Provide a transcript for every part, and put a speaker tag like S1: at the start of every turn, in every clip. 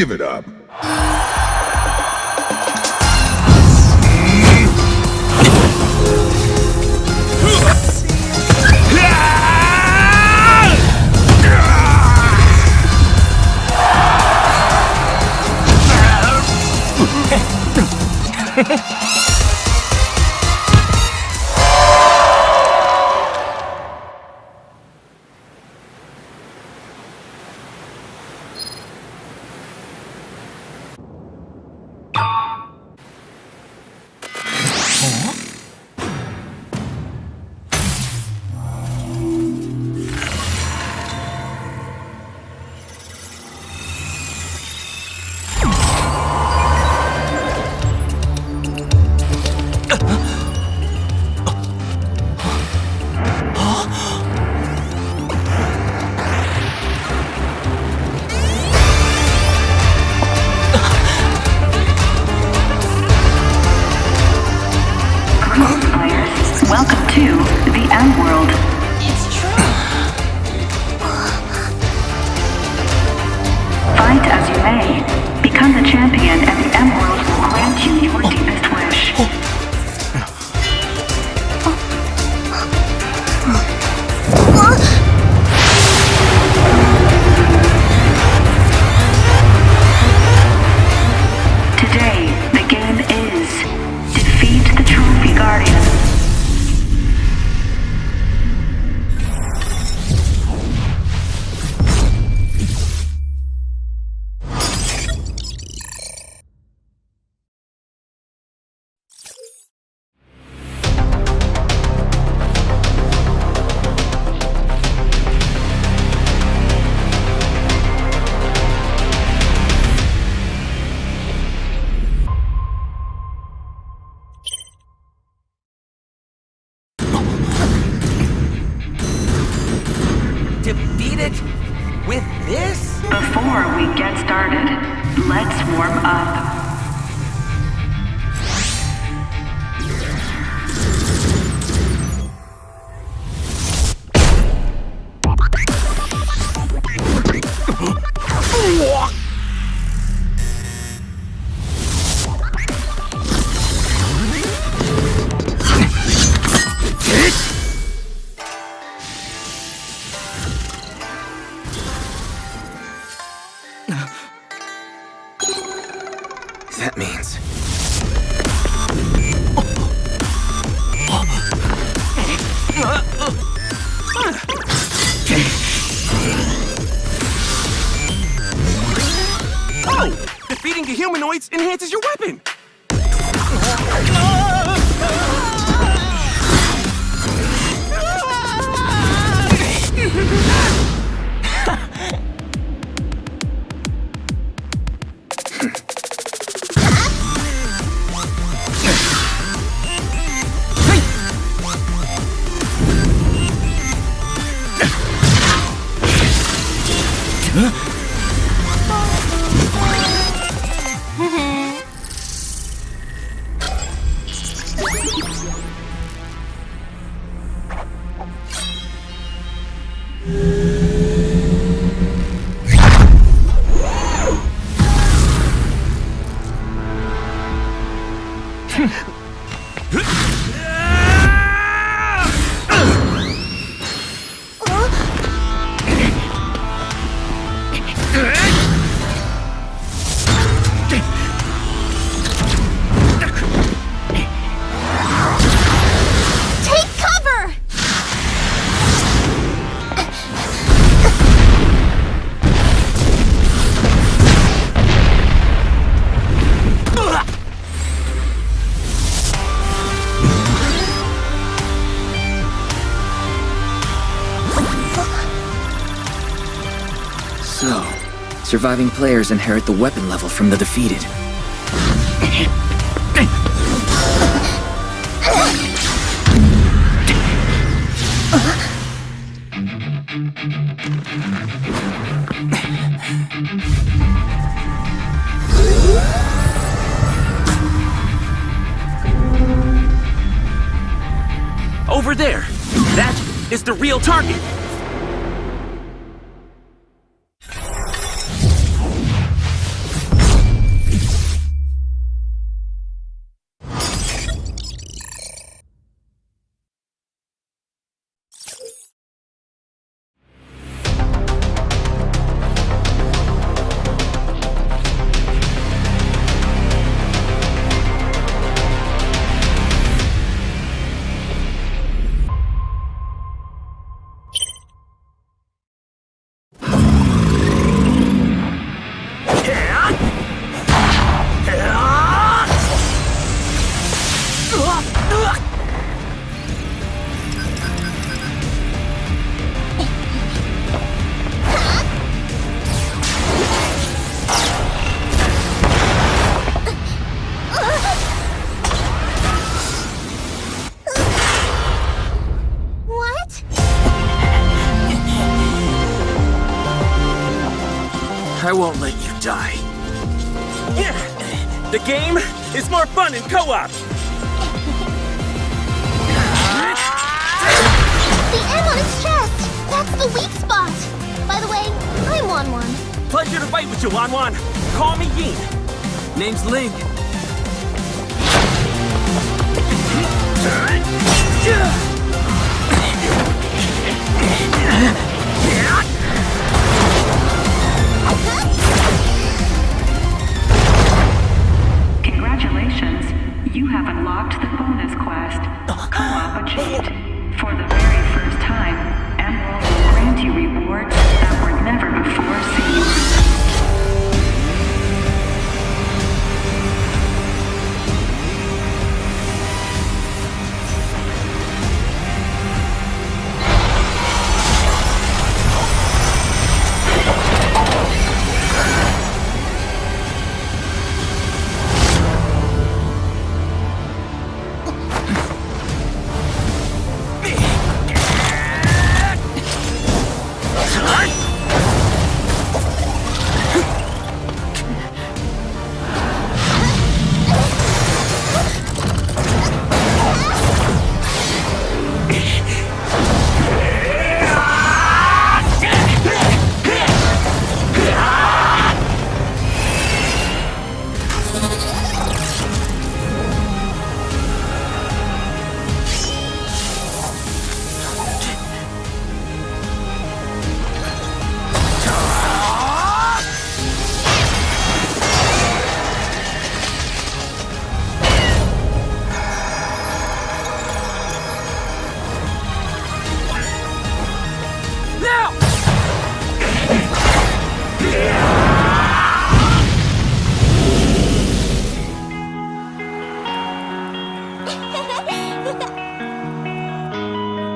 S1: Give it up.
S2: Welcome to the M World.
S3: It's true.
S2: Fight as you may. Become the champion and the M World will grant you your deepest wish. Today, the game is defeat the Trophy Guardian.
S4: Defeated with this?
S2: Before we get started, let's warm up.
S4: That means... Oh! Defeating the humanoids enhances your weapon! So, surviving players inherit the weapon level from the defeated. Over there! That is the real target!
S1: I won't let you die.
S3: Yeah, the game is more fun in co-op.
S5: The M on his chest! That's the weak spot! By the way, I'm Wan-Wan.
S3: Pleasure to fight with you, Wan-Wan. Call me Yin.
S1: Name's Link.
S2: Congratulations, you have unlocked the bonus quest, Co-op Achieved. For the very first time, Emerald will grant you rewards that were never before seen.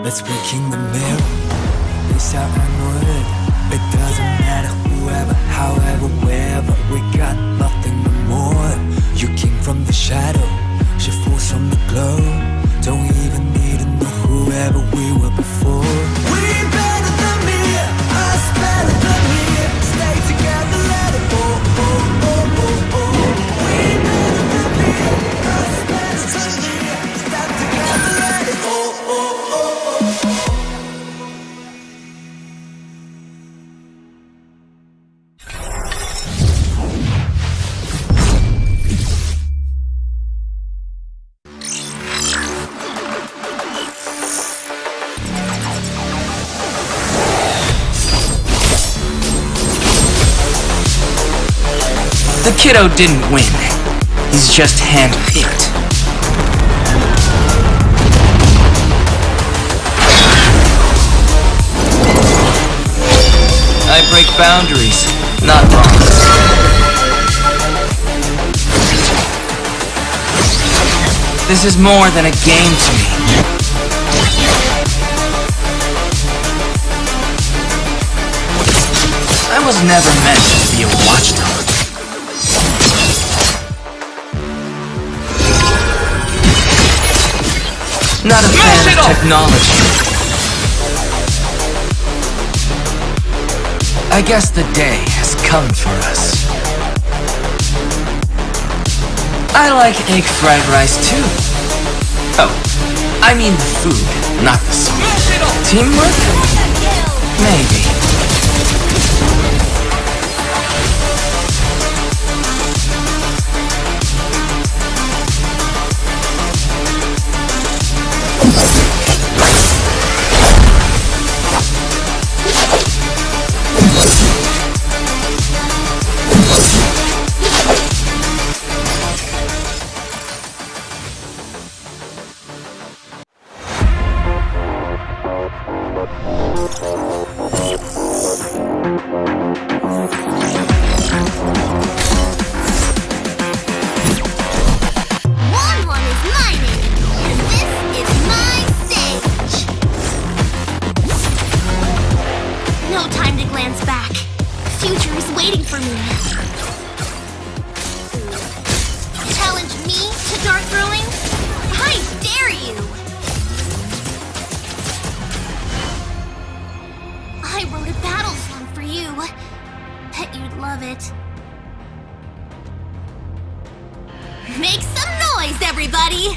S6: Let's breaking the mirror. This out onward. It doesn't matter whoever, however, wherever. We got nothing but more. You came from the shadow, she falls from the glow. Don't even need to know whoever we were before. We better than me, us better than me. Stay together, let it go. We better than me, us better than me. Step together, let it go.
S1: The kiddo didn't win. He's just hand-picked. I break boundaries, not wrongs. This is more than a game to me. I was never meant to be a watchdog. Not a fan of technology. I guess the day has come for us. I like egg fried rice too. Oh, I mean the food, not the sweet. Teamwork? Maybe.
S5: Wan-Wan is my name, and this is my stage. No time to glance back. The future is waiting for me. Challenge me to dart throwing? I dare you! I wrote a battle song for you. bet you'd love it. Make some noise, everybody!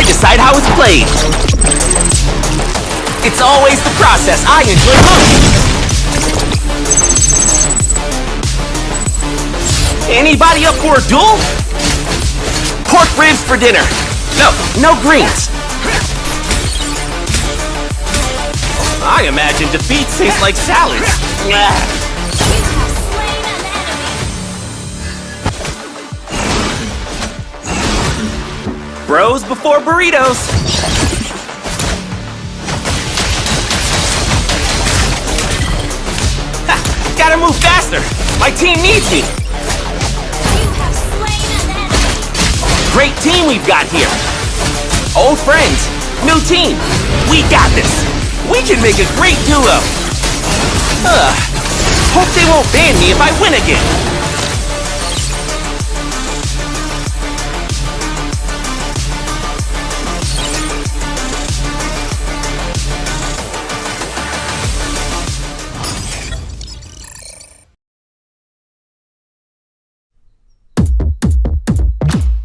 S3: Decide how it's played. It's always the process I enjoy most. Anybody up for a duel? Pork ribs for dinner. No greens. I imagine defeat tastes like salads. Bros before burritos. Ha! Gotta move faster. My team needs me.
S5: You have slain an enemy.
S3: Great team we've got here. Old friends, new team. We got this. We can make a great duo. Hope they won't ban me if I win again.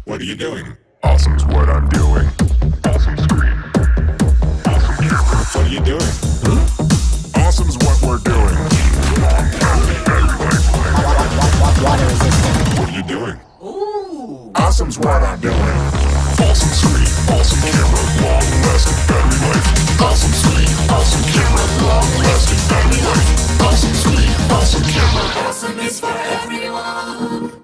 S7: What are you doing? Awesome's what I'm doing. Awesome screen. Awesome camera. What are you doing? Awesome's what we're doing. Water resistant. What are you doing? Ooh. Awesome's what I'm doing. Awesome screen. Awesome camera. Long lasting battery life. Awesome screen. Awesome camera. Long lasting battery life. Awesome screen. Awesome camera. Awesome is for everyone.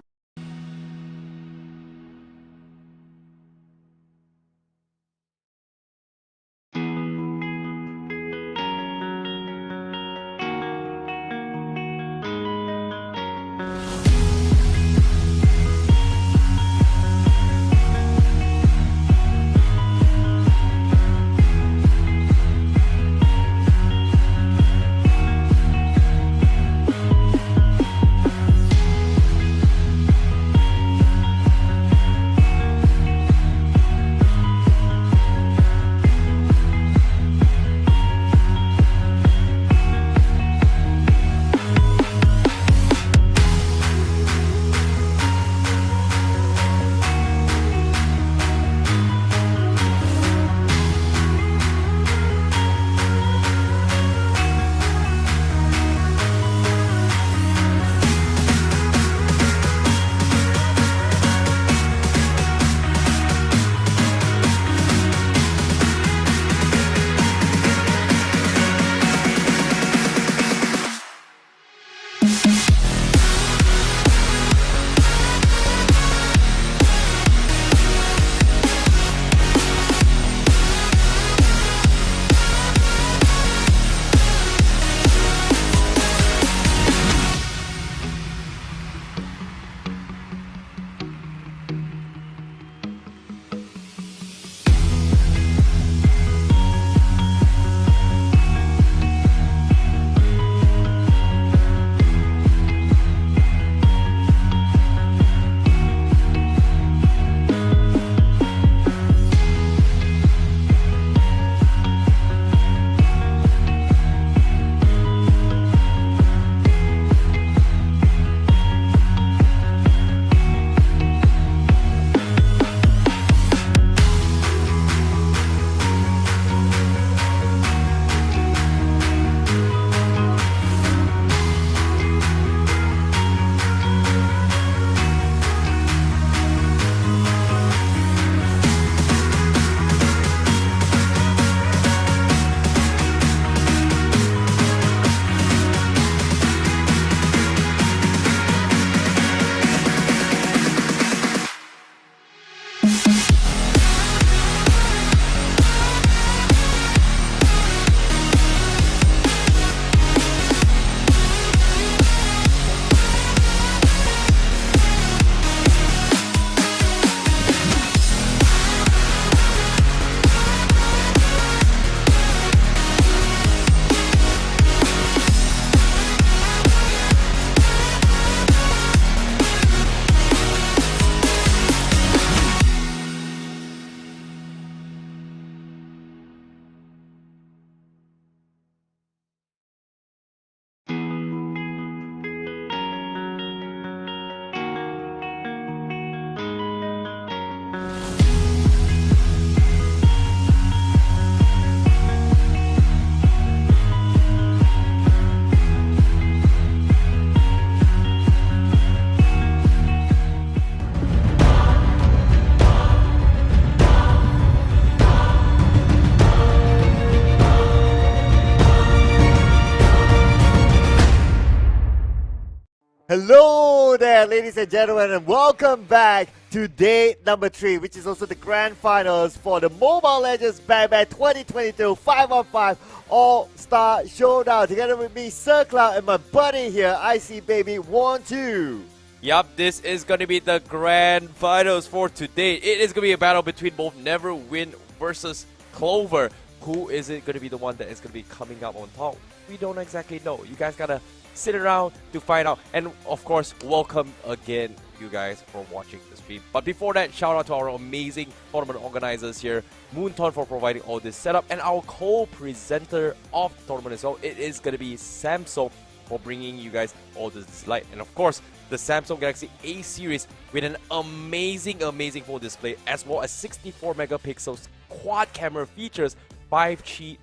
S8: Hello there, ladies and gentlemen, and welcome back to day number 3, which is also the grand finals for the Mobile Legends Bang Bang 2022 5-on-5 All Star Showdown. Together with me, Sir Cloud, and my buddy here, IC Baby 1-2.
S9: Yup, this is going to be the grand finals for today. It is going to be a battle between both NEVERWIN versus Clover. Who is it going to be the one that is going to be coming up on top? We don't exactly know. You guys got to sit around to find out. And of course, welcome again, you guys, for watching the stream. But before that, shout out to our amazing tournament organizers here, Moonton, for providing all this setup, and our co-presenter of the tournament as well. It is going to be Samsung for bringing you guys all this light. And of course, the Samsung Galaxy A series with an amazing full display, as well as 64 megapixels quad camera features, 5G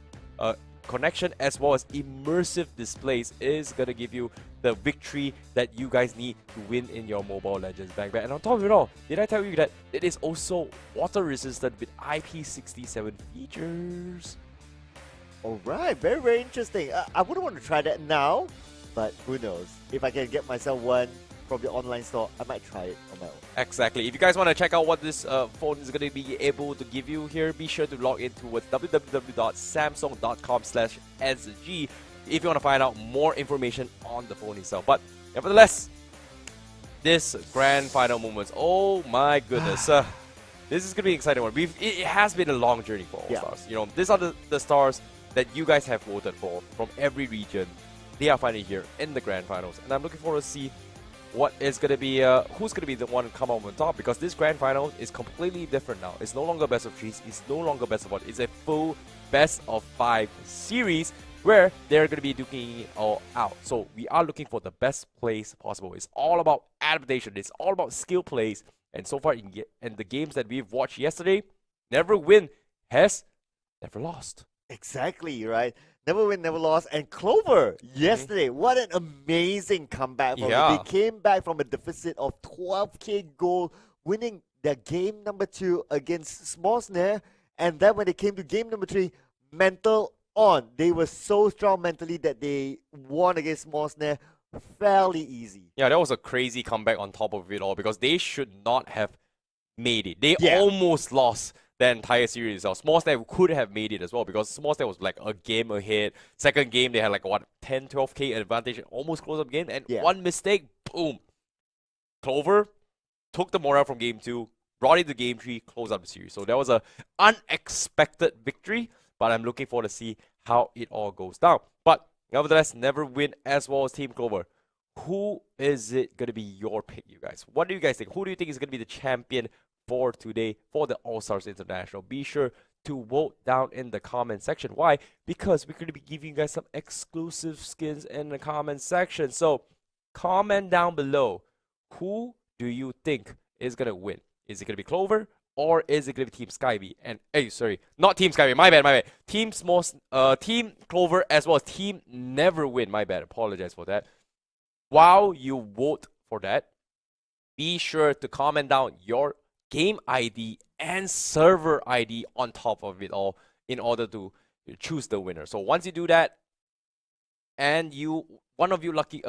S9: connection, as well as immersive displays, is gonna give you the victory that you guys need to win in your Mobile Legends Bang Bang. And on top of it all, did I tell you that it is also water resistant with IP67 features?
S8: Alright, very interesting. I wouldn't want to try that now, but who knows. If I can get myself one from the online store, I might try it on my own.
S9: Exactly. If you guys want to check out what this phone is going to be able to give you here, be sure to log into www.samsung.com/sg if you want to find out more information on the phone itself. But nevertheless, this grand final moments, oh my goodness. This is going to be an exciting one. It has been a long journey for All Stars. You know, these are the stars that you guys have voted for from every region. They are finally here in the grand finals. And I'm looking forward to see what is going to be, who's going to be the one to come out on top, because this grand final is completely different now. It's no longer best of 3s, it's no longer best of 1, it's a full best of 5 series where they're going to be duking it all out. So we are looking for the best plays possible. It's all about adaptation, it's all about skill plays, and so far in the games that we've watched yesterday, NEVERWIN has never lost.
S8: Exactly, right? Never win, never lost. And Clover, yesterday, what an amazing comeback. They came back from a deficit of 12k gold, winning their game number 2 against Small Snare. And then when they came to game number 3, mental on. They were so strong mentally that they won against Small Snare fairly easy.
S9: Yeah, that was a crazy comeback on top of it all, because they should not have made it. They almost lost the entire series. Small Snare could have made it as well, because Small Snare was like a game ahead. Second game, they had like, what, 10, 12k advantage, almost close up game, and one mistake, boom. Clover took the morale from game 2, brought it to game 3, closed up the series. So that was an unexpected victory, but I'm looking forward to see how it all goes down. But nevertheless, NEVERWIN as well as Team Clover. Who is it going to be your pick, you guys? What do you guys think? Who do you think is going to be the champion for today for the All Stars International? Be sure to vote down in the comment section. Why? Because we're going to be giving you guys some exclusive skins in the comment section. So comment down below, who do you think is going to win? Is it going to be Clover, or is it going to be Team Skybee? And sorry, not Team Skybee, my bad. Team Clover as well as Team NEVERWIN, my bad. Apologize for that. While you vote for that, be sure to comment down your game ID and server ID on top of it all in order to choose the winner. So once you do that, and a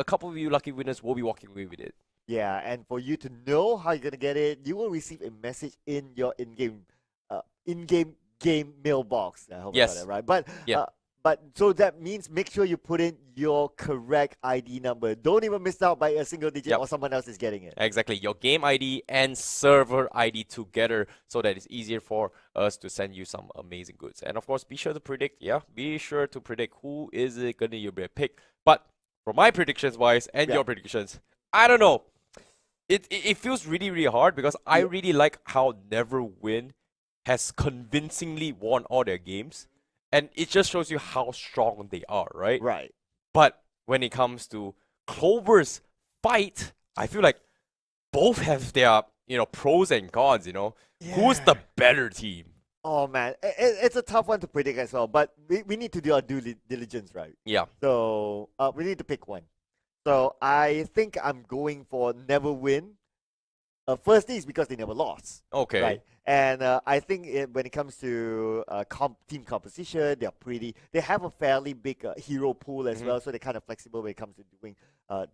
S9: couple of you lucky winners will be walking away with it.
S8: Yeah, and for you to know how you're gonna get it, you will receive a message in your in-game game mailbox. I hope I got that right. But so that means make sure you put in your correct ID number. Don't even miss out by a single digit or someone else is getting it.
S9: Exactly. Your game ID and server ID together, so that it's easier for us to send you some amazing goods. And of course, be sure to predict. Be sure to predict who is it going to be a pick. But for my predictions wise and your predictions, I don't know. It feels really hard, because I really like how NEVERWIN has convincingly won all their games. And it just shows you how strong they are, right?
S8: Right.
S9: But when it comes to Clover's fight, I feel like both have their, pros and cons, Who's the better team?
S8: Oh, man. It's a tough one to predict as well. But we need to do our due diligence, right?
S9: Yeah.
S8: So we need to pick one. So I think I'm going for NEVERWIN. Firstly, it's because they never lost.
S9: Okay.
S8: Right. And I think when it comes to team composition, they have a fairly big hero pool as well, so they're kind of flexible when it comes to doing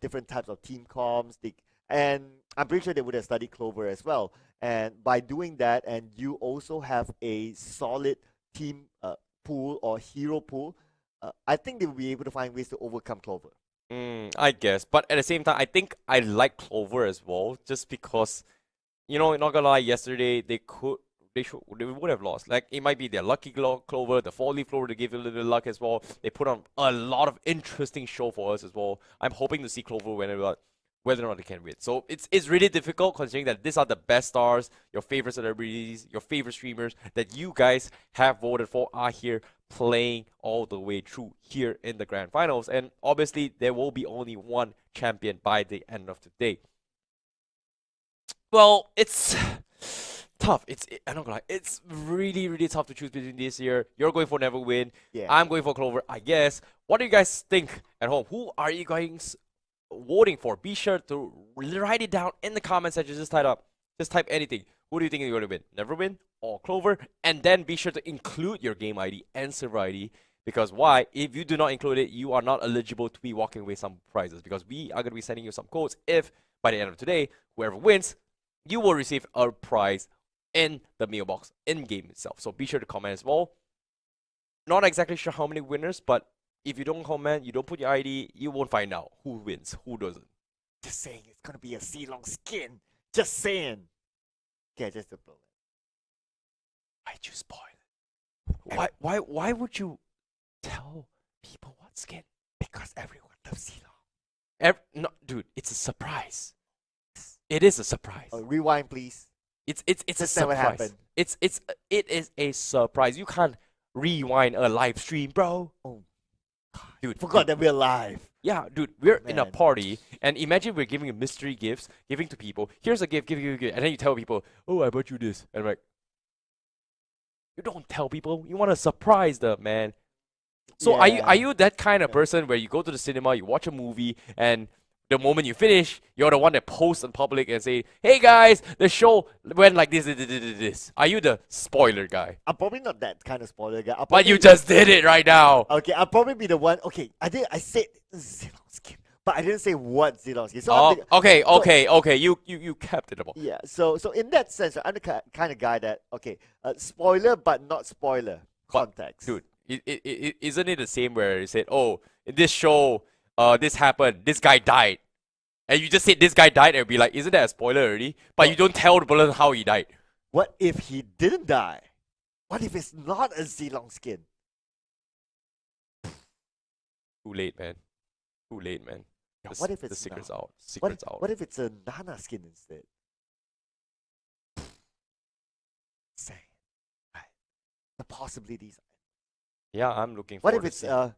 S8: different types of team comms. And I'm pretty sure they would have studied Clover as well. And by doing that, and you also have a solid team pool or hero pool, I think they will be able to find ways to overcome Clover.
S9: I guess. But at the same time, I think I like Clover as well, just because, you know, not gonna lie, yesterday they would have lost. Like, it might be their lucky Clover, the 4-leaf Clover to give you a little bit of luck as well. They put on a lot of interesting show for us as well. I'm hoping to see Clover whether or not they can win. So it's really difficult considering that these are the best stars, your favorite celebrities, your favorite streamers that you guys have voted for are here playing all the way through here in the grand finals. And obviously there will be only one champion by the end of the day. Well, it's tough. I'm not gonna lie, it's really, really tough to choose between this year. You're going for NEVERWIN.
S8: Yeah.
S9: I'm going for Clover, I guess. What do you guys think at home? Who are you guys voting for? Be sure to write it down in the comment section. Just type anything. Who do you think you're going to win? NEVERWIN or Clover? And then be sure to include your game ID and server ID. Because why? If you do not include it, you are not eligible to be walking away some prizes. Because we are going to be sending you some codes. If by the end of today, whoever wins, you will receive a prize in the mailbox in game itself. So be sure to comment as well. Not exactly sure how many winners, but if you don't comment, you don't put your ID, you won't find out who wins, who doesn't.
S8: Just saying, it's gonna be a Zilong skin. Just saying. Okay, just to blow it.
S9: Why'd you spoil it? Why would you tell people what skin?
S8: Because everyone loves
S9: Zilong. No, dude, it's a surprise. It is a surprise.
S8: Rewind, please.
S9: It's a
S8: Just say what
S9: surprise.
S8: happened.
S9: It is a surprise. You can't rewind a live stream, bro.
S8: Oh,
S9: dude,
S8: forgot that we're live.
S9: Yeah, dude, we're in a
S8: Man.
S9: party, and imagine we're giving mystery gifts, giving to people. Here's a gift, give you a gift, and then you tell people, "Oh, I bought you this," and I'm like, you don't tell people. You want to surprise them, man. So
S8: Yeah.
S9: are you that kind of person where you go to the cinema, you watch a movie, and the moment you finish, you're the one that posts in public and say, "Hey guys, the show went like this." Are you the spoiler guy?
S8: I'm probably not that kind of spoiler guy.
S9: But you just did it right now.
S8: Okay, I'll probably be the one. Okay, I said Zilong skin, but I didn't say what Zilong skin. So
S9: Okay. You kept it about.
S8: yeah. So in that sense, I'm the kind of guy that spoiler but not spoiler context.
S9: Dude, isn't it the same where you said, "Oh, in this show, this happened, this guy died," and you just said this guy died, and it'd be like, isn't that a spoiler already? But you don't tell the person how he died.
S8: What if he didn't die? What if it's not a Zilong skin?
S9: Too late, man. Too late, man.
S8: Yeah, what if
S9: the
S8: it's
S9: secret's
S8: not?
S9: out? Secret's out.
S8: What if it's a Nana skin instead? Say, right. The possibilities.
S9: Yeah, I'm looking
S8: What
S9: forward
S8: if
S9: to
S8: it's
S9: seeing.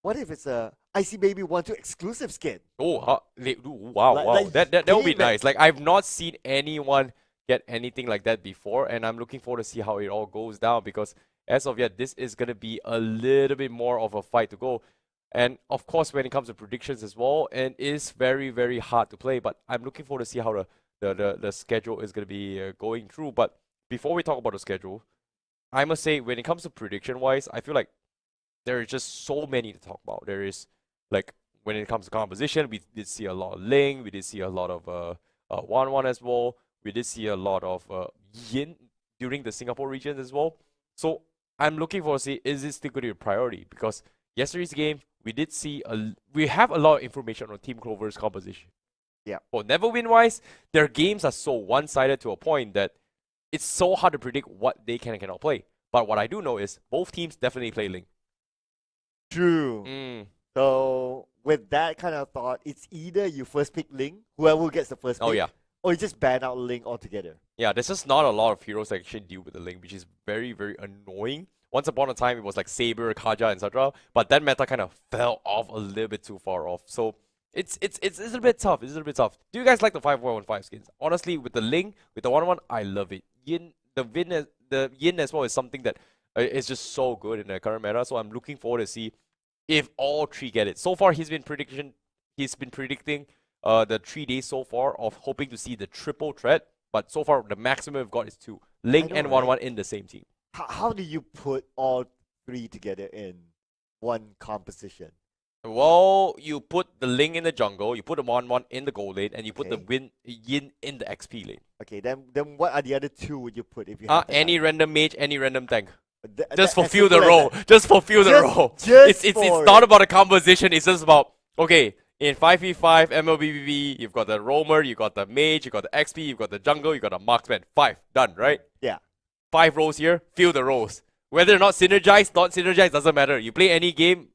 S8: what if it's a Icy Baby 1-2 exclusive skin?
S9: Oh, wow.
S8: Like,
S9: That
S8: can
S9: would
S8: you
S9: be nice. Like, I've not seen anyone get anything like that before, and I'm looking forward to see how it all goes down, because as of yet, this is gonna be a little bit more of a fight to go. And of course, when it comes to predictions as well, and it is very, very hard to play. But I'm looking forward to see how the schedule is gonna be going through. But before we talk about the schedule, I must say, when it comes to prediction wise, I feel like there is just so many to talk about. There is, like, when it comes to composition, we did see a lot of Ling, we did see a lot of 1-1 as well. We did see a lot of Yin during the Singapore regions as well. So I'm looking forward to see, is this still going to be a priority? Because yesterday's game, we did see we have a lot of information on Team Clover's composition.
S8: Yeah.
S9: For NEVERWIN wise, their games are so one-sided to a point that it's so hard to predict what they can and cannot play. But what I do know is both teams definitely play Ling.
S8: True. So with that kind of thought, it's either you first pick Ling, whoever gets the first pick,
S9: Oh yeah.
S8: or you just ban out Ling altogether.
S9: Yeah, there's just not a lot of heroes that actually deal with the Ling, which is very, very annoying. Once upon a time, it was like Saber, Kaja, etc. But that meta kind of fell off a little bit too far off. So it's a bit tough. It's a little bit tough. Do you guys like the 5-1-5 skins? Honestly, with the Ling, with the 1-1, I love it. The Yin as well is something that is just so good in the current meta. So I'm looking forward to see if all three get it. So far, he's been predicting the 3 days so far of hoping to see the triple threat. But so far, the maximum we've got is 2. Ling and 1-1 in the same team.
S8: How do you put all three together in one composition?
S9: Well, you put the Ling in the jungle, you put the Mon in the gold lane, and you put the Yin in the XP lane.
S8: Okay, then what are the other two would you put if you have
S9: Any random mage, any random tank.
S8: Just
S9: Just fulfill the role. Just fulfill the role. It's not about a composition. It's just about, okay, in 5v5 MLBB, you've got the roamer, you got the mage, you got the XP, you've got the jungle, you got the marksman. 5 done, right?
S8: Yeah.
S9: 5 roles here. Fill the roles. Whether or not synergize, not synergize doesn't matter. You play any game,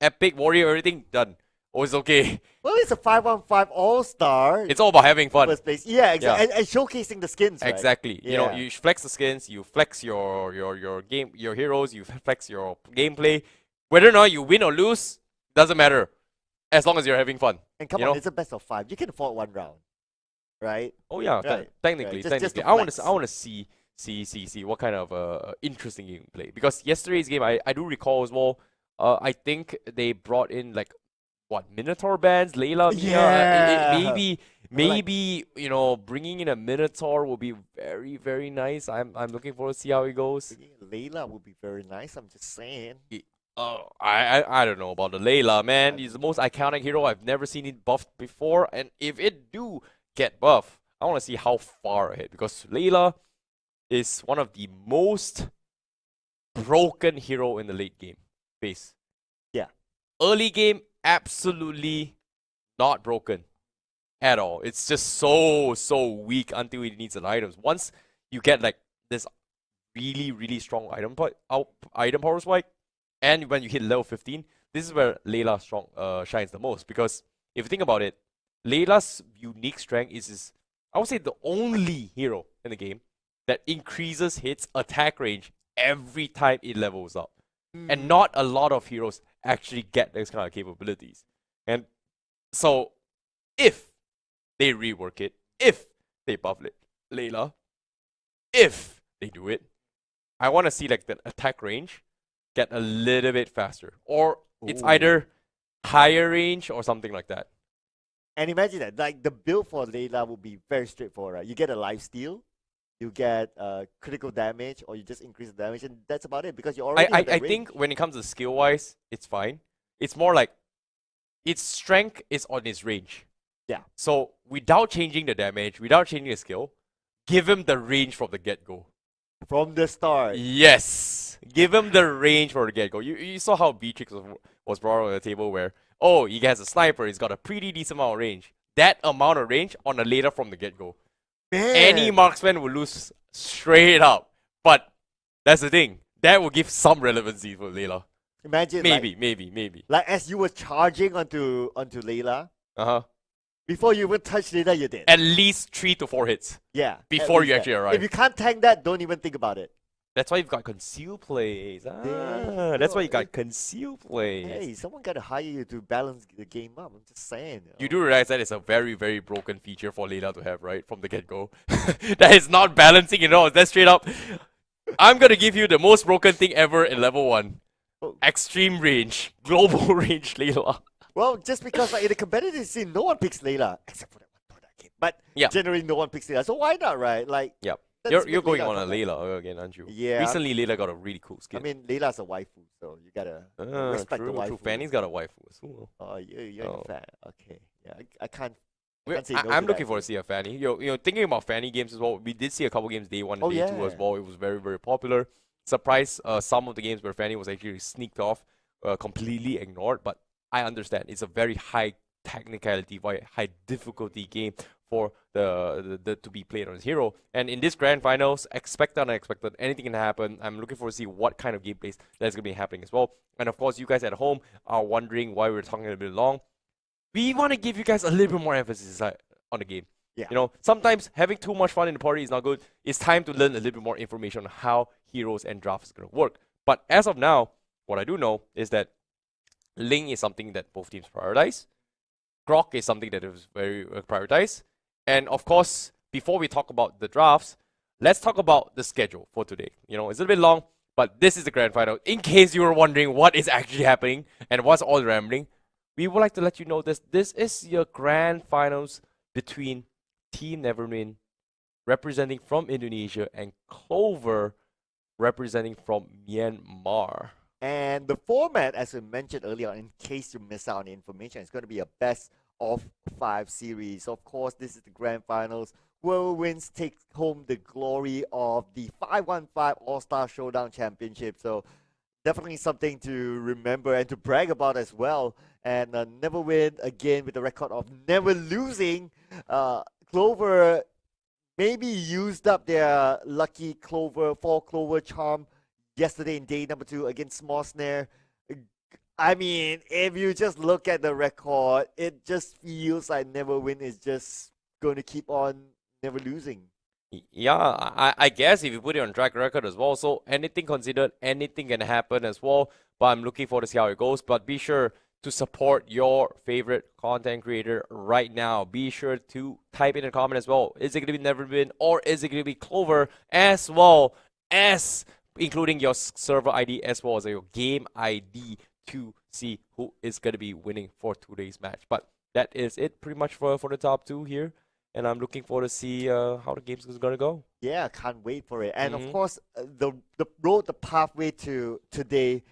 S9: epic warrior, everything done. Oh, it's okay.
S8: Well, it's a 5-on-5 all-star.
S9: It's all about having fun.
S8: First place. Yeah, exactly. And showcasing the skins. Right?
S9: Exactly.
S8: Yeah.
S9: You know, you flex the skins, you flex your game, your heroes, you flex your gameplay. Whether or not you win or lose doesn't matter, as long as you're having fun.
S8: And come on, it's a best of 5. You can afford 1 round, right?
S9: Oh yeah,
S8: right.
S9: Technically.
S8: Just
S9: I want to see what kind of interesting game play, because yesterday's game I do recall as well. I think they brought in like what, Minotaur bands, Layla.
S8: Yeah.
S9: Maybe you know, bringing in a Minotaur will be very, very nice. I'm looking forward to see how it goes.
S8: Layla would be very nice. I'm just saying.
S9: I don't know about the Layla, man. He's the most iconic hero. I've never seen it buffed before, and if it do get buffed, I want to see how far ahead, because Layla is one of the most broken hero in the late game phase.
S8: Yeah.
S9: Early game, absolutely not broken at all. It's just so weak until it needs an items. Once you get like this really strong item power spike, and when you hit level 15, this is where Layla shines the most. Because if you think about it, Layla's unique strength is I would say the only hero in the game that increases hits attack range every time it levels up. And not a lot of heroes actually get those kind of capabilities. And so, if they rework it, if they buff Layla, if they do it, I want to see like the attack range get a little bit faster. Or it's either higher range or something like that.
S8: And imagine that, like the build for Layla would be very straightforward, right? You get a lifesteal, you get critical damage, or you just increase the damage, and that's about it, because you already have that
S9: I think when it comes to skill-wise, it's fine. It's more like its strength is on its range.
S8: Yeah.
S9: So without changing the damage, without changing the skill, give him the range from the get-go.
S8: From the start.
S9: Yes. Give him the range from the get-go. You saw how Beatrix was brought on the table where, oh, he has a sniper, he's got a pretty decent amount of range. That amount of range on a Layla from the get-go.
S8: Man.
S9: Any marksman will lose straight up. But that's the thing. That will give some relevancy for Layla.
S8: Imagine
S9: maybe.
S8: Like as you were charging onto Layla.
S9: Uh-huh.
S8: Before you even touch Layla, you did.
S9: At least 3 to 4 hits.
S8: Yeah.
S9: Before you actually arrive.
S8: If you can't tank that, don't even think about it.
S9: That's why you've got conceal plays. That's why you got conceal plays.
S8: Hey, someone got to hire you to balance the game up. I'm just saying.
S9: You do realize that it's a very, very broken feature for Layla to have, right? From the get-go. That is not balancing at all. That's straight up. I'm going to give you the most broken thing ever in level 1. Extreme range. Global range Layla.
S8: Well, just because like, in the competitive scene, no one picks Layla. Except for that one product game. But generally, no one picks Layla. So why not, right? Like,
S9: yep. You're going on a Layla again, aren't you?
S8: Yeah.
S9: Recently, Layla got a really cool skin.
S8: I mean, Layla's a waifu, so you gotta respect the waifu.
S9: True. Fanny's got a waifu as well.
S8: Oh, you're a fan. Okay. Yeah, I can't.
S9: I'm looking forward to see a Fanny. You know, thinking about Fanny games as well, we did see a couple games day 1 and day 2 as well. It was very, very popular. Surprised some of the games where Fanny was actually sneaked off, completely ignored. But I understand. It's a very high technicality, very high difficulty game for the to be played on his hero. And in this grand finals, expect unexpected, anything can happen. I'm looking forward to see what kind of gameplays that's going to be happening as well. And of course, you guys at home are wondering why we're talking a bit long. We want to give you guys a little bit more emphasis on the game.
S8: Yeah.
S9: You know, sometimes having too much fun in the party is not good. It's time to learn a little bit more information on how heroes and drafts is going to work. But as of now, what I do know is that Ling is something that both teams prioritize. Grok is something that is very prioritized. And of course, before we talk about the drafts, let's talk about the schedule for today. You know, it's a little bit long, but this is the grand final. In case you were wondering what is actually happening and what's all the rambling, we would like to let you know this. This is your grand finals between Team NEVERWIN, representing from Indonesia, and Clover, representing from Myanmar.
S8: And the format, as we mentioned earlier, in case you miss out on the information, it's going to be a best of 5 series. Of course, this is the grand finals. Whoever wins takes home the glory of the 5-1-5 All-Star Showdown Championship. So definitely something to remember and to brag about as well. And NEVERWIN, again, with a record of never losing. Clover maybe used up their lucky Clover, 4 Clover charm yesterday in day number 2 against Small Snare. I mean, if you just look at the record, it just feels like NEVERWIN is just going to keep on never losing.
S9: Yeah, I guess if you put it on track record as well, so anything considered, anything can happen as well. But I'm looking forward to see how it goes. But be sure to support your favorite content creator right now. Be sure to type in a comment as well. Is it going to be NEVERWIN or is it going to be Clover, as well as including your server ID as well as your game ID to see who is going to be winning for today's match. But that is it pretty much for the top 2 here. And I'm looking forward to see how the game's going to go.
S8: Yeah, can't wait for it. And of course, the road, the pathway to today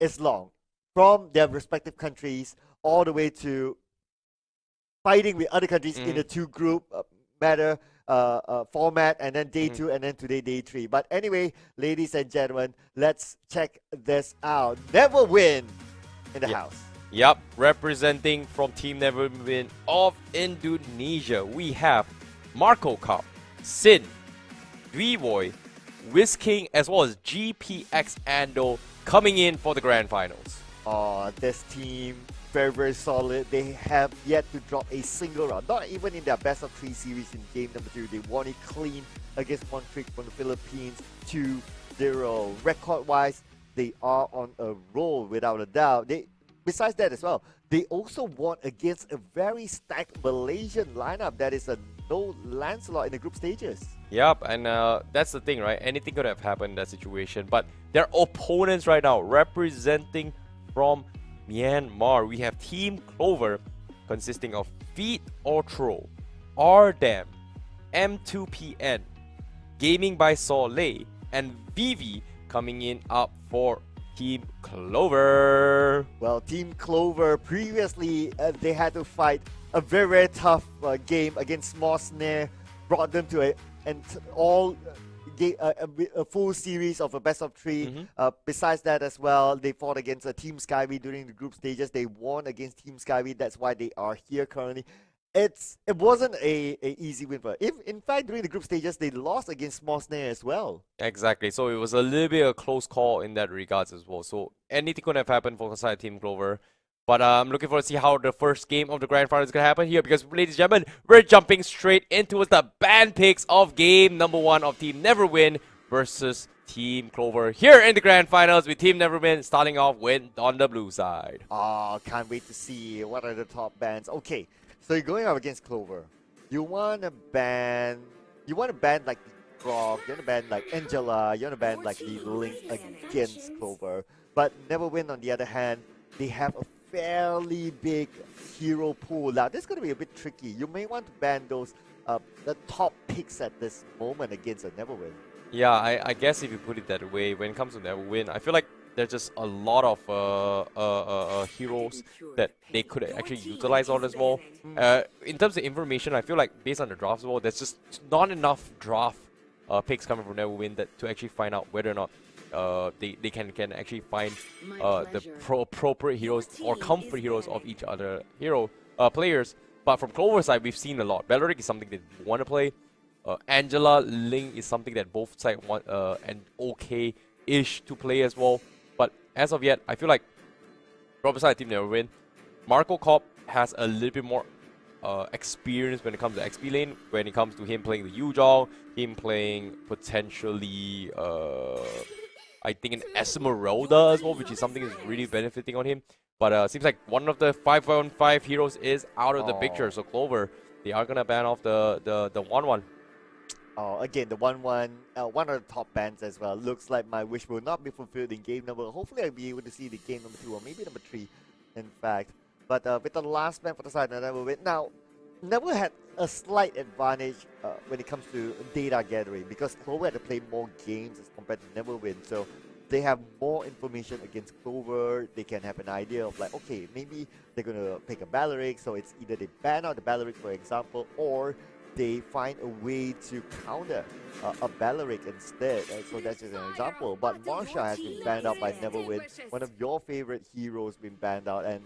S8: is long. From their respective countries all the way to fighting with other countries in a 2-group matter format, and then day 2, and then today day 3. But anyway, ladies and gentlemen, let's check this out. NEVERWIN in the house.
S9: Yep, representing from Team NEVERWIN of Indonesia, we have Marco Cup, Sin, Dweeboy, Whisking, as well as GPX Ando coming in for the grand finals.
S8: This team, very, very solid. They have yet to drop a single round, not even in their best of 3 series in game number 2. They won it clean against one trick from the Philippines, 2-0. Record-wise, they are on a roll without a doubt. Besides that as well, they also won against a very stacked Malaysian lineup that is a no Lancelot in the group stages.
S9: Yep, and that's the thing, right? Anything could have happened in that situation. But their opponents right now, representing from Myanmar, we have Team Clover, consisting of Feet or Troll, Ardam, M2PN, Gaming by Soleil, and Vivi coming in up for Team Clover.
S8: Well, Team Clover, previously they had to fight a very, very tough game against Small Snare, brought them to a full series of a best of 3. Besides that as well, they fought against Team Skyway during the group stages. They won against Team Skyway. That's why they are here currently. It wasn't a easy win for them. In fact, during the group stages, they lost against Small Snare as well.
S9: Exactly. So it was a little bit of a close call in that regards as well. So anything could have happened for side Team Clover. But I'm looking forward to see how the first game of the grand final is going to happen here, because, ladies and gentlemen, we're jumping straight into the band picks of game number 1 of Team NEVERWIN versus Team Clover here in the grand finals, with Team NEVERWIN starting off with on the blue side.
S8: Can't wait to see what are the top bands. Okay, so you're going up against Clover. You want a band like the Frog, you want a band like Angela, you want a band like the Link against Clover. But NEVERWIN, on the other hand, they have a fairly big hero pool. Now, this is going to be a bit tricky. You may want to ban those the top picks at this moment against a NEVERWIN.
S9: Yeah, I guess if you put it that way, when it comes to NEVERWIN, I feel like there's just a lot of heroes that they could actually utilize on as well. In terms of information, I feel like based on the drafts as well, there's just not enough draft picks coming from NEVERWIN that to actually find out whether or not they can actually find the appropriate heroes or comfort heroes of each other players. But from Clover's side, we've seen a lot. Belleric is something they want to play. Angela, Ling is something that both sides want and okay-ish to play as well. But as of yet, I feel like Clover's side Team NEVERWIN. Marco Cop has a little bit more experience when it comes to XP lane, when it comes to him playing the Yuzhong, him playing potentially I think an Esmeralda as well, which is something that's really benefiting on him. But seems like one of the 5-on-5 heroes is out of the picture. So Clover, they are gonna ban off the 1-1.
S8: Again, the 1-1, one of the top bans as well. Looks like my wish will not be fulfilled in game number. Hopefully, I'll be able to see the game number 2 or maybe number 3, in fact. But with the last ban for the side, NEVERWIN. Now, NEVERWIN had a slight advantage when it comes to data gathering, because Clover had to play more games as compared to NEVERWIN. So they have more information against Clover, they can have an idea of like, okay, maybe they're going to pick a Balearic, so it's either they ban out the Balearic, for example, or they find a way to counter a Balearic instead. So that's just an example. But Marsha has been banned out by NEVERWIN. One of your favorite heroes been banned out, and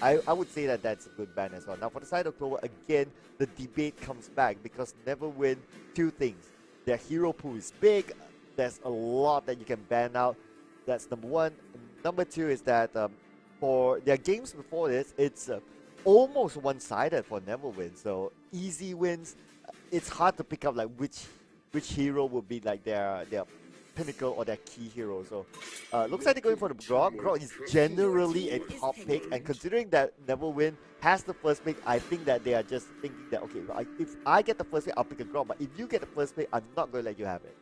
S8: I would say that that's a good ban as well. Now for the side of Clover, again, the debate comes back because NEVERWIN, two things. Their hero pool is big. There's a lot that you can ban out. That's number one. Number two is that for their games before this, it's almost one-sided for NEVERWIN. So easy wins. It's hard to pick up like which hero would be like their pinnacle or their key hero. So looks like they're going for the Grog. Grog is generally a top pick, and considering that NEVERWIN has the first pick, I think that they are just thinking that, okay, if I get the first pick, I'll pick a Grog, but if you get the first pick, I'm not going to let you have it.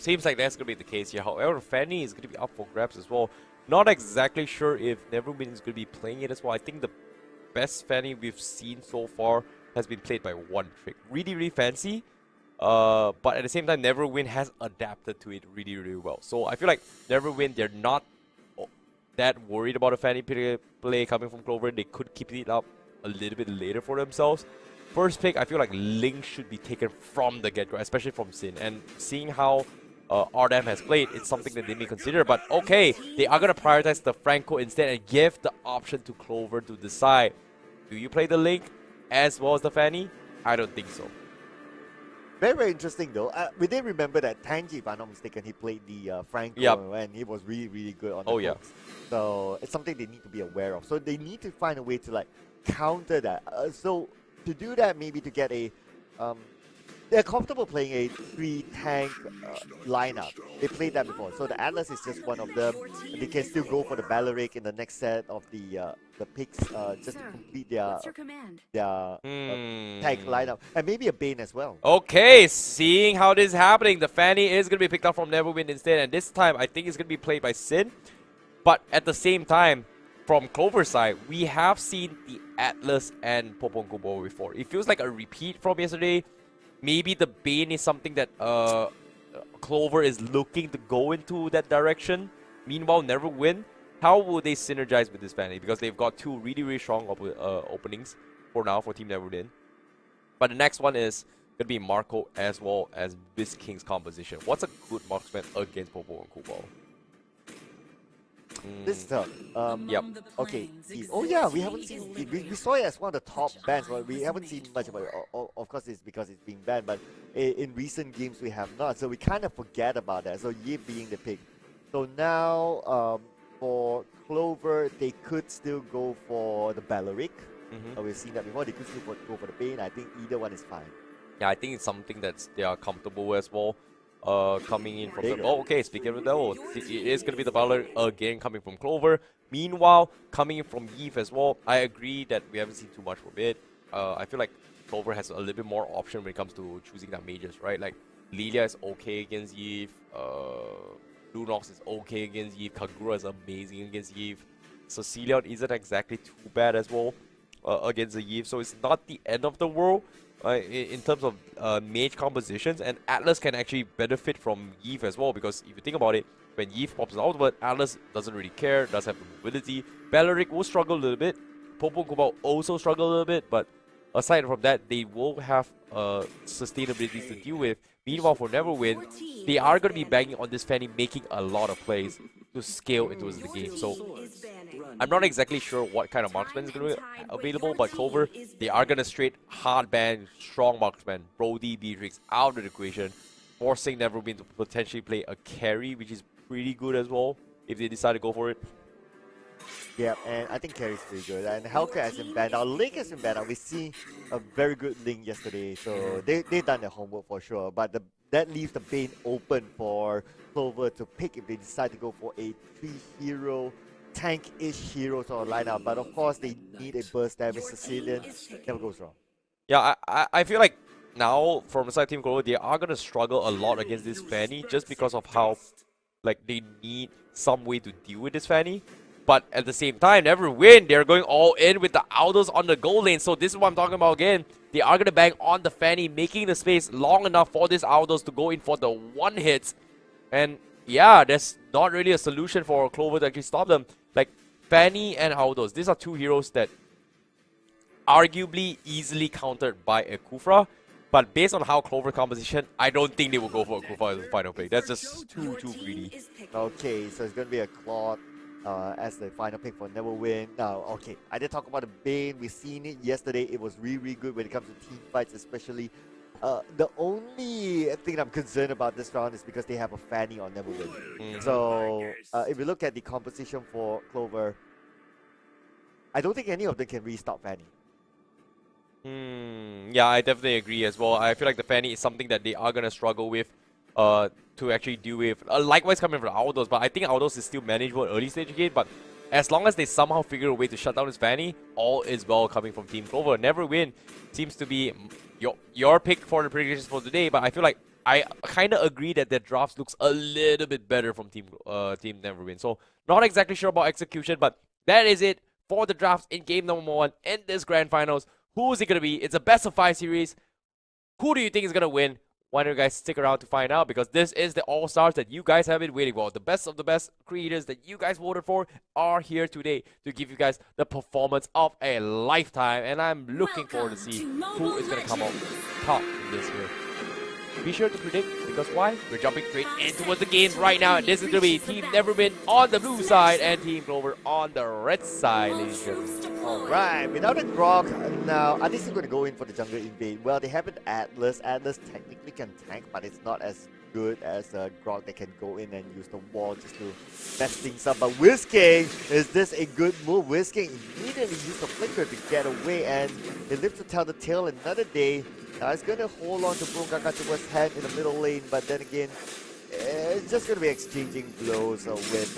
S9: Seems like that's going to be the case here. However, Fanny is going to be up for grabs as well. Not exactly sure if NEVERWIN is going to be playing it as well. I think the best Fanny we've seen so far has been played by one trick. Really, really fancy. But at the same time, NEVERWIN has adapted to it really, really well. So I feel like NEVERWIN, they're not that worried about a Fanny play coming from Clover. They could keep it up a little bit later for themselves. First pick, I feel like Link should be taken from the get-go, especially from Sin. And seeing how RDM has played, it's something that they may consider. But okay, they are going to prioritize the Franco instead and give the option to Clover to decide. Do you play the Link as well as the Fanny? I don't think so.
S8: Very, very interesting though. We did remember that Tanji, if I'm not mistaken, he played the Franco and he was really, really good on the hooks. So it's something they need to be aware of. So they need to find a way to like counter that. So to do that, maybe to get a they're comfortable playing a 3-tank lineup. They played that before. So the Atlas is just one of them. They can still go for the Balearic in the next set of the picks just to complete their tank lineup. And maybe a Bane as well.
S9: Okay, seeing how this is happening, the Fanny is going to be picked up from NEVERWIN instead. And this time, I think it's going to be played by Sin. But at the same time, from Clover's side, we have seen the Atlas and Popon Kubo before. It feels like a repeat from yesterday. Maybe the Bane is something that Clover is looking to go into that direction. Meanwhile, NEVERWIN, how will they synergize with this Fanny? Because they've got two really, really strong openings for now for Team NEVERWIN. But the next one is going to be Marco as well as Biz King's composition. What's a good marksman against Popo and Kubo?
S8: This is tough.
S9: Yep.
S8: Okay. Oh yeah, we haven't seen. We saw it as one of the top bans, but we haven't seen much about it. Of course, it's because it's being banned, but in recent games we have not. So we kind of forget about that. So Yi being the pick. So now for Clover, they could still go for the Balearic. We've seen that before. They could still go for the Bane. I think either one is fine.
S9: Yeah, I think it's something that they are comfortable with as well. Coming in from the... Oh, okay, speaking of the devil, it is going to be the Valor again coming from Clover. Meanwhile, coming in from Eve as well, I agree that we haven't seen too much from it. I feel like Clover has a little bit more option when it comes to choosing their mages, right? Like, Lilia is okay against Eve, Lunox is okay against Eve, Kagura is amazing against Eve, Cecilion isn't exactly too bad as well against the Eve, so it's not the end of the world. In terms of mage compositions, and Atlas can actually benefit from Eve as well, because if you think about it, when Eve pops an ultimate, Atlas doesn't really care, does have the mobility. Balearic will struggle a little bit, Popo Kubo also struggle a little bit, but aside from that, they will have sustainability to deal with. Meanwhile, for NEVERWIN, they are going to be banging on this Fanny, making a lot of plays to scale into the game. So I'm not exactly sure what kind of marksman is going to be available, but Clover, they are going to straight hard ban strong marksman, Brody, Beatrix out of the equation, forcing NEVERWIN to potentially play a carry, which is pretty good as well, if they decide to go for it.
S8: Yeah, and I think carry's pretty good. And Hellcat has been banned out. Link has been banned out. We see a very good Link yesterday, so they've done their homework for sure. But that leaves the Bane open for Clover to pick if they decide to go for a 3-hero, tank-ish hero sort of lineup. But of course, they need a burst damage. Sicilian never goes wrong.
S9: Yeah, I feel like now from the side Team Clover, they are going to struggle a lot against this Fanny just because of how they need some way to deal with this Fanny. But at the same time, NEVERWIN, they're going all in with the Aldos on the goal lane. So this is what I'm talking about again. They are going to bang on the Fanny, making the space long enough for this Aldos to go in for the one hits. And yeah, there's not really a solution for Clover to actually stop them. Like Fanny and Audos, these are two heroes that arguably easily countered by a Kufra. But based on how Clover composition, I don't think they will go for a Kufra as a final pick. That's just too greedy.
S8: Okay, so it's going to be a Claude as the final pick for NEVERWIN. Now, okay, I did talk about the Bane. We've seen it yesterday. It was really good when it comes to team fights, especially. The only thing I'm concerned about this round is because they have a Fanny on NEVERWIN. So, if you look at the composition for Clover, I don't think any of them can restop Fanny.
S9: Yeah, I definitely agree as well. I feel like the Fanny is something that they are going to struggle with to actually deal with. Likewise coming from Audos, but I think Audos is still manageable early stage game. But as long as they somehow figure a way to shut down his Fanny, all is well coming from Team Clover. NEVERWIN seems to be your pick for the predictions for today, but I feel like I kind of agree that their drafts looks a little bit better from Team NEVERWIN. So not exactly sure about execution, but that is it for the drafts in game number 1 in this grand finals. Who is it going to be? It's a best of 5 series. Who do you think is going to win? Why don't you guys stick around to find out? Because this is the all-stars that you guys have been waiting for. The best of the best creators that you guys voted for are here today to give you guys the performance of a lifetime. And I'm looking forward to see who is going to come out top in this year. Be sure to predict, because why? We're jumping straight into the games right now. And this is going to be Team NEVERWIN on the blue side and Team Clover on the red side, ladies and gentlemen.
S8: Alright, without a Grok, now are they still going to go in for the jungle invade? Well, they have an Atlas. Atlas technically can tank, but it's not as good as a Grok that can go in and use the wall just to mess things up. But Whisking, is this a good move? Whisking immediately used the flicker to get away, and he lives to tell the tale another day. Now he's going to hold on to Brungaka to his hand in the middle lane, but then again, it's just going to be exchanging blows with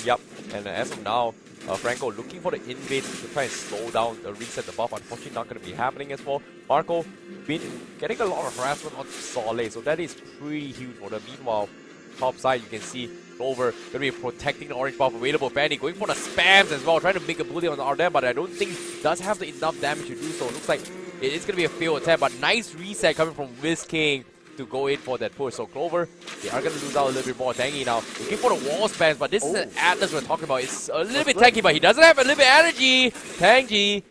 S9: Yep, and as of now, Franco looking for the invade to try and slow down the reset the buff. Unfortunately, not going to be happening as well. Marco been getting a lot of harassment on Soleil, so that is pretty huge for them. Meanwhile, top side, you can see Clover going to be protecting the orange buff available. Fanny going for the spams as well, trying to make a bully on the RDM, but I don't think does have the enough damage to do so. It looks like it is going to be a failed attempt, but nice reset coming from Whisking to go in for that push. So Clover, they are going to lose out a little bit more. Tangy now looking for the wall spams, but this is an Atlas we're talking about. It's a little bit tanky, but he doesn't have a little bit of energy. Tangy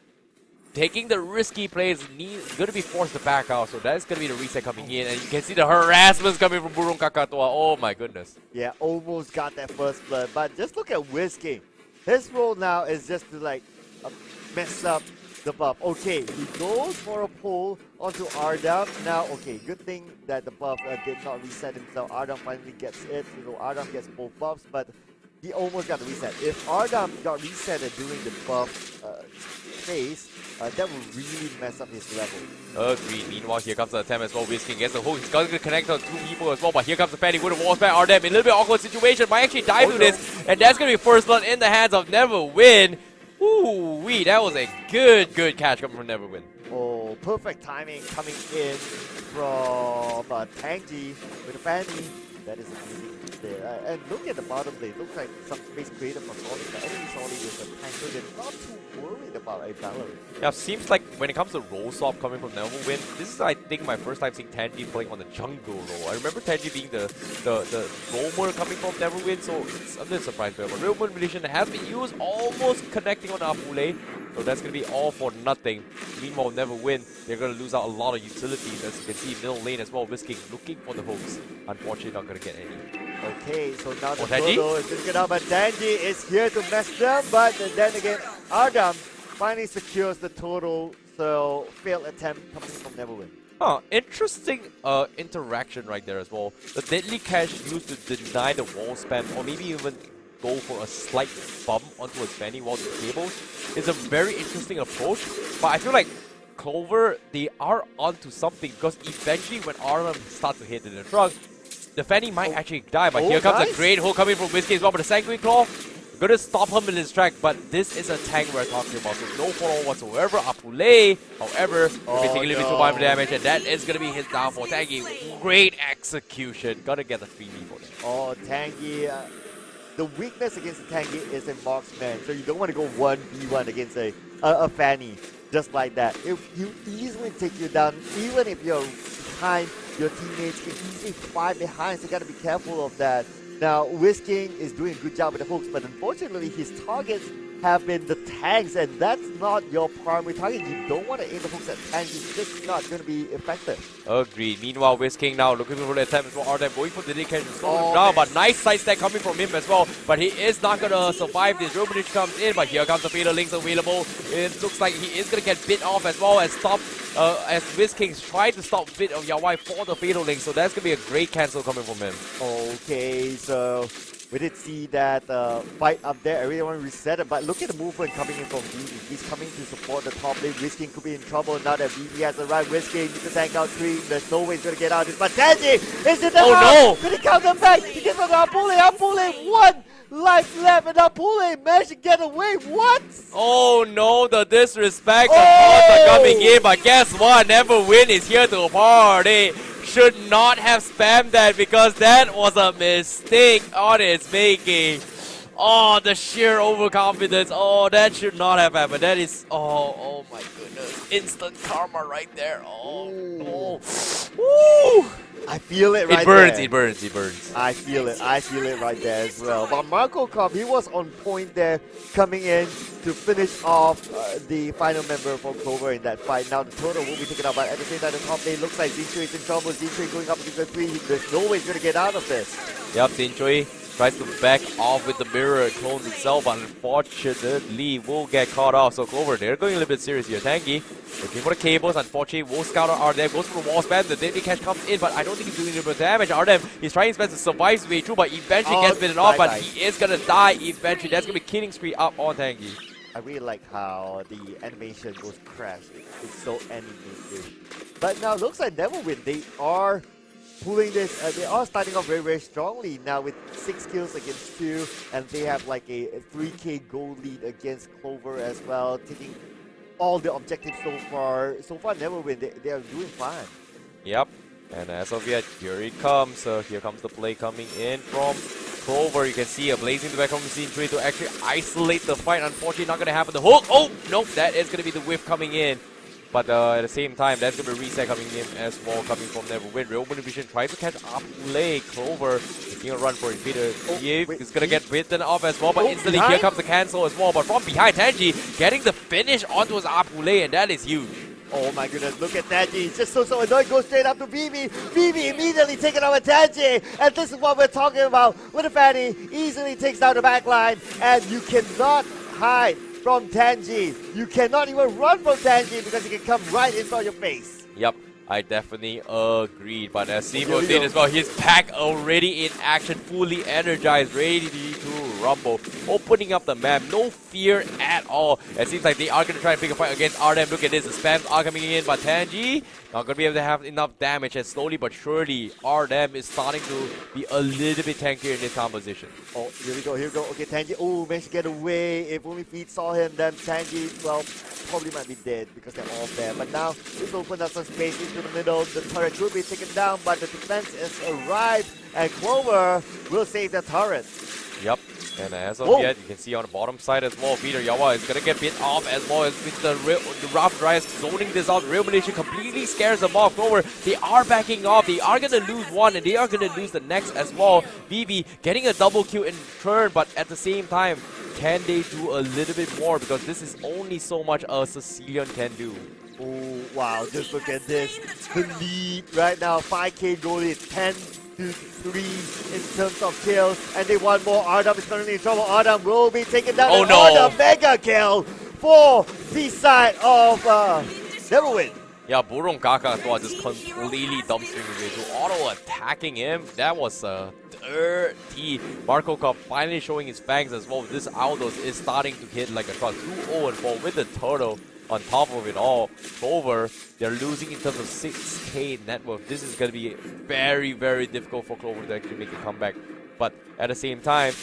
S9: taking the risky plays, going to be forced to back out. So that's going to be the reset coming in, and you can see the harassments coming from Burung Kakatoa. Oh my goodness.
S8: Yeah, almost got that first blood, but just look at Whisking. His role now is just to like mess up the buff. Okay, he goes for a pull onto Ardam. Now, okay, good thing that the buff did not reset himself. Ardam finally gets it, so Ardam gets both buffs, but he almost got the reset. If Ardam got resetted during the buff phase, that would really mess up his level.
S9: Agreed. Meanwhile, here comes the attempt as well. Whisking gets the hook. He's going to connect on 2 people as well, but here comes the Fanny with a wall spam. Ardam in a little bit awkward situation. Might actually dive to this, and that's going to be first blood in the hands of NEVERWIN. Ooh-wee, that was a good catch coming from NEVERWIN.
S8: Oh, perfect timing coming in from Tangy with a Fanny. That is amazing there. And look at the bottom lane. Looks like some space created for Solid. The enemy Solid is a tank, so they're not too worried about a Valor.
S9: Yeah, seems like when it comes to role swap coming from NEVERWIN, this is, I think, my first time seeing Tangy playing on the jungle role. I remember Tangy being the roamer coming from NEVERWIN, so it's a little surprised there. But Real Moon Relation has been used, almost connecting on Apule. So that's going to be all for nothing. Meanwhile, NEVERWIN, they're going to lose out a lot of utilities. As you can see, middle lane as well, Whisking looking for the hooks. Unfortunately, not going to get any.
S8: Okay, so now the Toto is just getting out, but Tangy is here to mess them. But then again, Ardam finally secures the total. So failed attempt coming from NEVERWIN.
S9: Interesting interaction right there as well. The deadly cash used to deny the wall spam, or maybe even go for a slight bump onto his Fanny while the cables is a very interesting approach. But I feel like Clover, they are onto something, because eventually when Arlam starts to hit in the trunk, the Fanny might actually die. But here comes a great hook coming from Whisking as well. But the Sanguine Claw, going to stop him in his track. But this is a tank we're talking about, so no follow whatsoever. Apule, however, will be taking a little bit too much damage, and that is going to be his downfall. Tangy, great execution. Got to get the 3v for them.
S8: Oh, Tangy. The weakness against the Tangy is a marksman, so you don't want to go 1v1 against a Fanny just like that. If you easily take you down, even if you're behind your teammates can easily find behind, so you got to be careful of that. Now, Whisking is doing a good job with the hooks, but unfortunately his targets have been the tanks, and that's not your primary target. You don't want to aim the hooks at tanks, it's just not going to be effective.
S9: Agreed. Meanwhile, Whisking now looking for the attempt as well. Artem going for the dedication to slow him down, but nice side step coming from him as well. But he is not going to survive this. Robotich comes in, but here comes the fatal links available. It looks like he is going to get bit off as well as stop, as Whisking tried to stop bit of Yawai for the fatal link. So that's going to be a great cancel coming from him.
S8: Okay, so we did see that fight up there. Everyone reset it, but look at the movement coming in from BB. He's coming to support the top lane. Whisking could be in trouble now that BB has arrived. Whisking needs to tank out 3. There's no way he's going to get out of this. But Tenji is in the house. Did he count them back? He gets on the Apule. 1 life left, and Apule managed to get away. What?
S9: Oh no, the disrespect. The calls are coming in, but guess what? NEVERWIN is here to party. Should not have spammed that because that was a mistake on its making. Oh, the sheer overconfidence. Oh, that should not have happened. That is, oh my goodness. Instant karma right there. Oh, no. Woo!
S8: I feel it right there.
S9: It burns.
S8: I feel it right there as well. But Marco Cobb, he was on point there, coming in to finish off the final member from Clover in that fight. Now the total will be taken out, but at the same time, the top lane looks like Zinchoi is in trouble. Zinchoi going up against the 3. There's no way he's going to get out of this.
S9: Yep, Zinchoi tries to back off with the mirror. It clones itself, but unfortunately will get caught off. So Clover, they're going a little bit serious here. Tanky looking for the cables. Unfortunately, will scout out Artem. Goes for the wall spam. The deadly catch comes in, but I don't think he's doing a little bit of damage. Artem, he's trying his best to survive his way through, but eventually gets bitten off. But he is going to die eventually. That's going to be killing spree up on Tanky.
S8: I really like how the animation goes crash. It's so animated. But now it looks like NEVERWIN, they are pulling this, they are starting off very, very strongly now with 6 kills against 2, and they have like a 3k gold lead against Clover as well, taking all the objectives so far. So far, NEVERWIN, they are doing fine.
S9: Yep, and as of yet, here it comes. Here comes the play coming in from Clover. You can see a blazing the back from Scene 3 to actually isolate the fight. Unfortunately, not going to happen. The hook, oh, nope, that is going to be the whiff coming in. But at the same time, that's going to be a reset coming in as well, coming from NEVERWIN. Real Vision tries to catch up late. Clover taking a run for it. Peter is going to get bitten off as well, but instantly here comes the cancel as well. But from behind, Tanji getting the finish onto his Apule, and that is huge.
S8: Oh my goodness, look at Tanji. He's just so annoyed. Goes straight up to BB. BB immediately taking out Tanji. And this is what we're talking about. With a Fanny, easily takes down the back line. And you cannot hide from Tanji. You cannot even run from Tanji because he can come right in front of your face.
S9: Yep, I definitely agreed. But as Simo did as well, his pack already in action, fully energized, ready to rumble, opening up the map. No fear at all. It seems like they are going to try and pick a fight against Artem. Look at this, the spams are coming in, but Tanji not going to be able to have enough damage, and slowly but surely Artem is starting to be a little bit tankier in this composition.
S8: Oh, here we go. Okay, Tanji, managed to get away. If only Feet saw him, then Tanji, well, probably might be dead because they're all there. But now, this opens up some space into the middle. The turret will be taken down, but the defense has arrived, and Clover will save the turret.
S9: Yep. And as of yet, you can see on the bottom side as well, Peter Yawa is going to get bit off as well as with the Rough Dryas zoning this out. Real Militia completely scares them off. Clover, they are backing off. They are going to lose one and they are going to lose the next as well. BB getting a double kill in turn, but at the same time, can they do a little bit more? Because this is only so much a Sicilian can do.
S8: Oh, wow. Just look at this. The lead right now, 5k goal lead, 10 to 3 in terms of kills, and they want more. Ardam is currently in trouble. Ardam will be taken down.
S9: Oh no!
S8: Ardam mega kill for the side of NEVERWIN.
S9: Yeah, Burung Kaka as well, just completely dumpstering away to auto attacking him. That was dirty. Marco Cup finally showing his fangs as well. This Aldos is starting to hit like a truck. 2-0-4 with the turtle. On top of it all, Clover, they're losing in terms of 6k net worth. This is going to be very, very difficult for Clover to actually make a comeback. But at the same time,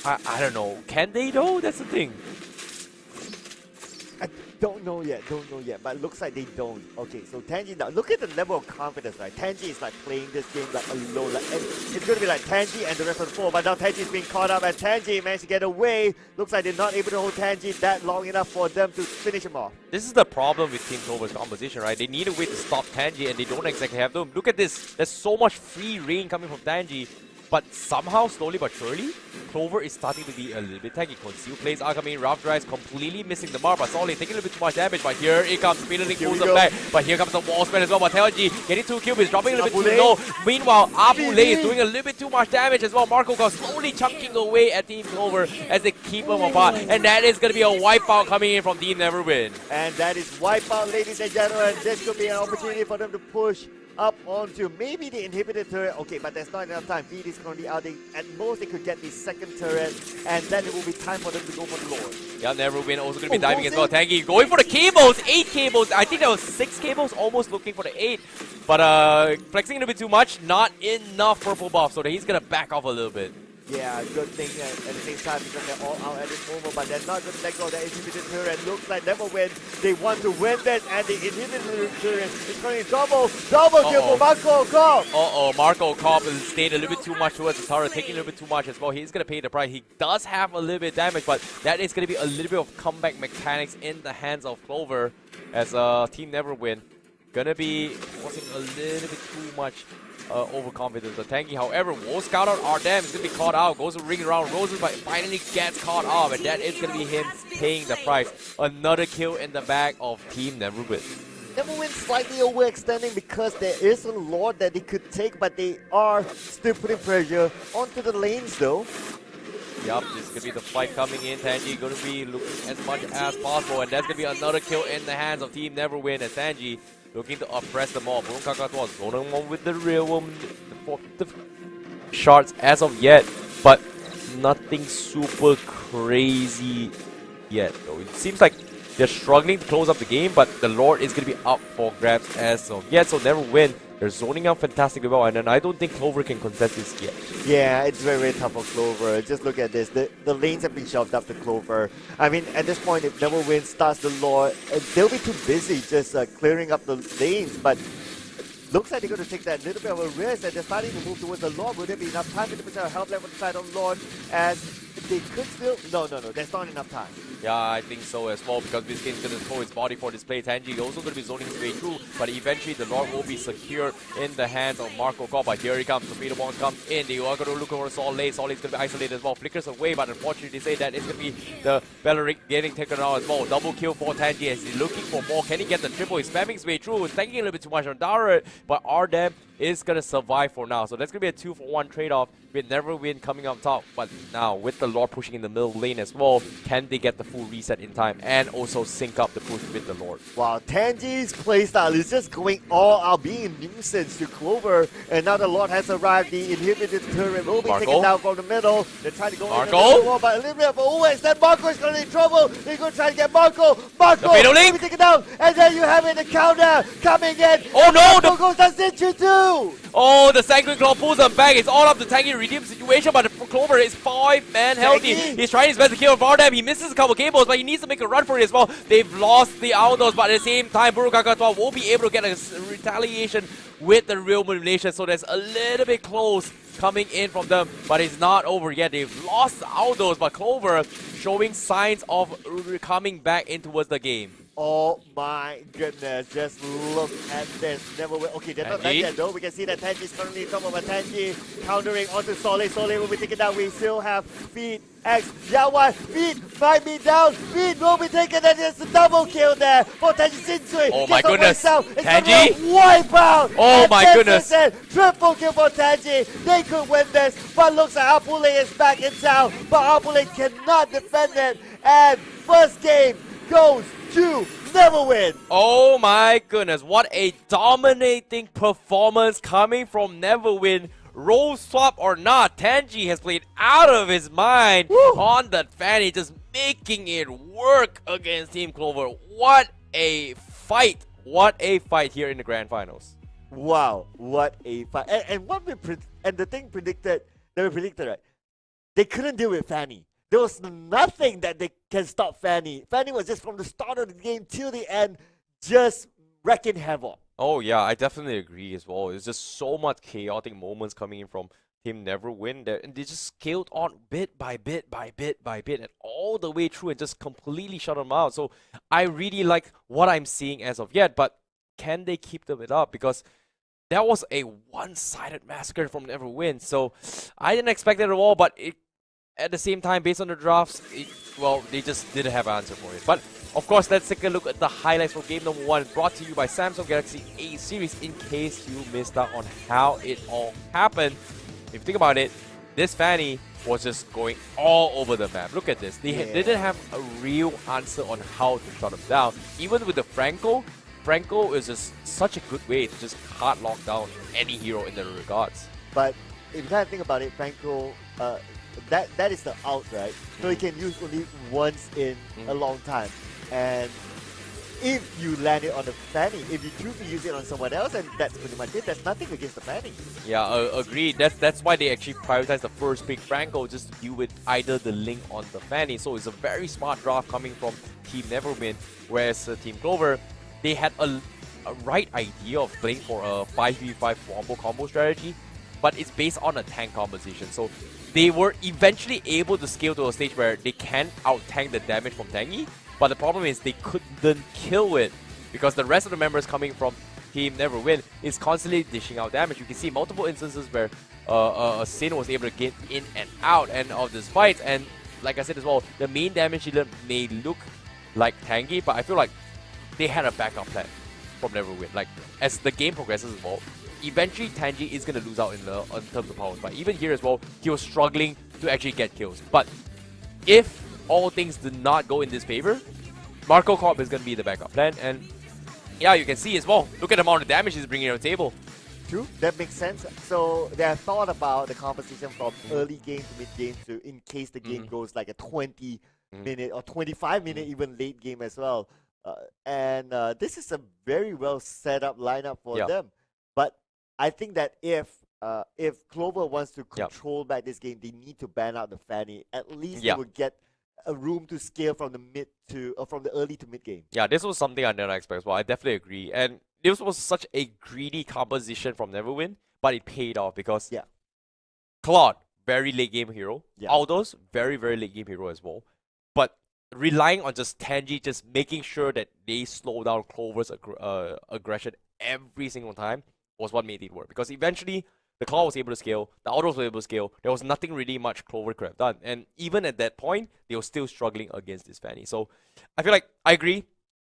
S9: I don't know. Can they though? That's the thing.
S8: Don't know yet, but looks like they don't. Okay, so Tangy now, look at the level of confidence, right? Tangy is like playing this game like alone, like, and it's going to be like Tangy and the rest of the four, but now Tangy is being caught up, and Tangy managed to get away. Looks like they're not able to hold Tangy that long enough for them to finish him off.
S9: This is the problem with Team Clover's composition, right? They need a way to stop Tangy, and they don't exactly have them. Look at this. There's so much free reign coming from Tangy. But somehow, slowly but surely, Clover is starting to be a little bit tanky. Conceal plays are coming in. Rough Drives completely missing the mark. But Solid taking a little bit too much damage. But here it comes. Speedling pulls them back. But here comes the wall spread as well. But Tailji getting 2 kills. He's dropping a little bit too low. Meanwhile, Apule is doing a little bit too much damage as well. Marco got slowly chunking away at Team Clover as they keep them apart. And that is going to be a wipeout coming in from Team NEVERWIN.
S8: And that is wipeout, ladies and gentlemen. This could be an opportunity for them to push up onto maybe the inhibited turret. Okay, but there's not enough time. Feed is currently out. At most, they could get the second turret, and then it will be time for them to go for the Lord.
S9: Yeah, NEVERWIN also going to be diving as well. Tangy going for the cables. 8 cables. I think that was 6 cables, almost looking for the 8. But flexing a little bit too much. Not enough purple buff, so that he's going to back off a little bit.
S8: Yeah, good thing at the same time because they're all out at this moment, but they're not going to let go of that inhibited turret. Looks like NEVERWIN, they want to win this, and the inhibited turret is going to double kill for Marco Cobb.
S9: Marco Cobb has stayed a little bit too much towards the turret, taking a little bit too much as well. He's going to pay the price. He does have a little bit of damage, but that is going to be a little bit of comeback mechanics in the hands of Clover as Team NEVERWIN going to be causing a little bit too much overconfidence. The Tangy, however, will scout out Ardem. He's going to be caught out. Goes to ring around Roses, but finally gets caught off. And that is going to be him paying the price. Another kill in the back of Team NEVERWIN.
S8: NEVERWIN slightly overextending because there is a Lord that they could take, but they are still putting pressure onto the lanes though.
S9: Yup, this is going to be the fight coming in. Tangy going to be looking as much as possible. And that's going to be another kill in the hands of Team NEVERWIN as Tangy looking to oppress them all. Burung Kakatoa is going on with the real one, the shards as of yet, but nothing super crazy yet. Though it seems like they're struggling to close up the game, but the Lord is going to be up for grabs as of yet. So NEVERWIN, they're zoning out fantastically well, and then I don't think Clover can contest this yet.
S8: Yeah, it's very, very tough for Clover. Just look at this. The lanes have been shoved up to Clover. I mean, at this point, if NEVERWIN starts the Lord, they'll be too busy just clearing up the lanes, but looks like they're going to take that little bit of a risk, and they're starting to move towards the Lord. Will there be enough time? 50% of health level on the side of Lord, as they could still... No, there's not enough time.
S9: Yeah, I think so as well, because Biskin's going to throw his body for display. Tangy also going to be zoning his way through, but eventually the Lord will be secure in the hands of Marco Cobb. But here he comes. Torpedo Bomb comes in. They are going to look over Solid. Solid's going to be isolated as well. Flickers away, but unfortunately they say that it's going to be the Belleric getting taken out as well. Double kill for Tangy as he's looking for more. Can he get the triple? He's spamming his way through. He's taking a little bit too much on Dara, but Ardem is going to survive for now. So that's going to be a 2-for-1 trade-off with NEVERWIN coming up top. But now with the Lord pushing in the middle lane as well, can they get the full reset in time and also sync up the push with the Lord?
S8: Wow, Tangy's playstyle is just going all out, being a nuisance to Clover. And now the Lord has arrived. The inhibited turret will be taken down from the middle. They're trying to go in the middle, but a little bit of overextend. Marco is going to be in trouble. They're going to try to get Marco. Marco will be taken down. And then you have it, the counter coming in.
S9: Oh no!
S8: Marco goes to Sinchu too.
S9: Oh, the Sanguine Claw pulls them back. It's all up to Tangy redeem situation, but Clover is 5-man healthy. He's trying his best to kill Vardam. He misses a couple cables, but he needs to make a run for it as well. They've lost the outdoors, but at the same time, Burung Kakatoa will be able to get a retaliation with the real manipulation. So there's a little bit close coming in from them, but it's not over yet. They've lost the outdoors, but Clover showing signs of coming back in towards the game.
S8: Oh my goodness, just look at this. NEVERWIN. Okay, they're not done yet though. We can see that Tangy is currently in trouble, but Tangy countering onto Solid. Solid will be taken down. We still have Feed, X, Yawa. Feed might be down. Feed will be taken, and there's a double kill there for Tangy Sinsui.
S9: Oh my goodness.
S8: Tangy wipe out.
S9: Oh my goodness.
S8: Triple kill for Tangy. They could win this, but looks like Apule is back in town, but Apule cannot defend it. And first game goes to NEVERWIN.
S9: Oh my goodness, what a dominating performance coming from NEVERWIN. Role swap or not, Tangy has played out of his mind on that fanny, just making it work against Team Clover. What a fight. What a fight here in the grand finals.
S8: Wow, what a fight. And what we the thing predicted, that we predicted, right? They couldn't deal with Fanny. there was nothing that they can stop Fanny. Fanny was just from the start of the game till the end, just wrecking havoc.
S9: Oh yeah, I definitely agree as well. It's just so much chaotic moments coming in from Team NEVERWIN that and they just scaled on bit by bit by bit by bit and all the way through and just completely shut them out. So I really like what I'm seeing as of yet, but can they keep it up? Because that was a one-sided massacre from NEVERWIN. So I didn't expect it at all, but at the same time, based on the drafts, well, they just didn't have an answer for it. But of course, let's take a look at the highlights for game number 1, brought to you by Samsung Galaxy A series in case you missed out on how it all happened. If you think about it, this Fanny was just going all over the map. Look at this. They didn't have a real answer on how to shut him down. Even with the Franco is just such a good way to just hard lock down any hero in that regards.
S8: But if you kind of think about it, Franco, that is the out, right? So you can use only once in a long time. And if you land it on the Fanny, if you choose to use it on someone else, and that's pretty much it. There's nothing against the Fanny.
S9: Yeah, agreed. That's why they actually prioritize the first pick Franco just to deal with either the link on the Fanny. So it's a very smart draft coming from Team NEVERWIN, whereas Team Clover, they had a right idea of playing for a 5v5 combo strategy, but it's based on a tank composition. So they were eventually able to scale to a stage where they can out-tank the damage from Tangy, but the problem is they couldn't kill it because the rest of the members coming from Team NEVERWIN is constantly dishing out damage. You can see multiple instances where Sin was able to get in and out of this fight, and like I said as well, the main damage dealer may look like Tangy, but I feel like they had a backup plan from NEVERWIN. Like, as the game progresses as well, eventually Tangy is going to lose out in terms of powers. But even here as well, he was struggling to actually get kills. But if all things did not go in this favor, Marco Corp is going to be the backup plan. And yeah, you can see as well, look at the amount of damage he's bringing to the table.
S8: True, that makes sense. So they have thought about the composition from early game to mid game to in case the game goes like a 20-minute or 25-minute even late game as well. And this is a very well set up lineup for them. But I think that if Clover wants to control back this game, they need to ban out the Fanny. At least they will get a room to scale from the from the early to mid game. Yeah,
S9: this was something I didn't expect as well. I definitely agree. And this was such a greedy composition from NEVERWIN, but it paid off because Claude, very late game hero. Aldous, very, very late game hero as well. But relying on just Tangy, just making sure that they slow down Clover's aggression every single time was what made it work. Because eventually, the Claw was able to scale, the Outros were able to scale, there was nothing really much Clover could have done. And even at that point, they were still struggling against this Fanny. So, I feel like, I agree,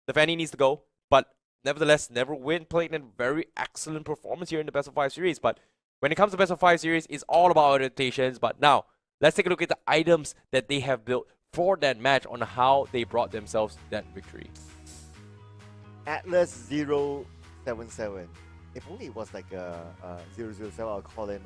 S9: the Fanny needs to go, but nevertheless, NEVERWIN played a very excellent performance here in the Best of 5 series. But when it comes to Best of 5 series, it's all about adaptations. But now, let's take a look at the items that they have built for that match on how they brought themselves that victory.
S8: Atlas 077. If only it was like a 007, I'll call him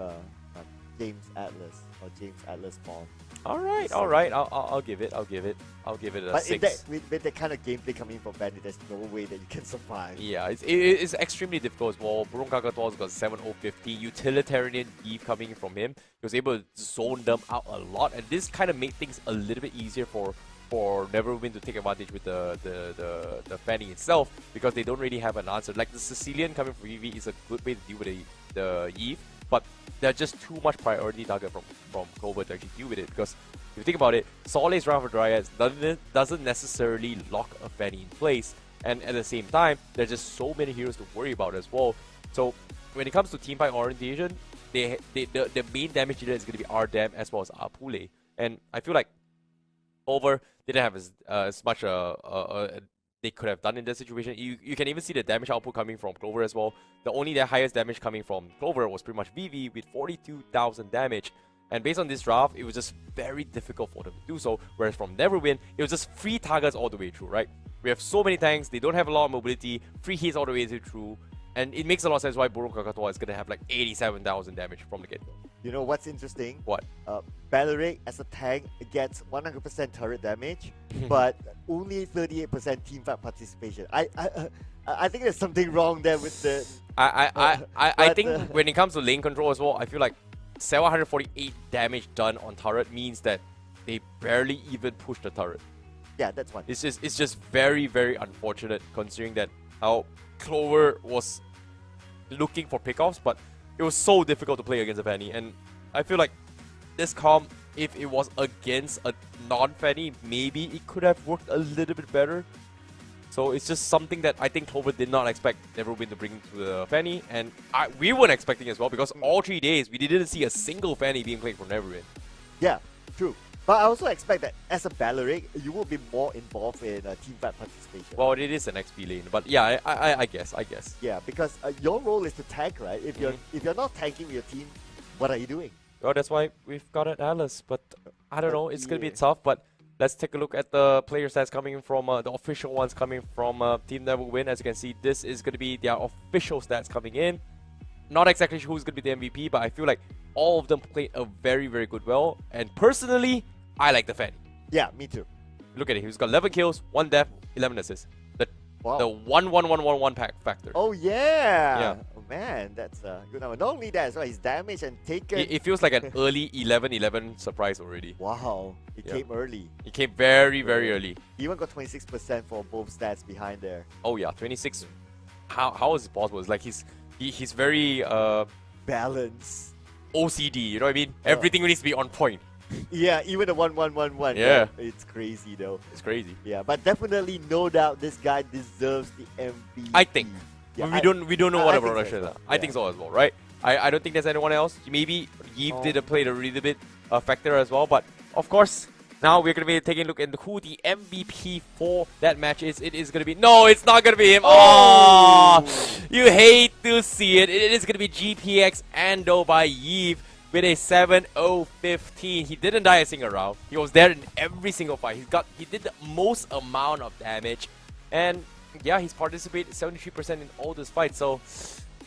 S8: James Atlas or James Atlas Bond.
S9: All right. I'll give it a 6.
S8: With that kind of gameplay coming from Fanny, there's no way that you can survive.
S9: Yeah, it's extremely difficult as well. Burung Kakatoa's got 7050, utilitarian Eve coming from him. He was able to zone them out a lot, and this kind of made things a little bit easier for NEVERWIN to take advantage with the Fanny itself, because they don't really have an answer. Like the Sicilian coming from EV is a good way to deal with the Eve, but they're just too much priority target from Clover to actually deal with it. Because if you think about it, Soleil's Round for Dryads doesn't necessarily lock a Fanny in place, and at the same time, there's just so many heroes to worry about as well. So when it comes to team fight orientation, the main damage dealer is going to be Ardam as well as Apule, and I feel like Clover didn't have as much they could have done in that situation. You can even see the damage output coming from Clover as well. The highest damage coming from Clover was pretty much VV with 42,000 damage. And based on this draft, it was just very difficult for them to do so. Whereas from NEVERWIN, it was just free targets all the way through, right? We have so many tanks, they don't have a lot of mobility, free hits all the way through. And it makes a lot of sense why Burung Kakatoa is going to have like 87,000 damage from the get-go.
S8: You know what's interesting?
S9: What?
S8: Balearic as a tank gets 100% turret damage, but only 38% team fight participation. I think there's something wrong there with the...
S9: I think when it comes to lane control as well, I feel like 748 damage done on turret means that they barely even pushed the turret.
S8: Yeah, that's one.
S9: It's just very, very unfortunate considering that how Clover was looking for pickoffs, but it was so difficult to play against a Fanny. And I feel like this comp, if it was against a non-Fanny, maybe it could have worked a little bit better. So it's just something that I think Clover did not expect NEVERWIN to bring to the Fanny, and we weren't expecting as well, because all 3 days we didn't see a single Fanny being played for NEVERWIN.
S8: Yeah, true. But I also expect that as a Balearic, you will be more involved in teamfight participation.
S9: Well, it is an XP lane, but yeah, I guess.
S8: Yeah, because your role is to tank, right? If you're not tanking with your team, what are you doing?
S9: Well, that's why we've got an Atlas, but I don't know, it's going to be tough, but let's take a look at the player stats coming from, the official ones coming from Team NEVERWIN. As you can see, this is going to be their official stats coming in. Not exactly sure who's going to be the MVP, but I feel like all of them played a very, very good well. And personally, I like the Fanny.
S8: Yeah, me too.
S9: Look at it, he's got 11 kills, 1 death, 11 assists.
S8: Wow.
S9: The 1-1-1-1-1 pack factor.
S8: Oh yeah!
S9: Yeah.
S8: Oh man, that's a good number. Not only that, as well, his damage and taken.
S9: It feels like an early 11-11 surprise already.
S8: Wow, it came early.
S9: It came very, very early.
S8: He even got 26% for both stats behind there.
S9: Oh yeah, 26. How is it possible? It's like he's very
S8: balanced.
S9: OCD, you know what I mean? Everything needs to be on point.
S8: Yeah, even the 1-1-1-1.
S9: Yeah.
S8: It's crazy though.
S9: It's crazy.
S8: Yeah, but definitely no doubt this guy deserves the MVP.
S9: I think.
S8: Yeah,
S9: we don't know what
S8: I
S9: the
S8: think so
S9: production
S8: as
S9: is.
S8: well.
S9: I think so as well, right? I don't think there's anyone else. Maybe Yves did play a little bit factor as well, but of course now we're gonna be taking a look at who the MVP for that match is. It is gonna be it's not gonna be him. Oh, you hate to see it. It is gonna be GPX Ando by Yves with a 7-0-15. He didn't die a single round. He was there in every single fight. He did the most amount of damage, and yeah, he's participated 73% in all this fight. So,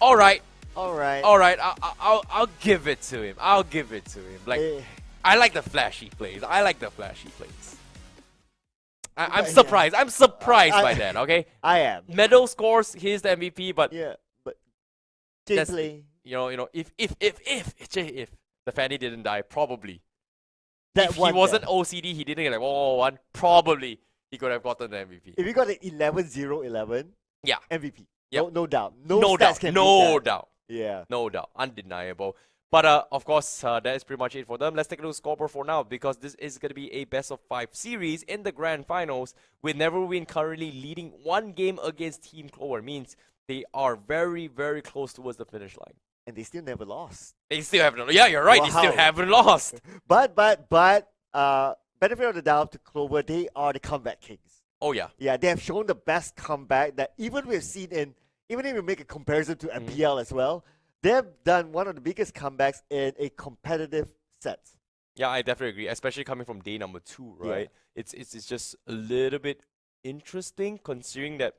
S9: all right. I'll give it to him. Like, I like the flashy plays. I'm surprised. I'm surprised by that. Okay.
S8: I am.
S9: Medal scores. He's the MVP, but
S8: yeah, but gameplay.
S9: You know, if the Fanny didn't die, probably.
S8: That
S9: if he wasn't OCD, he didn't get like 1-1, probably he could have gotten the MVP.
S8: If he got an 11-0-11,
S9: yeah,
S8: MVP.
S9: Yep.
S8: No doubt.
S9: No doubt.
S8: Yeah.
S9: No doubt. Undeniable. But of course, that is pretty much it for them. Let's take a look at scoreboard for now, because this is going to be a best-of-5 series in the grand finals, with NEVERWIN currently leading 1 game against Team Clover. Means they are very, very close towards the finish line.
S8: And they still never lost.
S9: They still haven't. Yeah, you're right. Wow. They still haven't lost.
S8: But benefit of the doubt to Clover, they are the comeback kings.
S9: Oh yeah.
S8: Yeah, they have shown the best comeback that even we've seen even if we make a comparison to MPL as well, they have done one of the biggest comebacks in a competitive sense.
S9: Yeah, I definitely agree. Especially coming from day number 2, right? Yeah. It's just a little bit interesting considering that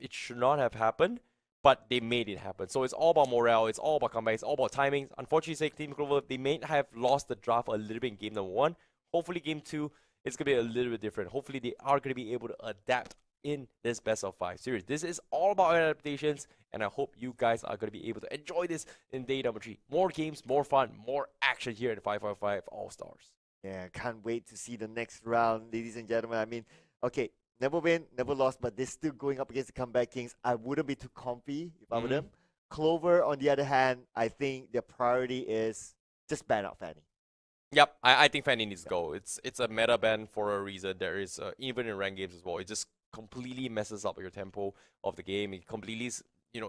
S9: it should not have happened, but they made it happen. So it's all about morale, it's all about comeback, it's all about timings. Unfortunately, Team Clover, they may have lost the draft a little bit in game number 1. Hopefully game 2, it's going to be a little bit different. Hopefully they are going to be able to adapt in this best-of-5 series. This is all about adaptations, and I hope you guys are going to be able to enjoy this in day number 3. More games, more fun, more action here in 555 All Stars.
S8: Yeah, can't wait to see the next round, ladies and gentlemen. I mean, okay, never win, never lost, but they're still going up against the comeback kings. I wouldn't be too comfy if I were them. Clover, on the other hand, I think their priority is just ban out Fanny.
S9: Yep, I think Fanny needs to go. It's a meta ban for a reason. There is even in ranked games as well. It just completely messes up your tempo of the game. It completely,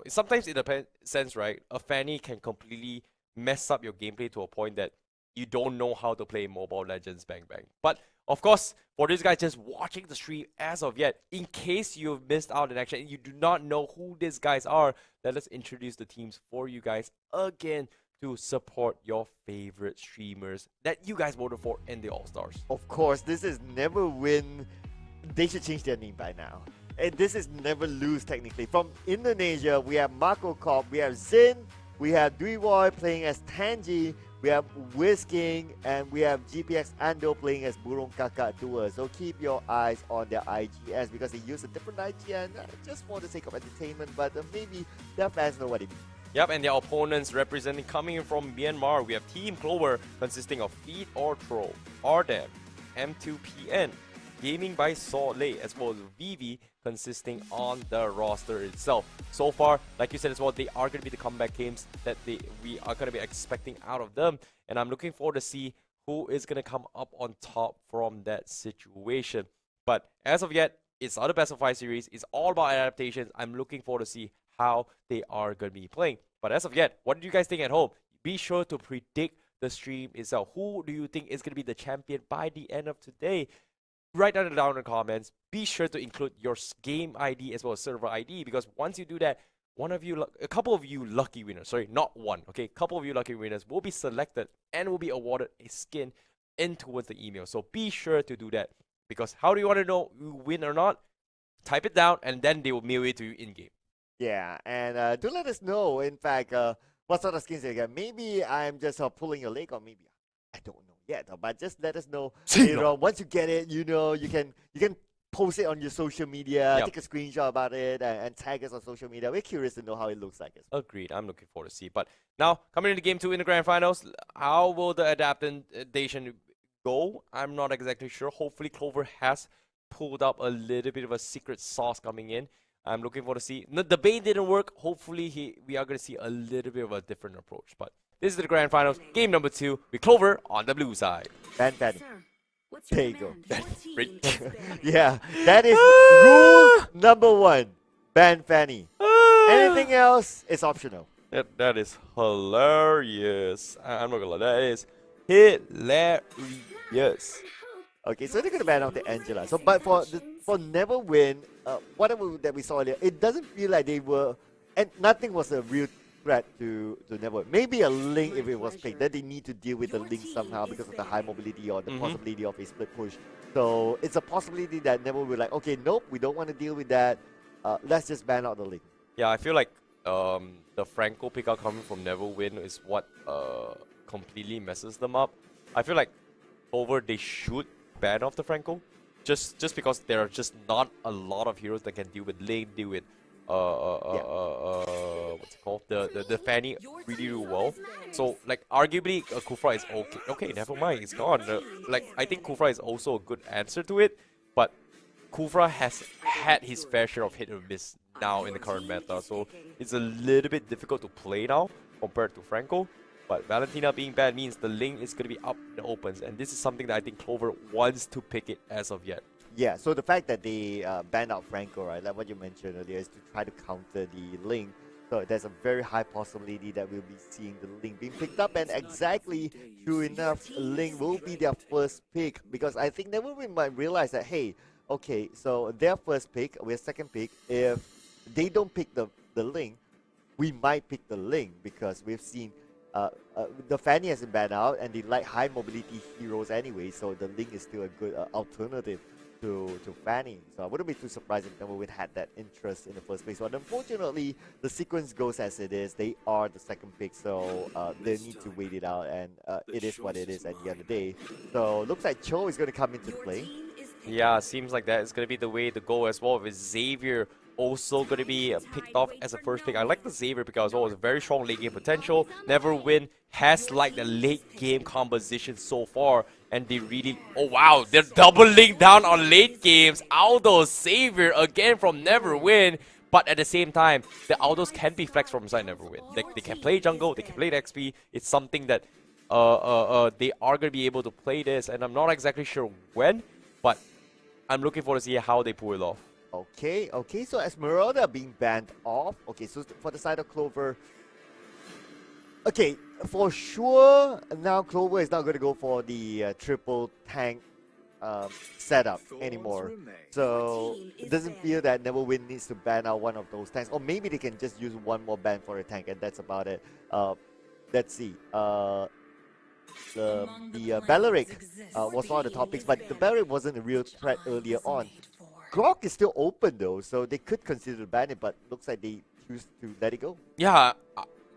S9: sometimes in a sense, right, a Fanny can completely mess up your gameplay to a point that you don't know how to play Mobile Legends Bang Bang. But of course, for these guys just watching the stream as of yet, in case you've missed out in action and you do not know who these guys are, let us introduce the teams for you guys again to support your favorite streamers that you guys voted for in the All-Stars.
S8: Of course, this is NEVERWIN. They should change their name by now. And this is Never Lose, technically. From Indonesia, we have Marco Kopp, we have Zin, we have Duiwoy playing as Tanji, we have Whisking, and we have GPX Ando playing as Burung Kakak Tua. So keep your eyes on their IGS because they use a different IGN just for the sake of entertainment, but maybe their fans know what it means.
S9: Yep, and their opponents representing coming in from Myanmar, we have Team Clover consisting of Feed or Troll, RDEM, M2PN, Gaming by Soleil, as well as VV consisting on the roster itself. So far, like you said as well, they are going to be the comeback games that we are going to be expecting out of them, and I'm looking forward to see who is going to come up on top from that situation. But as of yet, it's not a best of 5 series. It's all about adaptations. I'm looking forward to see how they are going to be playing. But as of yet, what do you guys think at home? Be sure to predict the stream itself. Who do you think is going to be the champion by the end of today? Write down in the comments. Be sure to include your game ID as well as server ID, because once you do that, a couple of you lucky winners, sorry, not one, okay, couple of you lucky winners will be selected and will be awarded a skin in towards the email. So be sure to do that, because how do you want to know you win or not? Type it down and then they will mail it to you in game.
S8: Yeah, and do let us know, in fact, what sort of skins you get. Maybe I'm just pulling your leg, or maybe I don't know yet, but just let us know. You know, once you get it, you know, you can post it on your social media, take a screenshot about it, and tag us on social media. We're curious to know how it looks like.
S9: Agreed. I'm looking forward to see. But now, coming into Game 2 in the Grand Finals, how will the adaptation go? I'm not exactly sure. Hopefully, Clover has pulled up a little bit of a secret sauce coming in. I'm looking forward to see. The bait didn't work. Hopefully, we are going to see a little bit of a different approach. But this is the Grand Finals, game number 2, with Clover on the blue side.
S8: Fanny. There you go.
S9: Right.
S8: Yeah, that is rule number 1. Ban Fanny. Anything else is optional.
S9: That is hilarious. I'm not gonna lie. That is hilarious.
S8: Okay, so they're gonna ban out the Angela. So, but for NEVERWIN, whatever that we saw earlier, it doesn't feel like they were, and nothing was a real threat to NEVERWIN. Maybe a link if it was picked. Then they need to deal with the link somehow because of the high mobility or the possibility of a split push. So it's a possibility that NEVERWIN will like, okay, nope, we don't want to deal with that. Let's just ban out the link.
S9: Yeah, I feel like the Franco pickup coming from NEVERWIN is what completely messes them up. I feel like over they should ban off the Franco, just because there are just not a lot of heroes that can deal with link, deal with what's it called? The Fanny really well. So like arguably Kufra is okay. Okay, never mind, it's gone. Like I think Kufra is also a good answer to it, but Kufra has had his fair share of hit and miss now in the current meta, so it's a little bit difficult to play now compared to Franco. But Valentina being bad means the link is going to be up in the opens, and this is something that I think Clover wants to pick it as of yet.
S8: Yeah, so the fact that they banned out Franco, right, like what you mentioned earlier, is to try to counter the link. So there's a very high possibility that we'll be seeing the link being picked up, and exactly true enough, link will be their first pick, because I think NEVERWIN might realize that, hey, okay, so their first pick, we're second pick, if they don't pick the link, we might pick the link, because we've seen the Fanny has been banned out, and they like high mobility heroes anyway, so the link is still a good alternative to Fanny. So I wouldn't be too surprised if NEVERWIN had that interest in the first place. But unfortunately, the sequence goes as it is. They are the second pick, so they need to wait it out, and it is what it is at the end of the day. So looks like Cho is going to come into play.
S9: Yeah, seems like that is going to be the way to go as well, with Xavier also going to be picked off as a first pick. I like the Xavier because it was a very strong late game potential. NEVERWIN has like the late game composition so far, and they really, oh wow, they're doubling down on late games. Aldo Xavier again from NEVERWIN, but at the same time, the Aldos can be flexed from inside NEVERWIN. They can play jungle, they can play the XP. It's something that they are going to be able to play this, and I'm not exactly sure when, but I'm looking forward to see how they pull it off.
S8: Okay, so Esmeralda being banned off. Okay, so for the side of Clover, okay, for sure now Clover is not going to go for the triple tank setup anymore. So it doesn't feel that NEVERWIN needs to ban out one of those tanks, or maybe they can just use one more ban for a tank, and that's about it. Let's see. The Belleric was one of the topics, but the Belleric wasn't a real threat earlier on. Grok is still open though, so they could consider to ban it, but looks like they choose to let it go.
S9: Yeah,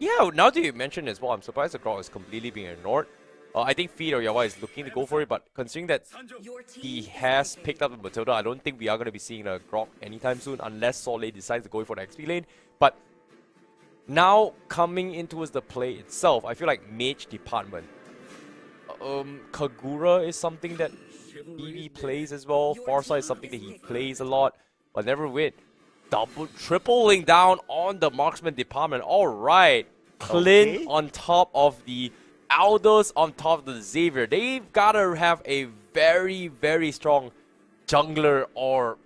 S9: now that you mention as well, I'm surprised the Grok is completely being ignored. I think Feed or Yawa is looking to go for it, but considering that he has picked up the Matilda, I don't think we are going to be seeing a Grok anytime soon, unless Soleil decides to go for the XP lane. But Now coming into the play itself, I feel like mage department. Kagura is something that he plays as well. Farsight is something that he plays a lot, but NEVERWIN tripling down on the marksman department. All right, Clint on top of the Aldous, on top of the Xavier. They've gotta have a very, very strong jungler or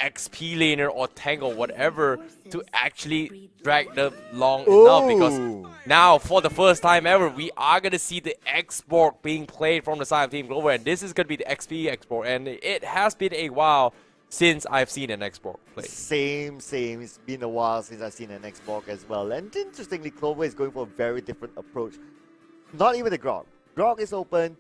S9: XP laner or tank or whatever to actually drag them long enough, because now for the first time ever we are gonna see the export being played from the side of Team Clover, and this is gonna be the XP export, and it has been a while since I've seen an export play.
S8: Same. It's been a while since I've seen an export as well. And interestingly, Clover is going for a very different approach. Not even the Grog. Grog is open.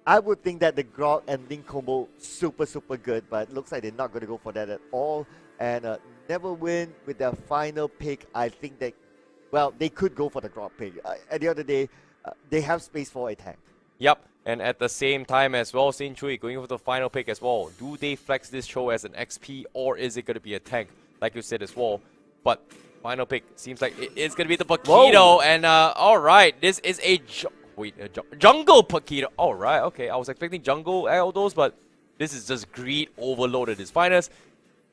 S8: I would think that the Grog and Link combo super good, but looks like they're not going to go for that at all. And NEVERWIN with their final pick, I think that, well, they could go for the Grog pick. At the end of the day, they have space for a tank.
S9: Yep, and at the same time as well, Sin Chui going for the final pick as well. Do they flex this show as an XP, or is it going to be a tank, like you said as well? But final pick seems like it is going to be the Paquito, and alright, this is a... jungle Paquito. Alright, okay. I was expecting jungle Aldous, but this is just greed overloaded his finest.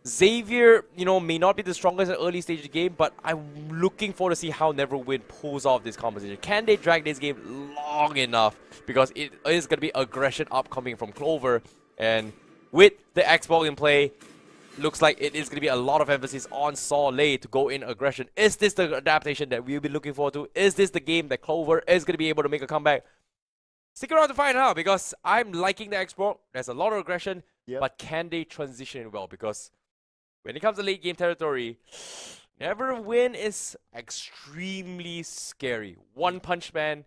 S9: Xavier, you know, may not be the strongest at early stage of the game, but I'm looking forward to see how NEVERWIN pulls off this composition. Can they drag this game long enough? Because it is going to be aggression upcoming from Clover, and with the Xbox in play, looks like it is going to be a lot of emphasis on Soleil to go in aggression. Is this the adaptation that we'll be looking forward to? Is this the game that Clover is going to be able to make a comeback? Stick around to find out, because I'm liking the export. There's a lot of aggression, but can they transition it well? Because when it comes to late game territory, NEVERWIN is extremely scary. One Punch Man,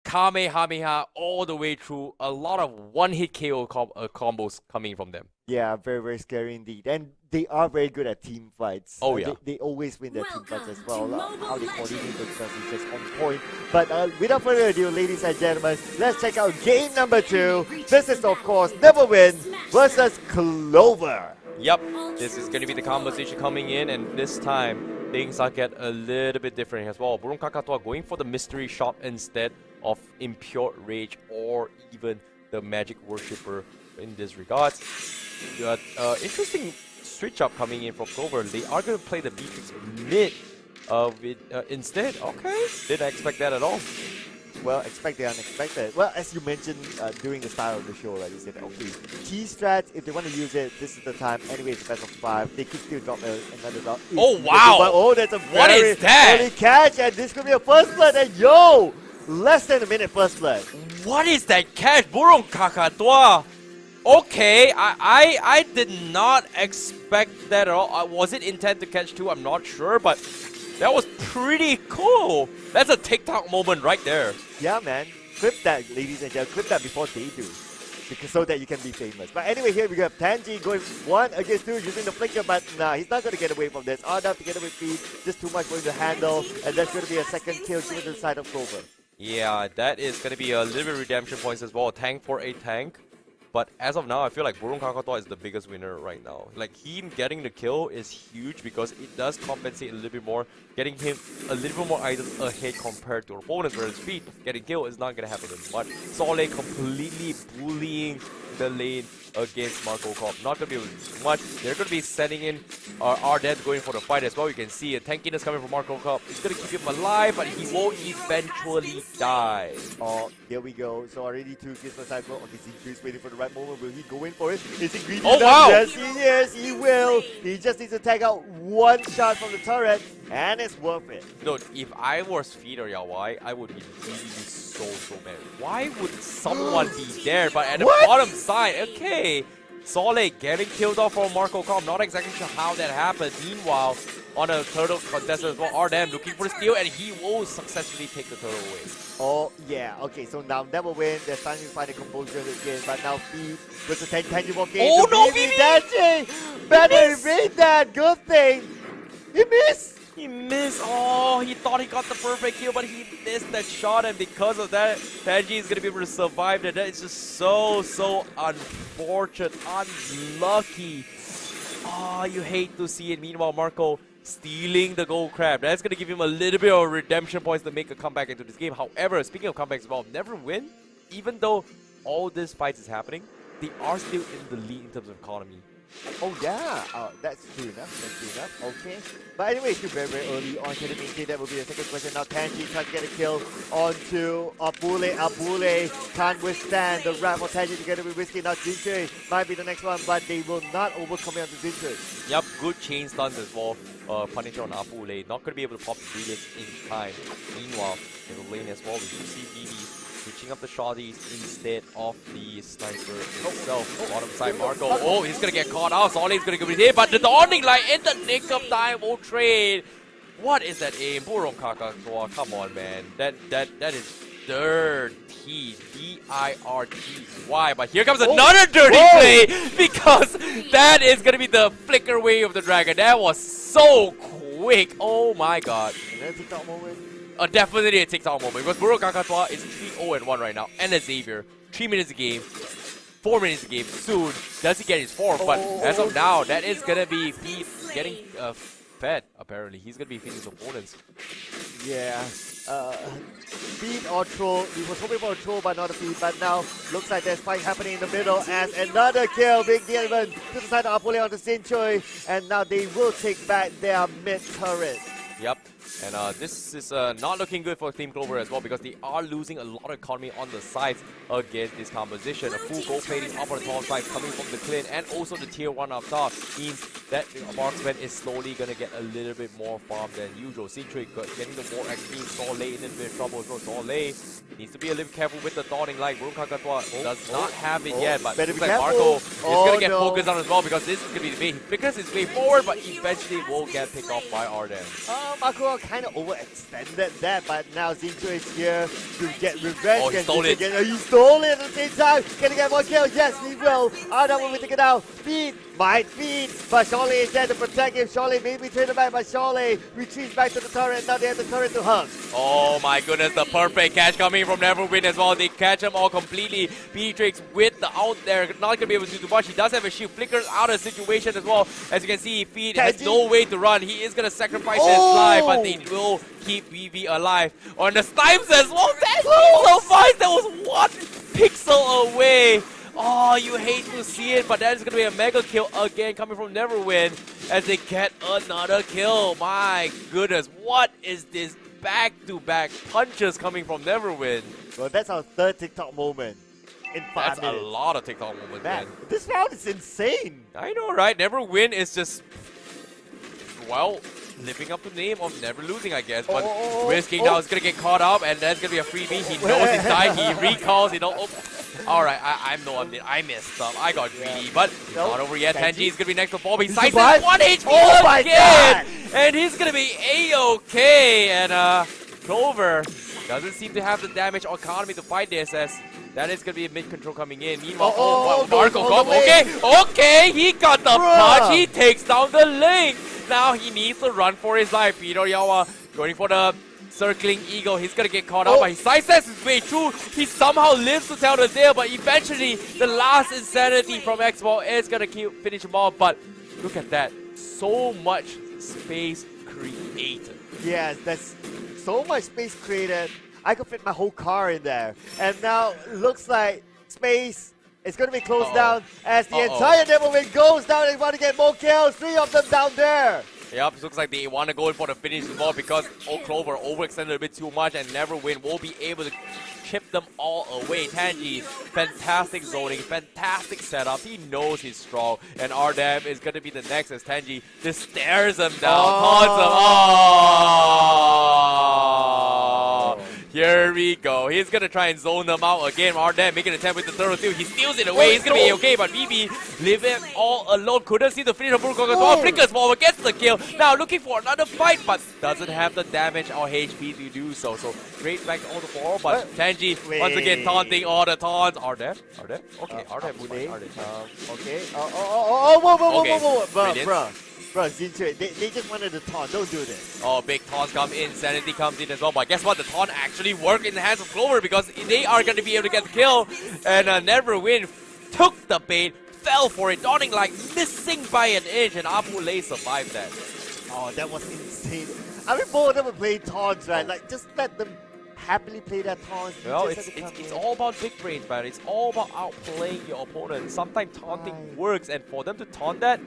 S9: Kamehameha all the way through. A lot of one-hit KO combos coming from them.
S8: Yeah, very scary indeed. And they are very good at team fights.
S9: Oh, yeah.
S8: They always win their team fights as well. How they coordinate themselves is just on point. But without further ado, ladies and gentlemen, let's check out game number 2. This is, of course, NEVERWIN versus Clover.
S9: Yep, this is going to be the conversation coming in, and this time things are get a little bit different as well. Burung Kakatua going for the mystery shot instead of Impure Rage or even the Magic Worshipper in this regard. Interesting switch up coming in from Clover. They are going to play the Beatrix mid instead. Okay, didn't expect that at all.
S8: Well, expect the unexpected. Well, as you mentioned during the start of the show, right, you said, okay, key strats, if they want to use it, this is the time. Anyway, it's best of 5. They could still drop another round.
S9: Oh, wow!
S8: Oh, that's a
S9: what
S8: very
S9: is that?
S8: early catch, and this could be a first blood, and yo! Less than a minute first blood.
S9: What is that catch? Burung Kakatua! Okay, I did not expect that at all. Was it intent to catch 2? I'm not sure, but that was pretty cool. That's a TikTok moment right there.
S8: Yeah, man. Clip that, ladies and gentlemen. Clip that before they do. Because so that you can be famous. But anyway, here we have Tanji going 1 against 2 using the flicker, but nah, he's not going to get away from this. Arda together with Feed, just too much for him to handle, and that's going to be a second kill given to the side of Clover.
S9: Yeah, that is going to be a little bit of redemption points as well. Tank for a tank. But as of now, I feel like Burung Kakatua is the biggest winner right now. Like, him getting the kill is huge because it does compensate a little bit more, getting him a little bit more items ahead compared to opponents, whereas Speed getting kill is not going to happen as much. Soleil completely bullying the lane against Marco Corp. Not going to be able to do much. They're going to be sending in Arden going for the fight as well. You can see a tankiness coming from Marco Corp. It's going to keep him alive, but he will eventually die.
S8: Oh, here we go. So already 2 kills per cycle. Okay, Zingri is waiting for the right moment. Will he go in for it? Is he greedy enough?
S9: Wow!
S8: Yes, he is. He will. He just needs to tag out 1 shot from the turret, and it's worth it.
S9: Look, if I was Feed or Yawai, I would be really so mad. Why would someone be there? But at the bottom side, okay. Soleil getting killed off from Marco Com. Not exactly sure how that happened. Meanwhile, on a turtle contest as well, Ardem looking for the steal, and he will successfully take the turtle away.
S8: Oh, yeah. Okay, so now NEVERWIN. They're starting to find a composure again, but now Feed versus the tangible game.
S9: Oh, no,
S8: Vivi! Better read that. Good thing. He missed.
S9: He missed. Oh, he thought he got the perfect kill, but he missed that shot, and because of that, Tanji is going to be able to survive that. That is just so unfortunate, unlucky. Oh, you hate to see it. Meanwhile, Marco, stealing the gold crab. That's going to give him a little bit of redemption points to make a comeback into this game. However, speaking of comebacks, well, NEVERWIN, even though all this fights is happening, they are still in the lead in terms of economy.
S8: Oh yeah, that's true enough, okay. But anyway, still very, very early on. Can they maintain? That will be the second question. Now Tanji trying to get a kill onto Abule. Abule can't withstand the wrap of Tanji together with Whiskey. Now Jinchoi might be the next one, but they will not overcome it onto Jinchoi.
S9: Yep, good chain stuns as well. Punisher on Abule, not going to be able to pop the Brilliance in time. Meanwhile, in the lane as well, we do see BB switching up the shotties instead of the sniper itself. Bottom side Marco. Oh, he's gonna get caught out. Soleil's gonna get hit, but the dawning light in the nick of time will trade. What is that aim? Burong Kakakwa. Come on, man. That is dirty. D-I-R-T-Y. But here comes another dirty play because that is gonna be the flicker wave of the dragon. That was so quick. Oh my god. Definitely a TikTok moment because Burong Kakatwa is 3-0-1 right now, and a Xavier. 3 minutes a game, 4 minutes a game. Soon, does he get his fourth? But as of now, that is gonna be getting fed. Apparently, he's gonna be feeding his opponents.
S8: Yeah, feed or troll. He was hoping for a troll, but not a feed. But now looks like there's fight happening in the middle as another kill. Big deal even to the side of Apole onto Sinchoi, and now they will take back their mid turret.
S9: Yep. And this is not looking good for Team Clover as well because they are losing a lot of economy on the sides against this composition. A full gold plating up on the top side coming from the Clint and also the tier 1 up top means that Marksman is slowly going to get a little bit more farm than usual. Sinchoi getting the more XP. Soleil in a bit of trouble as well. Soleil needs to be a little careful with the dawning light. Burong Kakatwa does not have it yet, but looks like Marco is going to get focused on as well because this is going to be the way he flickers his way forward, but eventually will get picked off by Arden.
S8: Marco kind of overextended that, but now Zincho is here to get revenge.
S9: Oh, he stole it.
S8: He stole it at the same time. Can he get more kills? Yes, he will. Arden will be taken out. Feed, might feed, but Shawley is there to protect him. Shawley may be turned back, but Shawley retreats back to the turret. Now they have the turret to hug.
S9: Oh my goodness, the perfect catch coming from NEVERWIN as well. They catch him all completely. Beatrix with the out there, not going to be able to do too much. He does have a shield, flickers out of the situation as well. As you can see, Feed has no way to run. He is going to sacrifice his life, but they will keep VV alive. On the snipes as well, that's so fine. That was 1 pixel away. Oh, you hate to see it, but that is going to be a mega kill again coming from NEVERWIN as they get another kill. My goodness, what is this back-to-back punches coming from NEVERWIN?
S8: Well, that's our third TikTok moment in 5 minutes.
S9: That's a lot of TikTok moments, man.
S8: This round is insane.
S9: I know, right? NEVERWIN is just, well, living up to the name of never losing, I guess. But Whiskey now is going to get caught up, and that's going to be a freebie. He knows he's dying. He recalls, you know. Oh. Alright, I messed up. I got greedy, but it's not over yet. Tenji is going to be next to Bob. He sights at 1 HP again! And he's going to be A-OK. And Clover doesn't seem to have the damage or economy to fight this as that is going to be a mid-control coming in. Meanwhile, Marco got okay, he got the punch. He takes down the link. Now he needs to run for his life. Peter Yawa going for the circling eagle. He's gonna get caught up, but he sidesteps his way through. He somehow lives to tell the tale, but eventually the last insanity from X-Ball is gonna finish him off. But look at that. So much space created.
S8: Yes, that's so much space created. I could fit my whole car in there. And now looks like space is going to be closed down as the entire NEVERWIN goes down and want to get more kills. 3 of them down there.
S9: Yep, it looks like they want to go in for the finish as well because Clover overextended a bit too much and NEVERWIN will be able to chip them all away. Tanji, fantastic zoning, fantastic setup. He knows he's strong. And Ardam is going to be the next as Tanji just stares him down, taunts him. Here we go. He's going to try and zone them out again. Ardam making an attempt with the third steal. He steals it away. He's going to be okay, but BB leave it all alone. Couldn't see the finish of Burong. Flickers forward, gets the kill. Now looking for another fight, but doesn't have the damage or HP to do so. So straight back on the floor, but Tanji once again taunting all the taunts. Ardam? Okay, Ardam.
S8: Okay. Whoa. Bro, Zinchoi, they just wanted to taunt. Don't do this.
S9: Oh, big taunts come in. Sanity comes in as well. But guess what? The taunt actually worked in the hands of Clover because they are going to be able to get the kill. And NEVERWIN took the bait, fell for it. Dawning like missing by an inch. And Apule survived that.
S8: Oh, that was insane. I mean, both of them were playing taunts, right? Like, just let them happily play their taunts.
S9: Well, it's all about big brains, man. It's all about outplaying your opponent. Sometimes taunting works, and for them to taunt that,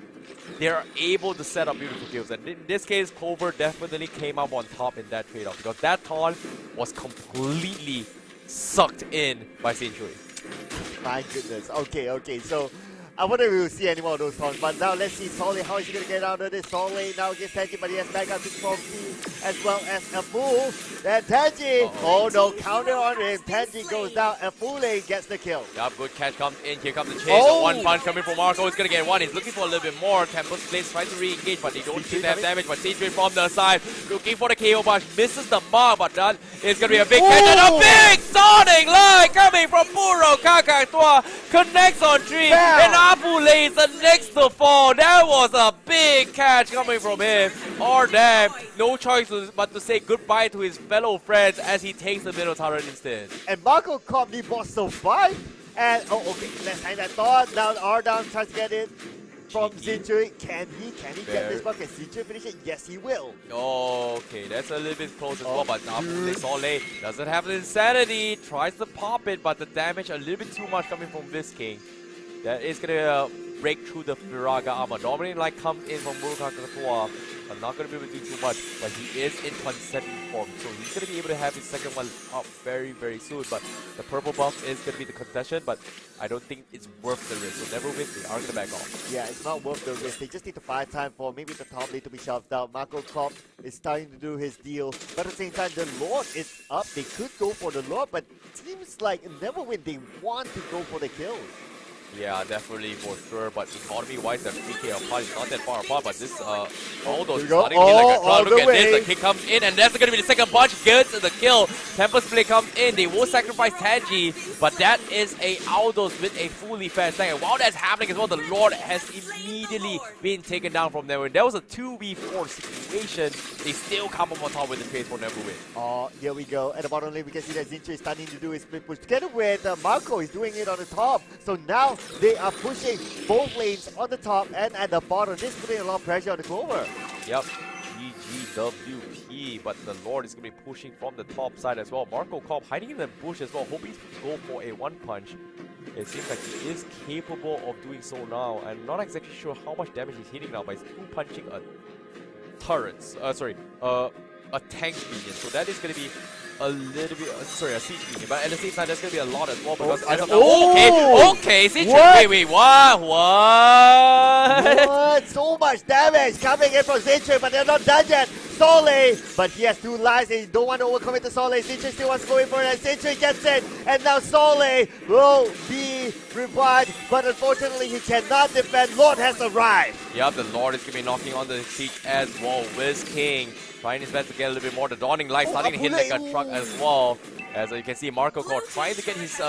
S9: they are able to set up beautiful kills. And in this case, Clover definitely came up on top in that trade-off because that taunt was completely sucked in by Century.
S8: My goodness. Okay. So I wonder if we will see any more of those taunts. But now let's see Solly. How is he going to get out of this? Solly now against Tenji, but he has back up to from team as well as a move. Then Tenji. Oh no, counter on him. Tenji goes down. Afule gets the kill.
S9: Yup, good catch comes in. Here comes the chase. So one punch coming from Marco. He's going to get one. He's looking for a little bit more. Tempest Blades trying to re-engage, but they don't seem to have damage. But Century from the side looking for the KO punch. Misses the mark, but that is going to be a big catch. And a big Sonic line coming from Puro Kakaktua. Connects on 3. And Afule is the next to fall. That was a big catch coming from him. Or damn, no choice but to say goodbye to his fellow friends as he takes the middle turret instead.
S8: And Marco caught the boss survive. And okay, let's hang that thought. Now Ardown tries to get it from Century. Can he get this one? Can Century finish it? Yes, he will.
S9: Okay, that's a little bit close as well, but Solé doesn't have the insanity. Tries to pop it, but the damage a little bit too much coming from this King. That is gonna break through the Firaga armor. Dominating Light comes in from Murukakatua. I'm not going to be able to do too much, but he is in transcendent form, so he's going to be able to have his second one up very, very soon. But the purple buff is going to be the concession, but I don't think it's worth the risk. So NEVERWIN, they are going to back off.
S8: Yeah, it's not worth the risk. They just need to buy time for maybe the top lane to be shoved out. Marco Kopp is starting to do his deal, but at the same time, the Lord is up. They could go for the Lord, but it seems like NEVERWIN, they want to go for the kills.
S9: Yeah, definitely for sure. But economy-wise, the 3K apart is not that far apart. But this, all those starting to be like a crowd. Look at this, the kick comes in, and that's going to be the second punch. Gets the kill. Tempest Blade comes in. They will sacrifice Tanji, but that is a Aldos with a fully fast tank. And while that's happening as well, the Lord has immediately been taken down from NEVERWIN. That was a 2v4 situation. They still come up on top with the chase for NEVERWIN.
S8: Oh, here we go. At the bottom lane, we can see that Zinche is starting to do his split push together with Marco. Is doing it on the top. So now they are pushing both lanes on the top and at the bottom. This is putting a lot of pressure on the Clover.
S9: Yep, GGWP, but the Lord is going to be pushing from the top side as well. Marco Kopp hiding in the bush as well, hoping to go for a one punch. It seems like he is capable of doing so now. I'm not exactly sure how much damage he's hitting now, but he's two punching a turret. A tank minion. So that is going to be a little bit, a siege minion, but at the same time, there's going to be a lot as well because okay, siege. Wait, what?
S8: So much damage coming in from Zinche, but they're not done yet. Solé, but he has two lives and he don't want to overcommit to Solé. Zinche still wants to go in for it, and Zinche gets it, and now Solé will be revived, but unfortunately he cannot defend. Lord has arrived.
S9: Yep, the Lord is going to be knocking on the siege as well. Wiz King trying his best to get a little bit more. The Dawning Light starting to hit like a truck as well. As you can see, Marco Kopp trying to get his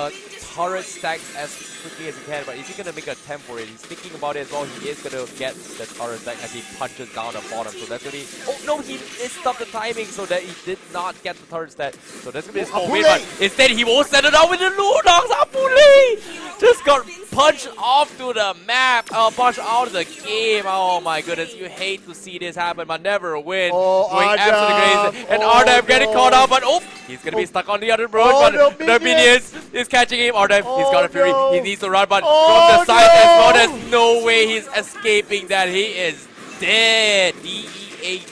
S9: turret stacks as quickly as he can, but is he going to make an attempt for it? He's thinking about it as well. He is going to get the turret stack as he punches down the bottom. So that's going to be... Oh no, he missed up the timing so that he did not get the turret stack. So that's going to be his whole win, but instead he won't set it out with the Lunox. Apule just got punched off to the map, punched out of the game. Oh my goodness, you hate to see this happen, but NEVERWIN going absolutely crazy. And Ardem getting caught out, but he's going to be stuck on the other road, but the minions is catching him. Ardem, he's got a fury, he needs to run, but from the side as well, there's no way he's escaping that. He is dead. DEAD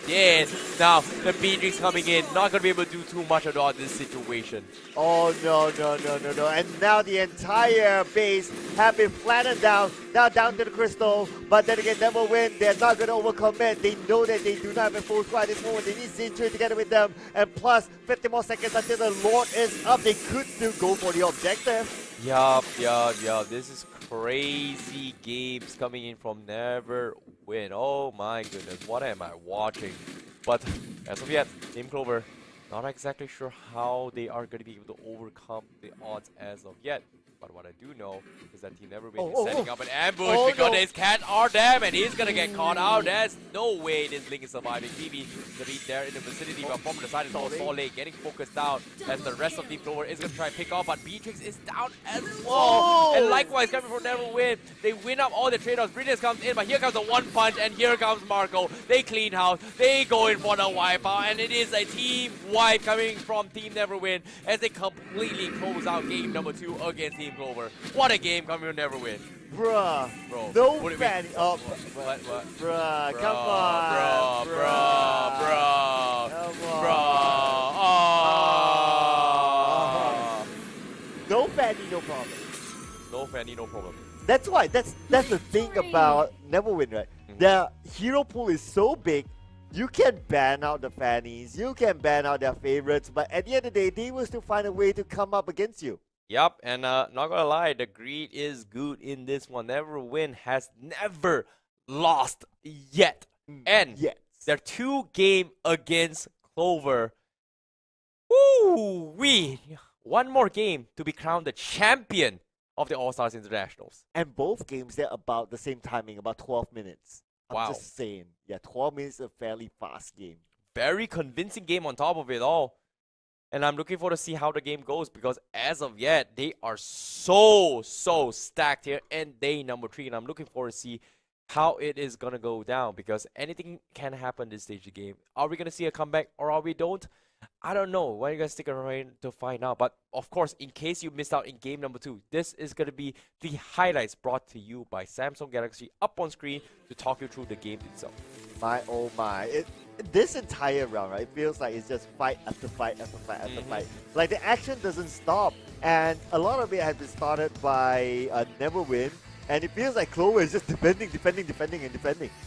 S9: dead. Now, the Beatrix coming in, not going to be able to do too much about this situation.
S8: Oh no. And now the entire base have been flattened down, now down to the crystal. But then again, NEVERWIN, they're not going to overcommit. They know that they do not have a full squad at this moment. They need Zinche together with them. And plus, 50 more seconds until the Lord is up. They could still go for the objective.
S9: Yeah. This is crazy games coming in from NEVERWIN. Oh my goodness, what am I watching? But as of yet, Team Clover, not exactly sure how they are going to be able to overcome the odds as of yet. But what I do know is that Team NEVERWIN is setting up an ambush because there's Cat Ardam and he's gonna get caught out. There's no way this Link is surviving. BB to be there in the vicinity, but from the side is all Solé getting focused down as the rest of Team Clover is gonna try and pick off, but Beatrix is down as well. And likewise coming from NEVERWIN, they win up all the trade-offs. Brilliance comes in, but here comes the one punch and here comes Marco. They clean house, they go in for the wipeout, and it is a team wipe coming from Team NEVERWIN as they completely close out game number 2 against Team Clover. What a game coming from NEVERWin.
S8: Bruh.
S9: Bro.
S8: No fan. Oh,
S9: what?
S8: Bruh, come on.
S9: Bro.
S8: No fanny, no problem.
S9: No fanny, no problem.
S8: That's why. That's the thing about NEVERWin, right? Their hero pool is so big. You can ban out the fannies, you can ban out their favorites, but at the end of the day, they will still find a way to come up against you.
S9: Yup, and not gonna lie, the greed is good in this one. NEVERWin has never lost yet. And their 2 game against Clover. Woo-wee! One more game to be crowned the champion of the All-Stars Internationals.
S8: And both games, they're about the same timing, about 12 minutes. I'm just saying. Yeah, 12 minutes is a fairly fast game.
S9: Very convincing game on top of it all. And I'm looking forward to see how the game goes because as of yet, they are so stacked here in day number 3. And I'm looking forward to see how it is going to go down because anything can happen this stage of the game. Are we going to see a comeback or are we don't? I don't know. Why don't you guys stick around to find out? But of course, in case you missed out in game number 2, this is going to be the highlights brought to you by Samsung Galaxy up on screen to talk you through the game itself.
S8: My oh my. This entire round, right, it feels like it's just fight after fight after fight after fight. Like the action doesn't stop. And a lot of it has been started by NEVERWin. And it feels like Clover is just defending.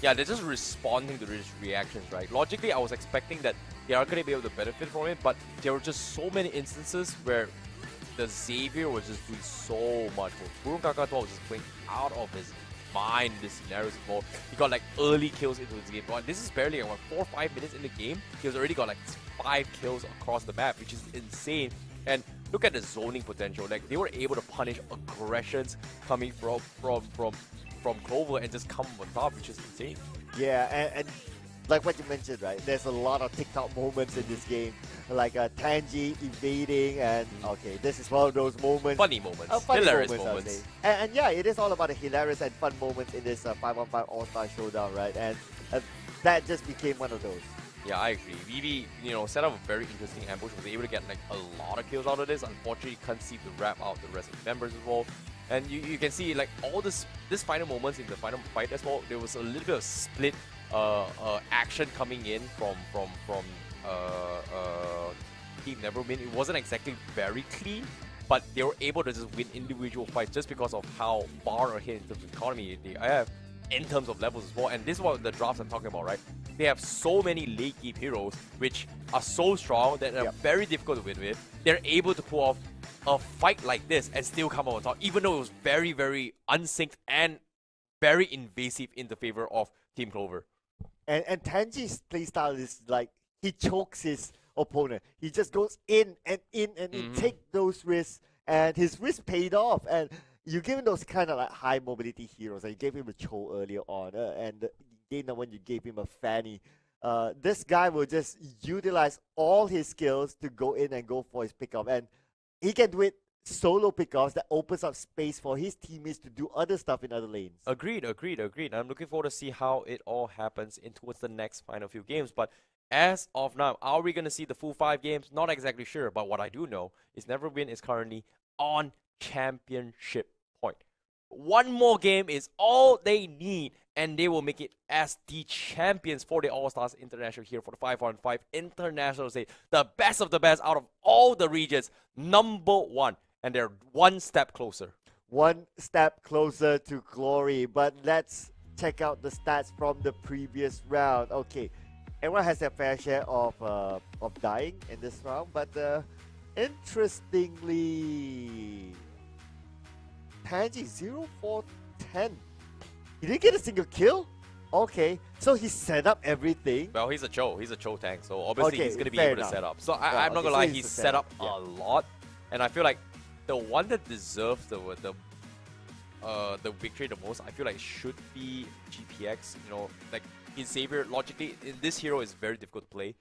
S9: Yeah, they're just responding to these reactions, right? Logically, I was expecting that they are going to be able to benefit from it, but there were just so many instances where the Xavier was just doing so much more. Burung Kakatoa was just playing out of his mind in this scenario as well. He got like early kills into his game. But this is barely like 4 or 5 minutes in the game. He has already got like 5 kills across the map, which is insane. And look at the zoning potential. Like they were able to punish aggressions coming from Clover and just come on top, which is insane.
S8: Yeah, and like what you mentioned, right? There's a lot of TikTok moments in this game, like Tangy evading, and okay, this is one of those moments.
S9: Funny moments, hilarious moments.
S8: And yeah, it is all about the hilarious and fun moments in this 5-on-5 All-Star Showdown, right? And that just became one of those.
S9: Yeah, I agree. VB, set up a very interesting ambush. Was able to get like a lot of kills out of this. Unfortunately, can't seem to wrap out the rest of the members as well. And you can see like all this final moments in the final fight as well. There was a little bit of split action coming in from Team NEVERWin. It wasn't exactly very clean, but they were able to just win individual fights just because of how far ahead in terms of economy they have. In terms of levels as well, and this is what the drafts I'm talking about, right? They have so many late game heroes which are so strong that are very difficult to win with. They're able to pull off a fight like this and still come out on top, even though it was very, very unsynced and very invasive in the favor of Team Clover.
S8: And Tanji's playstyle is like he chokes his opponent. He just goes in and take those risks, and his risk paid off. And you give him those kind of like high mobility heroes. Like you gave him a Cho earlier on, and game number 1 you gave him a Fanny. This guy will just utilize all his skills to go in and go for his pickup, and he can do it solo pickups that opens up space for his teammates to do other stuff in other lanes.
S9: Agreed. I'm looking forward to see how it all happens in towards the next final few games. But as of now, are we going to see the full 5 games? Not exactly sure, but what I do know is NEVERWin is currently on championship point. One more game is all they need, and they will make it as the champions for the All-Stars International here for the 5-on-5 International stage. The best of the best out of all the regions, number 1. And they're one step closer.
S8: One step closer to glory. But let's check out the stats from the previous round. Okay, everyone has their fair share of dying in this round, but interestingly, Tangy 0-4-10. He didn't get a single kill? Okay, so he set up everything.
S9: Well, he's a Cho tank, so obviously he's going to be able to set up. So I'm not going to lie, he's set up a lot. And I feel like the one that deserves the victory the most, I feel like should be GPX. You know, like his Xavier, logically, this hero is very difficult to play.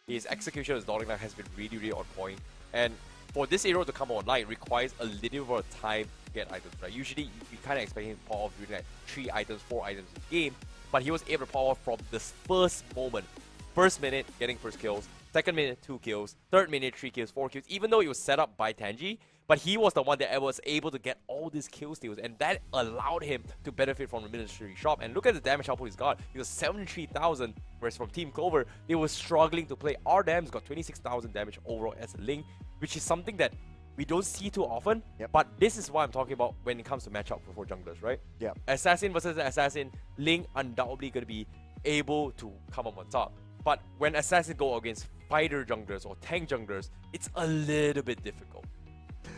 S9: His execution as Darling Knight has been really, really on point. And for this hero to come online, it requires a little bit of time to get items, right? Usually, you kind of expect him to pop off during like 3 items, 4 items in the game. But he was able to pop off from this first moment. First minute, getting first kills. Second minute, 2 kills. Third minute, 3 kills, 4 kills. Even though it was set up by Tanji, but he was the one that was able to get all these kill steals, and that allowed him to benefit from the Ministry Shop. And look at the damage output he's got. He was 73,000, whereas from Team Clover, they were struggling to play. Our Dam's got 26,000 damage overall as a Link, which is something that we don't see too often. But this is what I'm talking about when it comes to matchup for junglers, right?
S8: Yeah.
S9: Assassin versus Assassin, Link undoubtedly going to be able to come up on top. But when Assassin go against fighter junglers or tank junglers, it's a little bit difficult.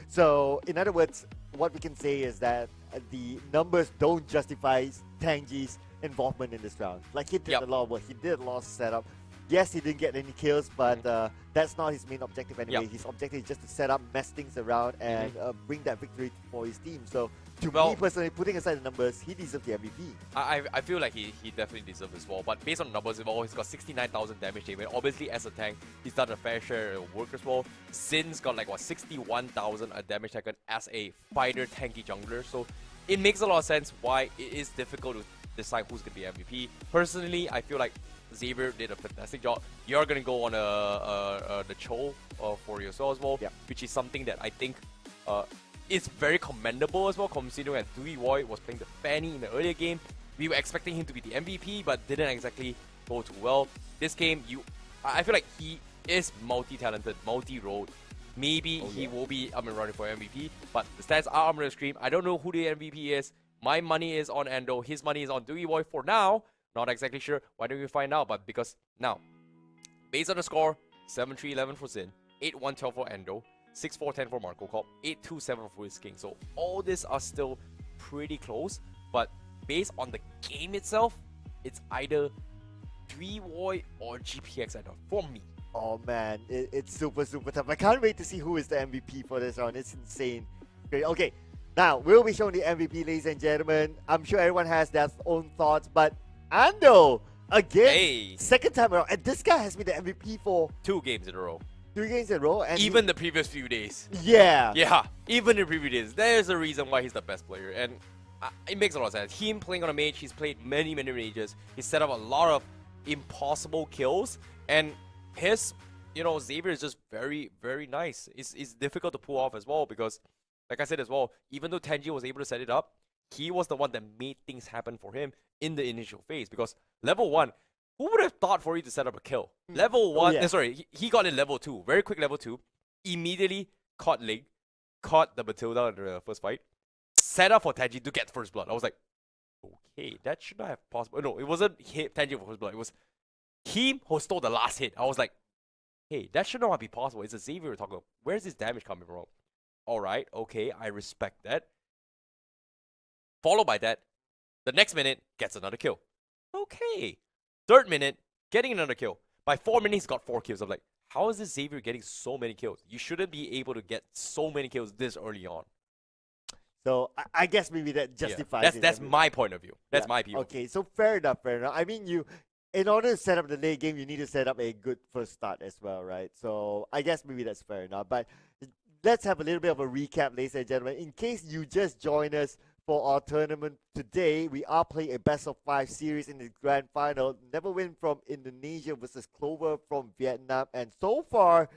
S8: So, in other words, what we can say is that the numbers don't justify Tanji's involvement in this round. Like, he did a lot of work, he did a lot of setup. Yes, he didn't get any kills, but that's not his main objective anyway. His objective is just to set up, mess things around, and bring that victory for his team. So, to me personally, putting aside the numbers, he deserves the MVP.
S9: I feel like he definitely deserves as well. But based on the numbers as well, he's got 69,000 damage damage. Obviously, as a tank, he's done a fair share of work as well. Sin's got like, what, 61,000 damage taken as a fighter tanky jungler. So, it makes a lot of sense why it is difficult to decide who's going to be MVP. Personally, I feel like Xavier did a fantastic job. You're going to go on the Cho for yourself as well, which is something that I think is very commendable as well, considering that Dewey Boy was playing the Fanny in the earlier game. We were expecting him to be the MVP, but didn't exactly go too well. This game, I feel like he is multi-talented, multi-rolled. Maybe he will be up and running for MVP, but the stats are on the screen. I don't know who the MVP is. My money is on Endo. His money is on Dewey Boy for now. Not exactly sure. Why don't we find out? But because now, based on the score, 7-3-11 for Sin, 8-1-12 for Endo, 6-4-10 for Marco Corp, 8-2-7 for his King. So all these are still pretty close. But based on the game itself, it's either Dewey Boy or GPX Endo for me.
S8: Oh man, it's super, super tough. I can't wait to see who is the MVP for this round. It's insane. Great. Okay, now we'll be showing the MVP, ladies and gentlemen. I'm sure everyone has their own thoughts, but Ando, again, second time around. And this guy has been the MVP for
S9: 2 games in a row.
S8: 2 games in a row. And
S9: even the previous few days.
S8: Yeah.
S9: Yeah, even the previous days. There's a reason why he's the best player. And it makes a lot of sense. Him playing on a mage, he's played many, many mages. He's set up a lot of impossible kills. And his, Xavier is just very, very nice. It's difficult to pull off as well because, like I said as well, even though Tanji was able to set it up, he was the one that made things happen for him in the initial phase. Because level 1, who would have thought for you to set up a kill? Level 1, sorry, he got in level 2, very quick level 2, immediately caught Link, caught the Matilda in the first fight, set up for Tanji to get first blood. I was like, okay, that should not have possible. No, it wasn't Tanji for first blood, it was him who stole the last hit. I was like, hey, that should not be possible. It's a Xavier we're talking about. Where's this damage coming from? Alright, okay, I respect that. Followed by that, the next minute, gets another kill. Okay. Third minute, getting another kill. By 4 minutes, he's got 4 kills. I'm like, how is this Xavier getting so many kills? You shouldn't be able to get so many kills this early on.
S8: So, I guess maybe that justifies it.
S9: That's my point of view. That's my view.
S8: Okay, so fair enough, fair enough. I mean, in order to set up the late game, you need to set up a good first start as well, right? So, I guess maybe that's fair enough. But let's have a little bit of a recap, ladies and gentlemen. In case you just joined us for our tournament today, we are playing a best-of-5 series in the grand final. NEVERWIN from Indonesia versus Clover from Vietnam. And so far...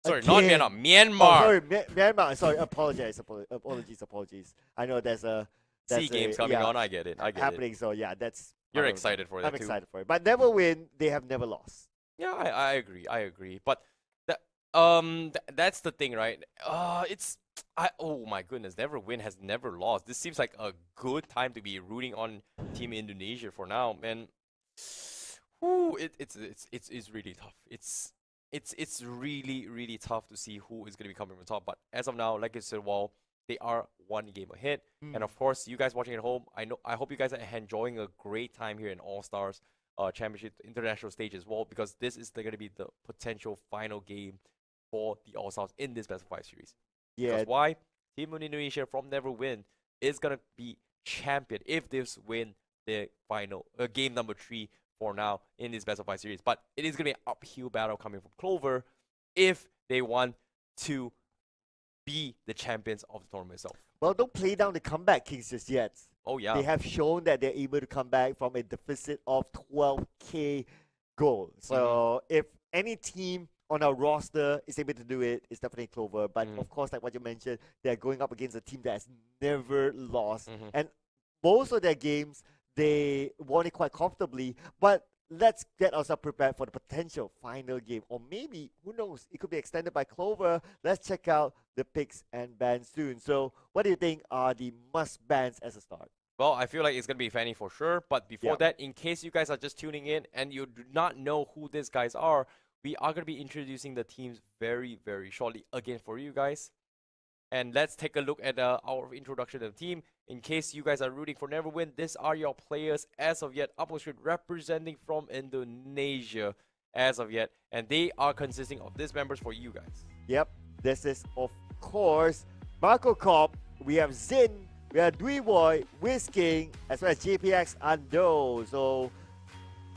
S9: Sorry, not Vietnam, Myanmar.
S8: Oh, sorry, Myanmar. Sorry, apologies. I know there's a...
S9: SEA Games coming on, I get it.
S8: Happening, so yeah, that's...
S9: You're excited for that
S8: I'm excited for it. But NEVERWIN, they have never lost.
S9: Yeah, I agree. But that's the thing, right? Oh my goodness, NEVERWIN has never lost. This seems like a good time to be rooting on Team Indonesia for now, and it's really tough. It's really tough to see who is going to be coming from top. But as of now, like I said, they are 1 game ahead, and of course, you guys watching at home, I hope you guys are enjoying a great time here in All Stars Championship International stage as well, because this is going to be the potential final game for the All Stars in this best of 5 series.
S8: Yeah.
S9: Because why? Team Indonesia from NEVERWIN is gonna be champion if this win the final game number 3 for now in this best of 5 series. But it is gonna be an uphill battle coming from Clover if they want to be the champions of the tournament itself.
S8: Well, don't play down the comeback kings just yet.
S9: Oh yeah.
S8: They have shown that they're able to come back from a deficit of 12k gold. So if any team on our roster is able to do it, it's definitely Clover. But of course, like what you mentioned, they're going up against a team that has never lost. And most of their games, they won it quite comfortably. But let's get ourselves prepared for the potential final game. Or maybe, who knows, it could be extended by Clover. Let's check out the picks and bans soon. So what do you think are the must bans as a start?
S9: Well, I feel like it's going to be Fanny for sure. But before that, in case you guys are just tuning in and you do not know who these guys are, we are going to be introducing the teams very, very shortly again for you guys. And let's take a look at our introduction of the team. In case you guys are rooting for NEVERWIN, these are your players as of yet, upper street representing from Indonesia as of yet. And they are consisting of these members for you guys.
S8: Yep, this is of course Marco Cop, we have Zin, we have Dui Boy, Whisking, as well as JPX Ando. So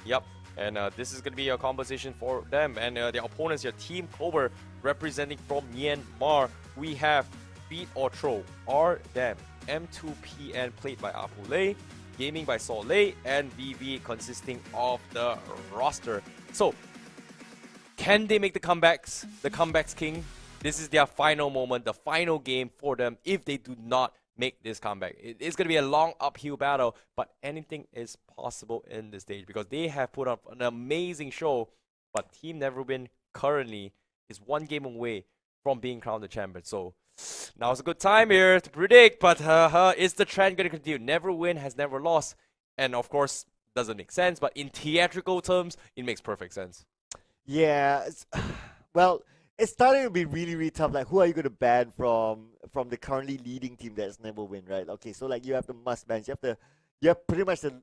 S9: yep. And this is going to be a composition for them. And their opponents here, Team Clover, representing from Myanmar. We have Beat or Throw, R-Dam, M2PN played by Apule, Gaming by Soleil, and VV consisting of the roster. So, can they make the comebacks? The comebacks king? This is their final moment, the final game for them if they do not make this comeback. It is going to be a long uphill battle, but anything is possible in this stage because they have put up an amazing show. But Team NEVERWIN currently is one game away from being crowned the champion. So now's a good time here to predict, but is the trend going to continue? NEVERWIN has never lost, and of course, doesn't make sense, but in theatrical terms, it makes perfect sense.
S8: Yeah, well, it's starting to be really, really tough. Like, who are you going to ban from the currently leading team that's NEVERWIN, right? Okay, so like you have the must bans, you have pretty much the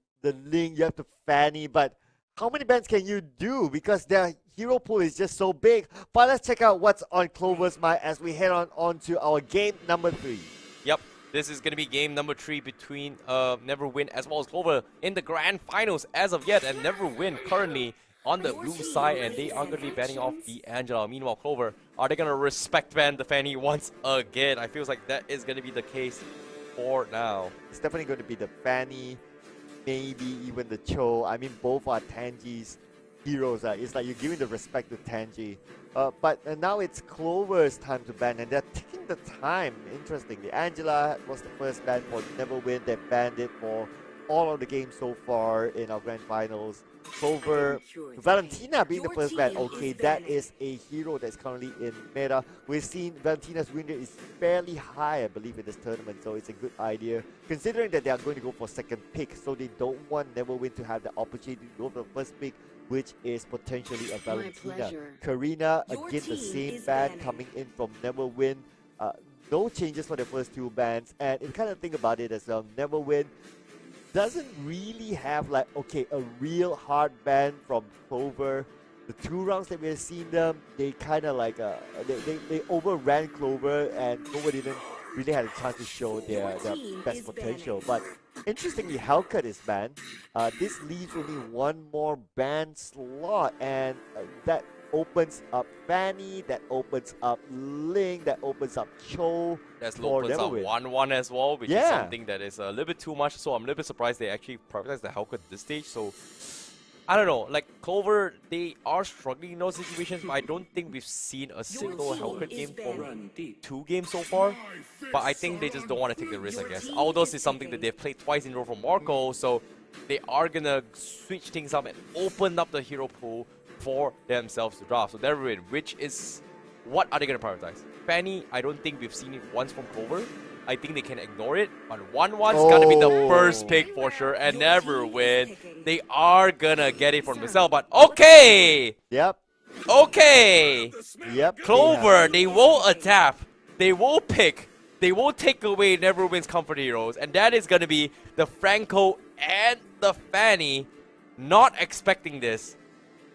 S8: Ling, you have the Fanny, but how many bans can you do? Because their hero pool is just so big. But let's check out what's on Clover's mind as we head on to our game number 3.
S9: Yep, this is going to be game number 3 between NEVERWIN as well as Clover in the grand finals as of yet. And NEVERWIN currently on the blue side, and they are going to be banning off the Angela. Meanwhile, Clover, are they going to respect ban the Fanny once again? I feel like that is going to be the case for now.
S8: It's definitely going to be the Fanny, maybe even the Cho. I mean, both are Tanji's heroes. It's like you're giving the respect to Tanji. But now it's Clover's time to ban, and they're taking the time. Interestingly, Angela was the first ban for NEVERWIN. They banned it for all of the games so far in our grand finals. Clover, Valentina being the first ban. Okay, that is a hero that's currently in meta. We've seen Valentina's win rate is fairly high, I believe, in this tournament, so it's a good idea. Considering that they are going to go for second pick, so they don't want NEVERWIN to have the opportunity to go for the first pick, which is potentially a Valentina. Karina, again, the same ban coming in from NEVERWIN. No changes for the first 2 bans, and if you kind of think about it as well, NEVERWIN doesn't really have like, okay, a real hard ban from Clover. The 2 rounds that we've seen them, they kind of like, they overran Clover, and Clover didn't really have a chance to show their best potential. But interestingly, Hellcat is banned. This leaves only 1 more ban slot, and that opens up Fanny, that opens up Ling, that opens up Cho.
S9: That opens up 1-1 as well, which is something that is a little bit too much. So I'm a little bit surprised they actually prioritized the Hellcat at this stage. So I don't know, like Clover, they are struggling in those situations, but I don't think we've seen a single Hellcat game from 2 games so far. But I think they just don't want to take the risk, I guess. Aldous is something that they've played twice in a row from Marco, so they are gonna switch things up and open up the hero pool for themselves to draft. So NEVERWIN, which is, what are they going to prioritize? Fanny, I don't think we've seen it once from Clover. I think they can ignore it, but 1-1's gonna be the first pick for sure, and NEVERWIN, they are gonna get it for themselves, but okay!
S8: Yep.
S9: Okay!
S8: Yep.
S9: Clover, they will adapt, they will pick, they will take away NEVERWIN's comfort heroes, and that is gonna be the Franco and the Fanny. Not expecting this.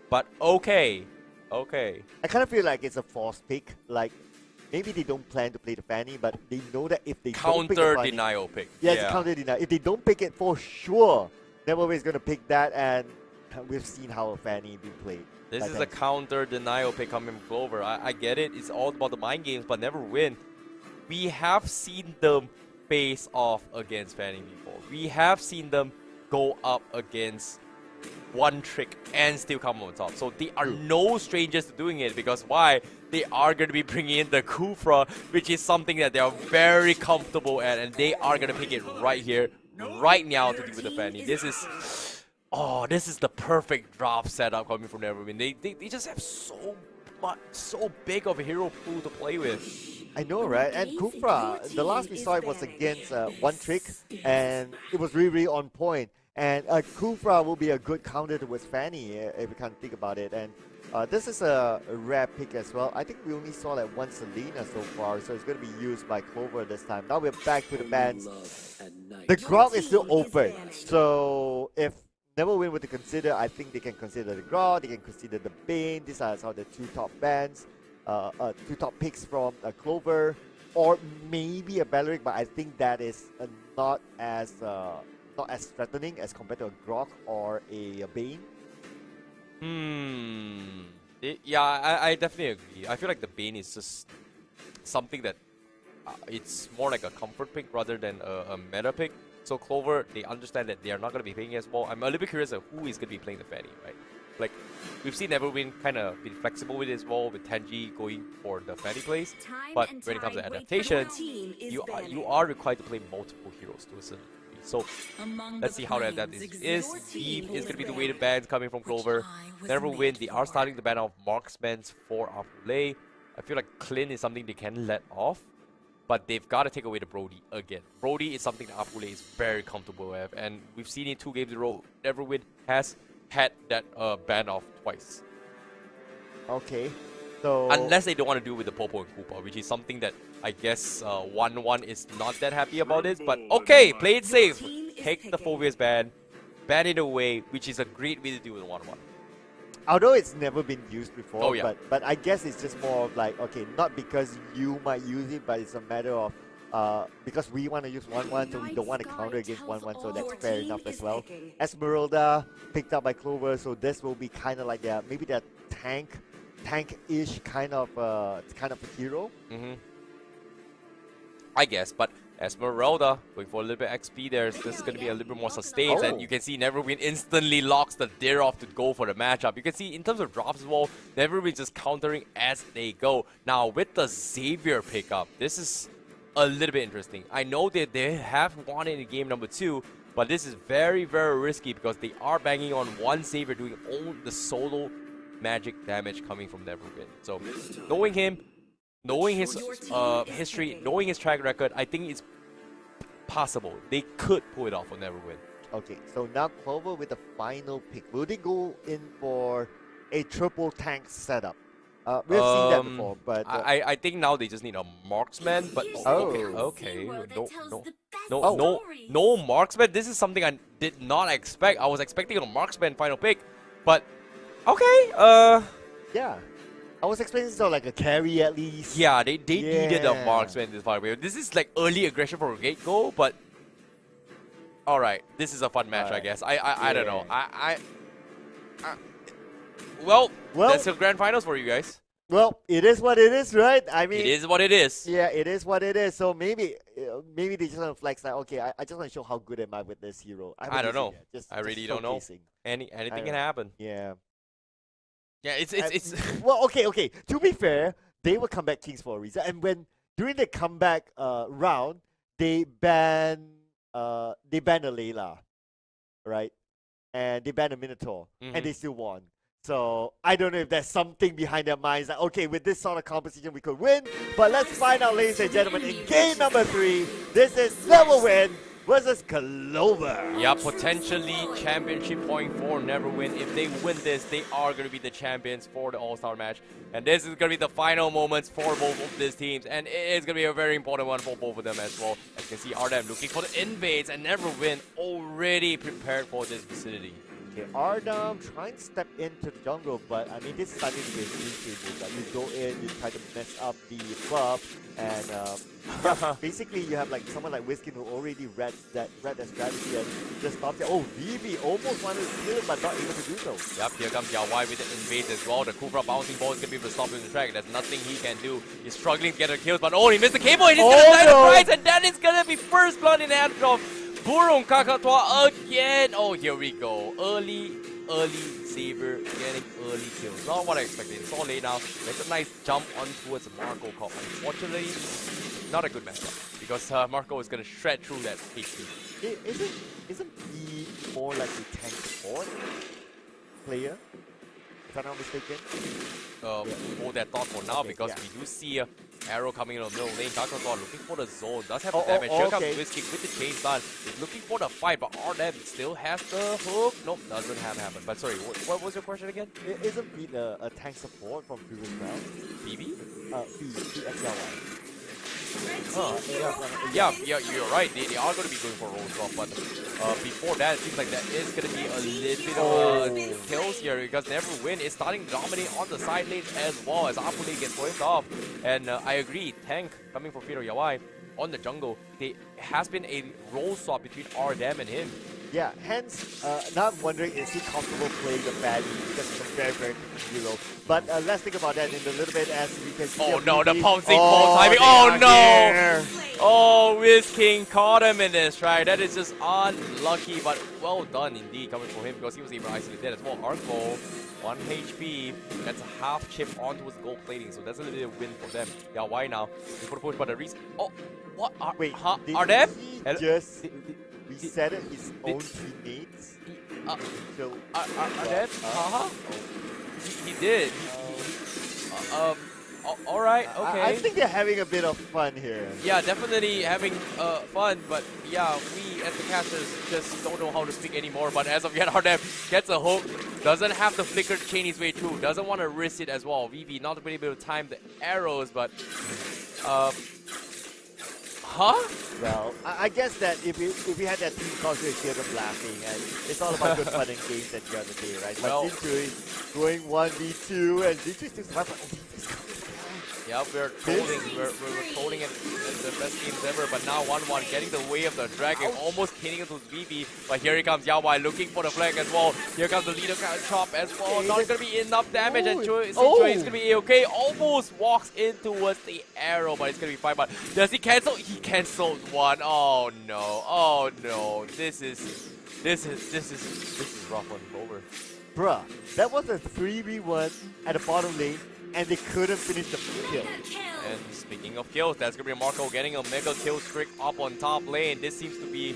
S9: But okay. I
S8: kind of feel like it's a forced pick. Like, maybe they don't plan to play the Fanny, but they know that if they don't
S9: Counter
S8: pick the Fanny,
S9: denial pick.
S8: yes,
S9: Yeah.
S8: counter denial. If they don't pick it, for sure, NEVERWIN is going to pick that, and we've seen how a Fanny been played.
S9: This is a counter denial pick coming from Clover. I get it. It's all about the mind games, but NEVERWIN. We have seen them face off against Fanny before. We have seen them go up against one trick and still come on top. So they are no strangers to doing it, because why? They are going to be bringing in the Kufra, which is something that they are very comfortable at, and they are going to pick it right here, right now to deal with the Fanny. This is, oh, this is the perfect draft setup coming from NEVERWIN. They just have so big of a hero pool to play with.
S8: I know, right? And Kufra, the last we saw it was against one trick, and it was really on point. And Kufra will be a good counter towards Fanny, if we can think about it. And this is a rare pick as well. I think we only saw like one Selena so far, so it's going to be used by Clover this time. Now we're back to the bans. The Grog is still open, so if NEVERWIN were to consider, I think they can consider the Grog, they can consider the Bane. These are some of the two top bans. Two top picks from Clover, or maybe a Belleric, but I think that is not as threatening as compared to a Grok or a Bane.
S9: Yeah, I definitely agree. I feel like the Bane is just something that it's more like a comfort pick rather than a meta pick. So Clover, they understand that they are not going to be playing as well. I'm a little bit curious of who is going to be playing the Fanny, right? Like, we've seen NEVERWIN kind of be flexible with it as well, with Tenji going for the Fanny plays. But when it comes to adaptations, you are required to play multiple heroes to a certain degree. So let's see how the adaptation is. Deep is going to be the weighted bans coming from Clover. NEVERWIN, they are starting the ban of Marksman's for Apule. I feel like Clint is something they can let off, but they've got to take away the Brody again. Brody is something that Apule is very comfortable with, and we've seen it 2 games in a row. NEVERWIN has had that ban off twice.
S8: Okay, so
S9: unless they don't want to do with the Popo and Koopa, which is something that I guess 1-1 is not that happy about it. But okay, play it safe. Take the Phobia's ban it away, which is a great way to deal with 1-1.
S8: Although it's never been used before,
S9: oh, yeah.
S8: but I guess it's just more of like, okay, not because you might use it, but it's a matter of because we want to use 1-1, so we don't want to counter against 1-1, so that's fair enough as well. Esmeralda picked up by Clover, so this will be kind of like maybe that tank-ish kind of a hero.
S9: I guess, but Esmeralda going for a little bit XP there. This is going to be a little bit more sustained, and you can see NEVERWIN instantly locks the Dare off to go for the matchup. You can see in terms of drops as well, NEVERWIN just countering as they go. Now with the Xavier pickup, this is a little bit interesting. I know that they have won it in game number 2, but this is very, very risky because they are banging on one Xavier doing all the solo magic damage coming from NEVERWIN. So knowing him, knowing his history, knowing his track record, I think it's possible they could pull it off on NEVERWIN.
S8: Okay, so now Clover with the final pick. Will they go in for a triple tank setup? We've seen that before, but
S9: I think now they just need a marksman. But okay, no marksman. This is something I did not expect. I was expecting a marksman final pick, but okay.
S8: Yeah, I was expecting sort of like a carry at least.
S9: Yeah, they needed a marksman this final pick. This is like early aggression for a gate goal, but all right, this is a fun match, I guess. I don't know. Well, that's the grand finals for you guys.
S8: Well, it is what it is, right? I mean,
S9: it is what it is.
S8: Yeah, it is what it is. So maybe they just want to flex like, okay, I just want to show how good am I with this hero.
S9: I don't know. I really don't know. Anything can happen.
S8: Yeah.
S9: Yeah, it's
S8: well, okay. To be fair, they were comeback kings for a reason. And when during the comeback round, they banned a Layla, right? And they banned a Minotaur, and they still won. So I don't know if there's something behind their minds that, okay, with this sort of composition we could win. But let's find out, ladies and gentlemen, in game number 3. This is NEVERWIN versus Clover.
S9: Yeah, potentially championship point for NEVERWIN. If they win this, they are going to be the champions for the All-Star match. And this is going to be the final moments for both of these teams. And it is going to be a very important one for both of them as well. As you can see, Ardam looking for the invades, and NEVERWIN already prepared for this vicinity.
S8: Okay, Ardam trying to step into the jungle, but I mean, this is starting to be a new table, but you go in, you try to mess up the buff, and yeah, basically you have like someone like Whiskin who already read that strategy and just stops it. Oh, VV almost wanted to kill it, but not able to do so.
S9: Yep, here comes Yawai with the invade as well. The Kufra bouncing ball is going to be able to stop him in the track. There's nothing he can do. He's struggling to get the kills, but oh, he missed the cable and he's going to die the prize, and that is going to be first blood in the hands of Burung Kakatoa again. Oh, here we go. Early Saber getting early kills. Not what I expected. It's all late now. It's a nice jump on towards Marco Cop. Unfortunately, not a good matchup because Marco is going to shred through that HP.
S8: Isn't he more like a tank support player? If I'm not mistaken.
S9: Hold that thought for now, okay, because we do see Arrow coming in the middle lane. Kakatoa looking for the zone. Does have the damage. Here comes Whiskey with the chain stun. He's looking for the fight, but RDM still has the hook. Nope, doesn't have happen. But sorry, what was your question again?
S8: Isn't Beat a tank support from previous round?
S9: BB?
S8: BXLY.
S9: Yeah, you're right. They are going to be going for roll swap, but before that, it seems like there is going to be a little bit of kills here because NEVERWIN is starting to dominate on the side lanes as well as Apule gets wiped off. And I agree, tank coming for Firo Yawai on the jungle. There has been a roll swap between RDM and him.
S8: Yeah, hence, now I'm wondering, is he comfortable playing the baddie because he's a very, very good hero. But let's think about that in a little bit as we can see.
S9: Oh no, the pouncing ball timing. Oh no! Oh, Whisking caught him in this, right? That is just unlucky, but well done indeed coming from him because he was able to isolate that as well. Arco, 1 HP. That's a half chip onto his gold plating, so that's a little bit of a win for them. Yeah, why now? They put a push, but the reason. Oh, what?
S8: Wait,
S9: are them?
S8: Just reset his own teammates. So
S9: are them? He did. Alright, okay.
S8: I think they're having a bit of fun here.
S9: Yeah, definitely having fun, but yeah, we as the casters just don't know how to speak anymore. But as of yet, RDM gets a hook, doesn't have the flicker to chain his way through, doesn't want to risk it as well. VV not really able to time the arrows, but
S8: well, I guess that if we had that team culture, it's here of laughing, and it's all about good fun and games at the end of the day, right? But Zinjui going 1v2, and Zinjui still surviving.
S9: Yeah, we're trolling it the best games ever, but now 1-1 getting the way of the dragon, almost killing it with VV. But here he comes, Yawai looking for the flag as well. Here comes the leader chop as well. Not going to be enough damage, and Zinjui is going to be A-okay. Almost walks in towards the arrow, but it's going to be fine. But does he cancel? He canceled one. Oh no, this is rough on Clover.
S8: Bruh, that was a 3v1 at the bottom lane, and they couldn't finish the kill.
S9: And speaking of kills, that's going to be Marco getting a mega kill streak up on top lane. This seems to be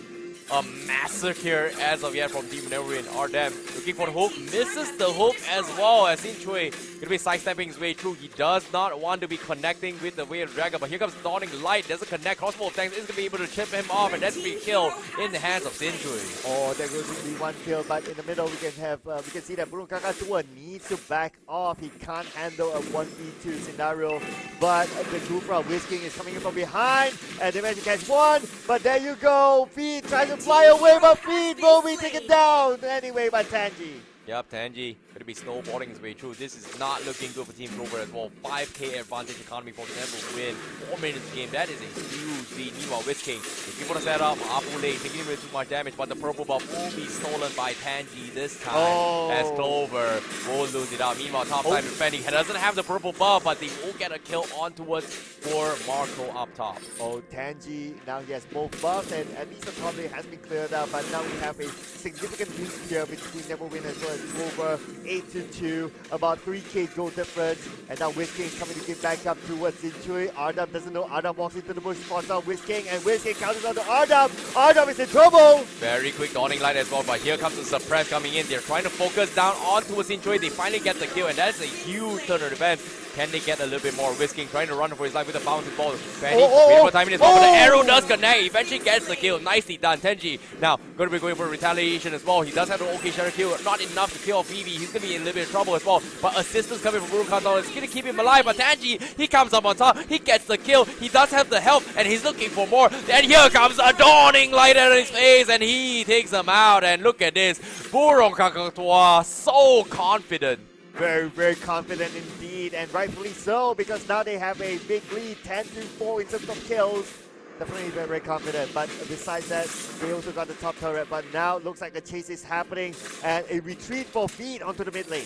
S9: a massacre as of yet from Team NEVERWIN. RDM looking for the hook, misses the hook as well as Zinjui going to be sidestepping his way through. He does not want to be connecting with the Way of Dragon, but here comes Dawning Light, doesn't connect. Crossbow of Tanks is going to be able to chip him off, and that's going to be a kill in the hands of Zinjui.
S8: Oh, there will be one kill, but in the middle we can see that Burung Kakatoa needs to back off. He can't handle a 1v2 scenario, but the Kufra Whisking is coming in from behind, and they manage to catch one, but there you go. Feed tries to fly away, but Feed will be taken down anyway by Tanji.
S9: Yep, Tanji going to be snowballing his way through. This is not looking good for Team Clover as well. 5k advantage economy for NEVERWIN. 4 minutes game. That is a huge lead. Meanwhile, Whisking looking for the setup. Apule taking away too much damage, but the purple buff will be stolen by Tanji this time as Clover will lose it out. Meanwhile, top side defending. He doesn't have the purple buff, but they will get a kill on towards for Marco up top.
S8: Oh, Tanji, now he has both buffs, and at least the top lane has been cleared out, but now we have a significant lead here between NEVERWIN as well as Clover. 8-2, about 3k goal difference, and now Whisking is coming to get back up towards Zinjui. Ardam doesn't know. Ardam walks into the bush, spots out Whisking, and Whisking counters on to Ardam. Ardam is in trouble.
S9: Very quick Dawning Light as well, but here comes the suppress coming in. They're trying to focus down onto Zinjui. They finally get the kill, and that's a huge turn of events. Can they get a little bit more? Whisking trying to run for his life with a bouncing ball. Fanny, waiting for timing as well, but the arrow does connect. Eventually gets the kill. Nicely done. Tenji now going to be going for retaliation as well. He does have the OK shadow kill. Not enough to kill Vivi. He's going to be in a little bit of trouble as well. But assistance coming from Burung Kakatoa is going to keep him alive. But Tanji, he comes up on top. He gets the kill. He does have the help, and he's looking for more. And here comes a Dawning Light at his face, and he takes him out. And look at this. Burung Kakatoa, so confident.
S8: very, very confident indeed, and rightfully so, because now they have a big lead, 10-4 in terms of kills. Definitely very, very confident, but besides that, they also got the top turret, but now looks like a chase is happening, and a retreat for feed onto the mid lane.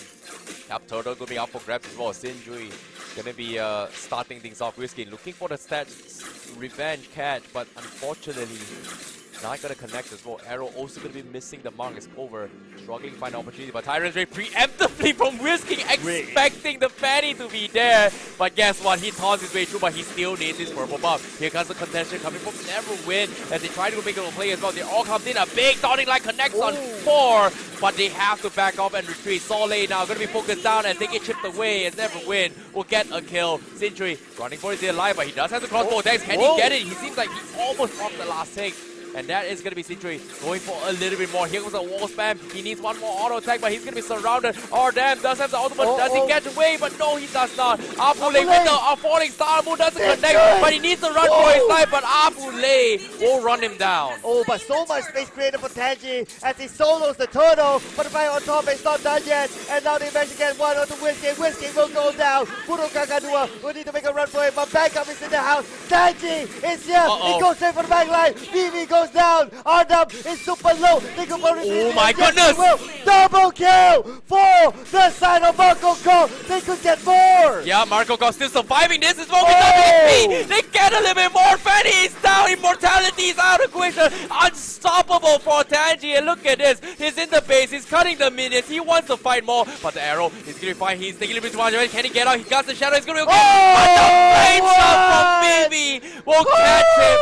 S9: Top turtle going to be up for grabs as well. Sinjui going to be starting things off. Whiskey looking for the stats revenge catch, but unfortunately not going to connect as well. Arrow also going to be missing the mark as Clover struggling to find an opportunity, but Tyrant's Ray preemptively from Whiskey, expecting the Fanny to be there. But guess what? He taunts his way through, but he still needs his purple buff. Here comes the contention coming from NEVERWIN as they try to make a play as well. They all come in. A big taunting line connects on 4, but they have to back off and retreat. Soleil now going to be focused down and they get chipped away as NEVERWIN will get a kill. Sintry running for his dear life, but he does have the crossbow attacks. Can he get it? He seems like he almost dropped the last take. And that is going to be Sintry going for a little bit more. Here comes a wall spam. He needs one more auto attack, but he's going to be surrounded. Damn does have the ultimate. Does he get away? But no, he does not. Apule with the falling star move doesn't connect, but he needs to run for his life. But Apule will run him down.
S8: But so much space created for Tanji as he solos the turtle. But the fight on top is not done yet. And now they eventually get one onto Whiskey. Whiskey will go down. Puro Kakadua will need to make a run for it, but backup is in the house. Tanji is here. He goes straight for the back line. BB goes down. Ardub is super low. They go for
S9: oh my goodness!
S8: Double kill for the side of Marco Co. They could get more.
S9: Yeah, Marco Co still surviving this as well with WP. They get a little bit more. Fanny is down. Immortality is out of question. Unstoppable for Tanji. And look at this. He's in the base. He's cutting the minutes. He wants to fight more. But the arrow is going to be fine. He's taking a little bit too much. Can he get out? He got the shadow. He's going to be okay. But the brain shot from BB will catch him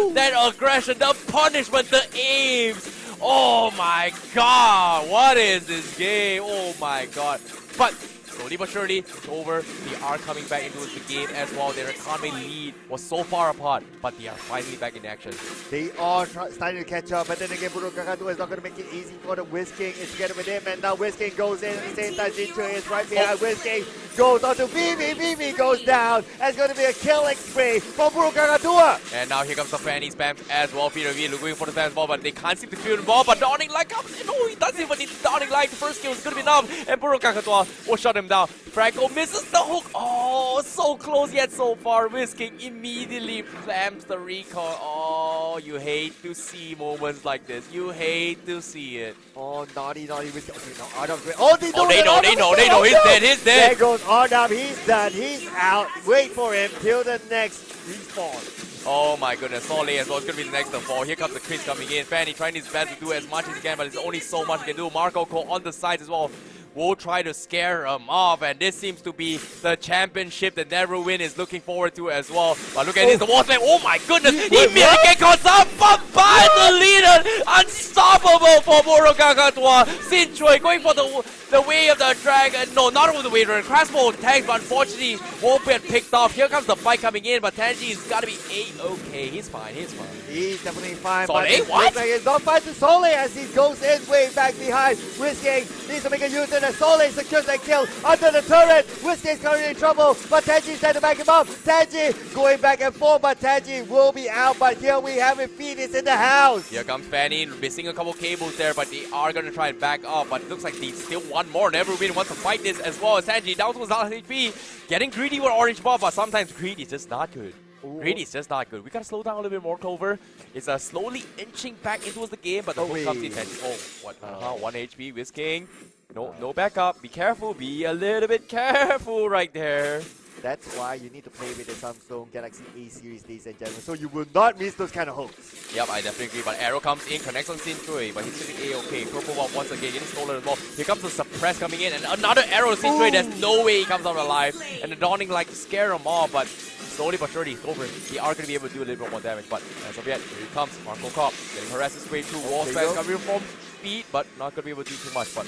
S9: for that aggression. The punishment, the aims. Oh my god, what is this game? Oh my god. But slowly but surely, it's over. They are coming back into the game as well. Their economy lead was so far apart, but they are finally back in action.
S8: They are starting to catch up, but then again, Puro Kakadua is not going to make it easy for the Whisking. It's together with him, and now Whisking goes in at the same time. Jinchu is right behind Whisking. Goes onto BB. BB goes down. It's going to be a killing spree for Puro Kakadua.
S9: And now here comes the Fanny spams as well. Peter V looking for the spams ball, but they can't seem to feel the ball. But Dawning Light comes in. No, he doesn't even need Dawning Light. The first kill is going to be enough, and Puro Kakadua will shut him down. Franco misses the hook. Oh, so close yet so far. Whisking immediately slams the recall. Oh, you hate to see moments like this. You hate to see it.
S8: Oh, naughty Whisking. Okay, now Ardub's great. Oh, they
S9: know. He's dead. He's dead.
S8: There goes Ardub. He's done. He's out. Wait for him till the next respawn.
S9: Oh my goodness, Soleil as well. It's going to be the next to fall. Here comes the Chris coming in. Fanny trying his best to do as much as he can, but there's only so much he can do. Marco Cole on the sides as well will try to scare him off, and this seems to be the championship that NEVERWIN is looking forward to as well. But look at this, the wall slam. Oh my goodness, he immediately gets caught up by the leader. Unstoppable for Puro Kakadua. Sinchoi going for the way of the dragon. No, not over the way of the crossbow tanks, but unfortunately won't get picked off. Here comes the fight coming in, but Tanji's got to be A-okay. He's fine.
S8: He's definitely fine.
S9: Soleil, what?
S8: It's not fine to Soleil as he goes in way back behind. Whisking needs to make a U-turn as Soleil secures that kill under the turret. Whisking's currently in trouble, but Tanji's trying to back him up. Tanji going back and forth, but Tanji will be out. But here we have it. Phoenix in the house.
S9: Here comes Fanny, missing a couple cables there, but they are going to try and back up. But it looks like they still want more. NEVERWIN wants to fight this as well as Tanji down to his last HP. Getting greedy with orange buff, but sometimes greedy is just not good. Greedy is just not good. We gotta slow down a little bit more, Clover. It's slowly inching back into the game, but the hook comes in. Oh, what? 1 HP, Whisking. No backup. Be careful. Be a little bit careful right there.
S8: That's why you need to play with the Samsung Galaxy A series, ladies and gentlemen, so you will not miss those kind of hooks.
S9: Yep, I definitely agree. But arrow comes in, connects on Sintui, but he's sitting A-okay. Purple one once again, getting stolen as well. Here comes the suppress coming in, and another arrow to Sintui. There's no way he comes out alive. And the Dawning Light scare him off, but slowly but surely, Clover, they are going to be able to do a little bit more damage. But as of yet, here he comes. Marco Cop getting harassed his way through. Wall spams coming from speed, but not going to be able to do too much. But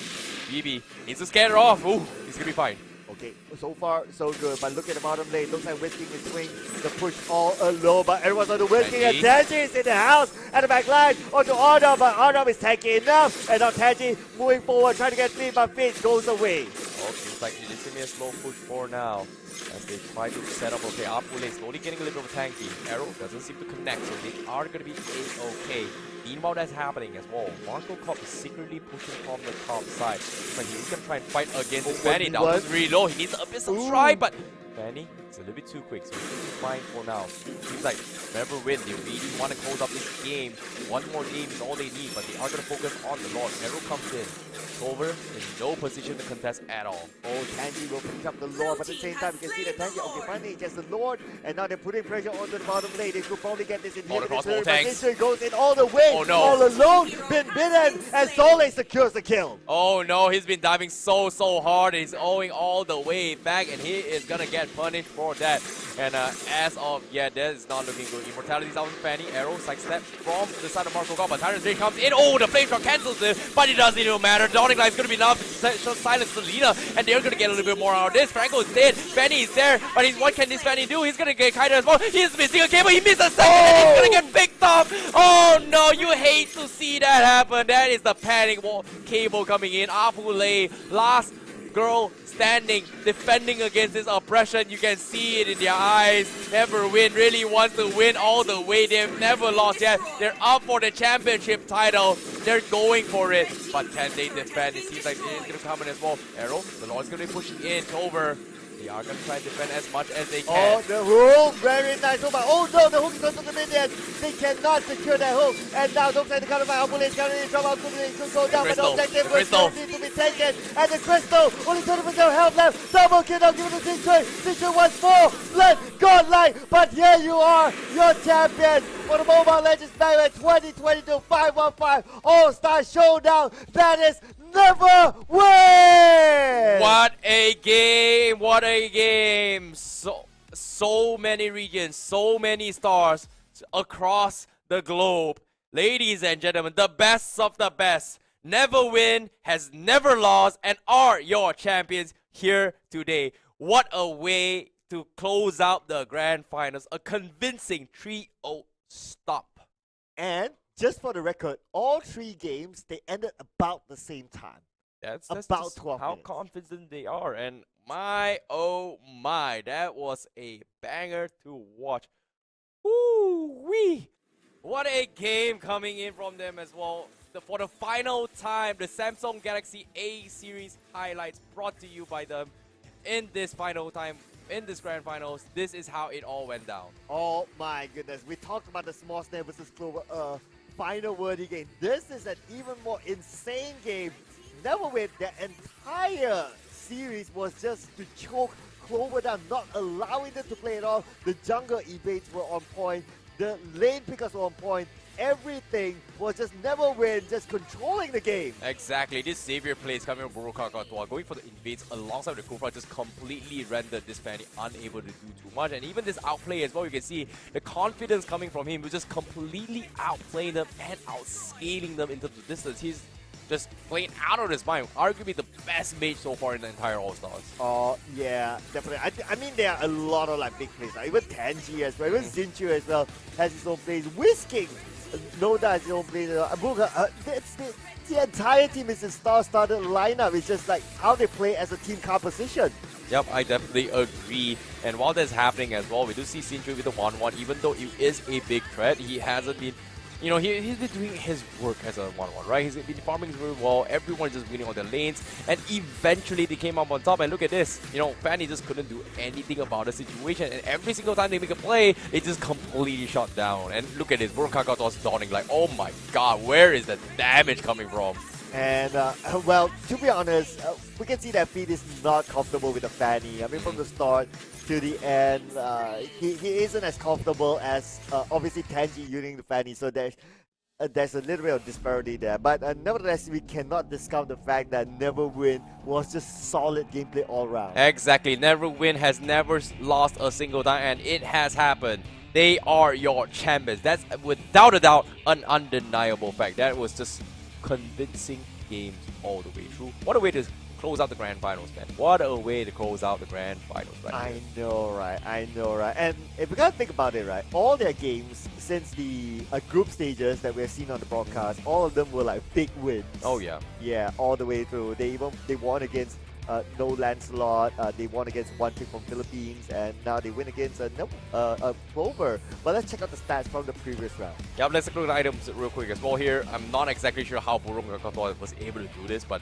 S9: BB needs to scare her off. Ooh, he's going to be fine.
S8: Okay, so far so good, but look at the bottom lane. Looks like Whisking is swing the push all alone, but everyone's on the Whisking, and Tanji is in the house at the back line onto Ardub, but Ardub is tanky enough, and now Tanji moving forward, trying to get Finn, but Finn goes away.
S9: seems like it is going to be a slow push for now as they try to set up. Okay, Apule slowly getting a little bit tanky. Arrow doesn't seem to connect, so they are going to be A-okay. Meanwhile, that's happening as well. Marco Cop is secretly pushing from the top side. But he's going to try and fight against this Fanny. Down was really low. He needs a bit of try, but Fanny is a little bit too quick, so he's going to be fine for now. Seems like NEVERWIN, they really want to close up this game. One more game is all they need, but they are going to focus on the Lord. Arrow comes in. Clover in no position to contest at all.
S8: Oh, Tangy will pick up the Lord, but at the same time, you can see that Tangy, okay, finally gets the Lord, and now they're putting pressure onto the bottom lane. They could probably get this in here. But goes in all the way, all alone, been bitten, and Soleil secures the kill.
S9: Oh no, he's been diving so hard. He's owing all the way back, and he is gonna get punished for that. And as of, that is not looking good. Immortality's out with Fanny. Arrow sidestep from the side of Marco God, but Tyrant's Blade comes in. Oh, the flame shot cancels it, but it doesn't even matter. Dawning Light is going to be enough to silence the leader, and they're going to get a little bit more out of this. Franco is dead. Fanny is there, but what can this Fanny do? He's going to get Kaido as well. He's missing a cable. He missed a second, and he's going to get picked up. Oh no, you hate to see that happen. That is the panic wall cable coming in. Apule, last girl standing, defending against this oppression. You can see it in their eyes. NEVERWIN really wants to win all the way. They've never lost yet. They're up for the championship title. They're going for it. But can they defend? It seems like it is going to come in as well. Arrow, the Lord's going to be pushing in. Clover, they are going to try to defend as much as they can.
S8: Oh, the hook! Very nice hook. Oh no, the hook is going to the minion. They cannot secure that hook. And now looks like the counter by Apule is currently in trouble. Could go down, but the objective will need to be taken. And the crystal, only 20% health left. Double kill now given to Citroen. Citroen wants more. Blood, godlike. But here you are, your champion for the Mobile Legends Banger 2022 515 All Star Showdown. That is NEVERWIN!
S9: What a game! What a game! So many regions, so many stars across the globe. Ladies and gentlemen, the best of the best. NEVERWIN has never lost and are your champions here today. What a way to close out the grand finals. A convincing 3-0 stop.
S8: And just for the record, all 3 games, they ended about the same time.
S9: That's
S8: about 12
S9: how
S8: minutes.
S9: confident they are. And my, oh my, that was a banger to watch. Woo-wee! What a game coming in from them as well. For the final time, the Samsung Galaxy A series highlights brought to you by them in this final time. In this grand finals, this is how it all went down.
S8: Oh my goodness, we talked about the Small Snare versus Clover final worthy game. This is an even more insane game. NEVERWIN, their entire series was just to choke Clover down, not allowing them to play at all. The jungle evades were on point, the lane pickers were on point. Everything was just NEVERWIN, just controlling the game.
S9: Exactly. This Xavier plays coming from Burokakatoa, going for the invades alongside the Kufra, just completely rendered this Fanny unable to do too much. And even this outplay as well, you can see the confidence coming from him, was just completely outplaying them and outscaling them into the distance. He's just playing out of his mind. Arguably the best mage so far in the entire All-Stars.
S8: Oh, yeah, definitely. I mean, there are a lot of like big plays. Like, even Tangy as well, even Xinchu as well has his own plays. Whisking, Noda has his own plays. The entire team is a star-studded lineup. It's just like how they play as a team composition.
S9: Yep, I definitely agree. And while that's happening as well, we do see Xinchu with the 1-1. Even though it is a big threat, he hasn't been... You know, he's been doing his work as a 1-1, right? He's been farming very well. Everyone's just winning on their lanes. And eventually they came up on top. And look at this. You know, Fanny just couldn't do anything about the situation. And every single time they make a play, they just completely shut down. And look at this. Burokakatoa's dawning like, oh my god, where is the damage coming from?
S8: And, well, to be honest, we can see that Feed is not comfortable with the Fanny. I mean, from the start to the end, he isn't as comfortable as, obviously, Tangy using the Fanny. So there's a little bit of disparity there. But nevertheless, we cannot discount the fact that NEVERWIN was just solid gameplay all around.
S9: Exactly. NEVERWIN has never lost a single time, and it has happened. They are your champions. That's, without a doubt, an undeniable fact. That was just convincing games all the way through. What a way to close out the grand finals, man. What a way to close out the grand finals, right?
S8: I know, right? I know, right? And if we gotta think about it, right, all their games since the group stages that we've seen on the broadcast, all of them were like big wins.
S9: Oh yeah.
S8: Yeah, all the way through. They won against no Lancelot. They won against One Trick from Philippines, and now they win against Clover. But let's check out the stats from the previous round.
S9: Yeah, let's look at the items real quick as well here. I'm not exactly sure how Burung Kakatua was able to do this, but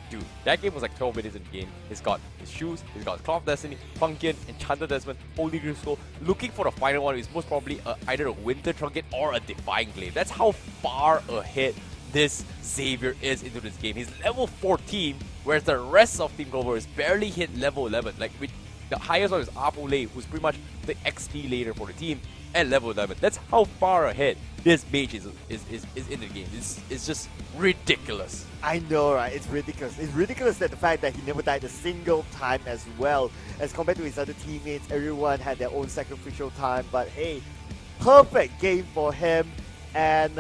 S9: dude, that game was like 12 minutes in the game. He's got his shoes, he's got Cloth Destiny, Funkin, Enchanted Desmond, Holy Crystal. Looking for the final one is most probably either a Winter Trunket or a Defying Glaive. That's how far ahead this Xavier is into this game. He's level 14, whereas the rest of Team Clover is barely hit level 11. Like, with the highest one is Apole, who's pretty much the XP leader for the team, at level 11. That's how far ahead this mage is in the game. It's just ridiculous.
S8: I know, right? It's ridiculous. It's ridiculous that the fact that he never died a single time as well. As compared to his other teammates, everyone had their own sacrificial time. But hey, perfect game for him. And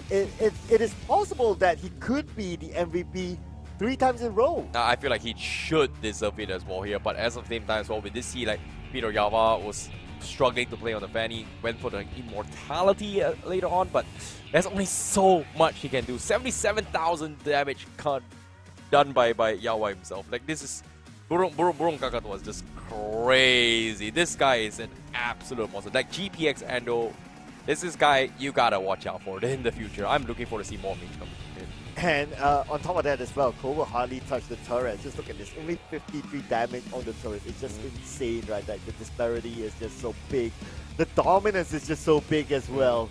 S8: it is possible that he could be the MVP 3 times in a row.
S9: I feel like he should deserve it as well here. But as of the same time as well, we did see like Peter Yava was struggling to play on the Fanny, went for the immortality later on, but there's only so much he can do. 77,000 damage done by Yawa himself. Like, this is Burung Kakatua was just crazy. This guy is an absolute monster. Like GPX Ando, this is guy you gotta watch out for in the future. I'm looking forward to see more memes coming in.
S8: And on top of that as well, Clover hardly touched the turret. Just look at this, only 53 damage on the turret. It's just insane, right? Like, the disparity is just so big. The dominance is just so big as well.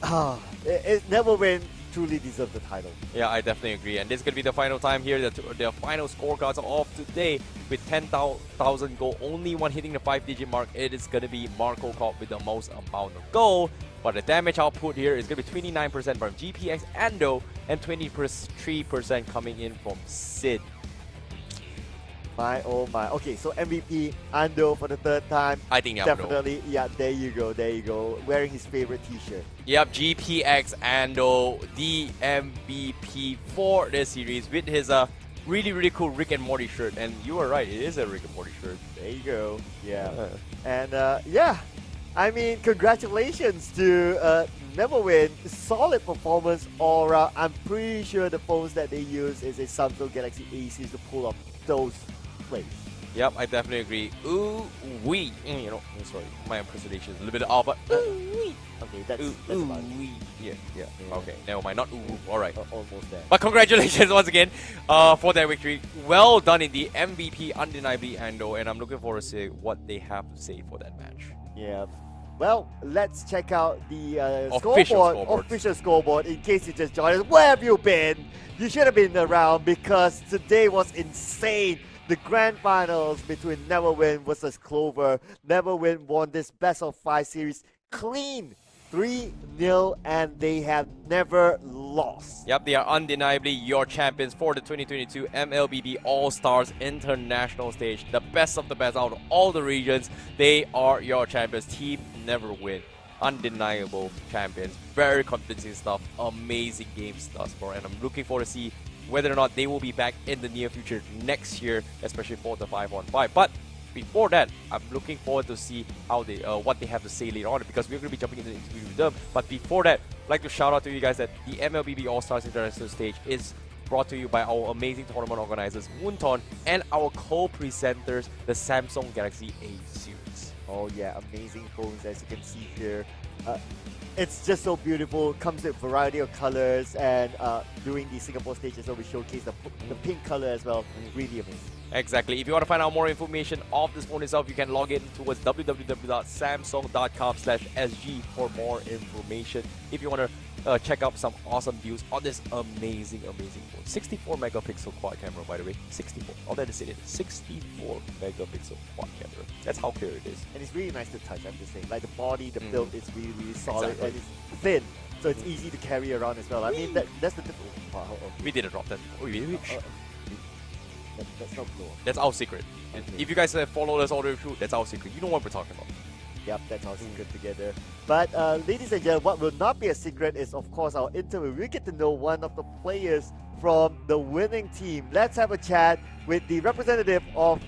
S8: NEVERWIN truly deserves the title.
S9: Yeah, I definitely agree. And this is going to be the final time here. The final scorecards of today with 10,000 gold. Only one hitting the 5-digit mark. It is going to be Marco Cop with the most amount of gold. But the damage output here is going to be 29% from GPX Ando and 23% coming in from Sid.
S8: My oh my. Okay, so MVP Ando for the 3rd time.
S9: I think
S8: definitely. Yeah, there you go. Wearing his favorite t-shirt.
S9: Yep, GPX Ando, the MVP for this series with his really cool Rick and Morty shirt. And you are right, it is a Rick and Morty shirt.
S8: There you go. Yeah. And yeah. I mean, congratulations to NEVERWIN. Solid performance all around. I'm pretty sure the phones that they use is a Samsung Galaxy A series to pull off those plays.
S9: Yep, I definitely agree. Ooh wee. You know, sorry, my impersonation is a little bit off, but ooh wee.
S8: Okay, that's about it.
S9: Yeah. Okay, never mind. Not ooh. All right.
S8: Almost there.
S9: But congratulations once again for that victory. Well done in the MVP, undeniably Ando, and I'm looking forward to see what they have to say for that match.
S8: Yeah. Well, let's check out the official scoreboard. In case you just joined us, where have you been? You should have been around because today was insane. The grand finals between NEVERWIN versus Clover. NEVERWIN won this best of 5 series clean, 3-0, and they have never lost.
S9: Yep, they are undeniably your champions for the 2022 MLBB All Stars International Stage. The best of the best out of all the regions. They are your champions. Team NEVERWIN. Undeniable champions. Very convincing stuff. Amazing games thus far. And I'm looking forward to see whether or not they will be back in the near future next year, especially for the 5-on-5. But before that, I'm looking forward to see how they what they have to say later on, because we're going to be jumping into the interview with them. But before that, I'd like to shout out to you guys that the MLBB All Stars International Stage is brought to you by our amazing tournament organizers, Moonton, and our co-presenters, the Samsung Galaxy A series.
S8: Oh yeah, amazing phones as you can see here. It's just so beautiful. Comes with a variety of colors, and during the Singapore stage as well, we showcase the pink color as well. Really amazing.
S9: Exactly. If you want to find out more information of this phone itself, you can log in towards www.samsung.com/sg for more information. If you want to check out some awesome views on this amazing phone. 64 megapixel quad camera, by the way. 64. All that is it. 64 megapixel quad camera. That's how clear it is.
S8: And it's really nice to touch, I'm just saying. Like the body, the build is really solid, and it's thin. So it's easy to carry around as well. I mean, that's the difference. Wow, okay.
S9: We didn't drop that. Oh,
S8: that's not blow.
S9: That's our secret. Okay. If you guys have followed us all the way through, that's our secret. You know what we're talking about.
S8: Yep, that's our secret together. But ladies and gentlemen, what will not be a secret is, of course, our interview. We get to know one of the players from the winning team. Let's have a chat with the representative of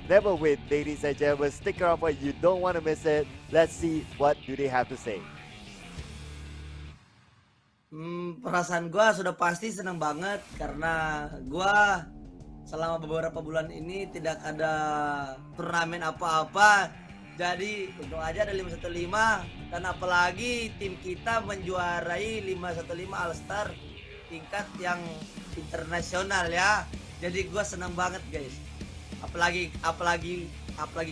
S8: NEVERWIN, ladies and gentlemen. Stick around for it. You don't want to miss it. Let's see what do they have to say.
S10: Perasaan gue sudah pasti senang banget karena gue selama beberapa bulan ini tidak ada turnamen apa-apa. Jadi untung aja ada 515 dan apalagi tim kita menjuarai 515 All Star tingkat yang internasional ya. Jadi gua senang banget guys. Apalagi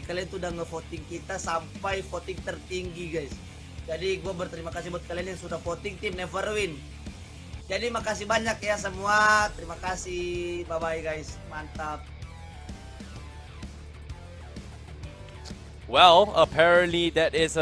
S10: kalian tuh udah ngevoting kita sampai voting tertinggi guys. Jadi gua berterima kasih buat kalian yang sudah voting tim NEVERWIN. Jadi makasih banyak ya semua. Terima kasih. Bye bye guys. Mantap.
S9: Well, apparently that is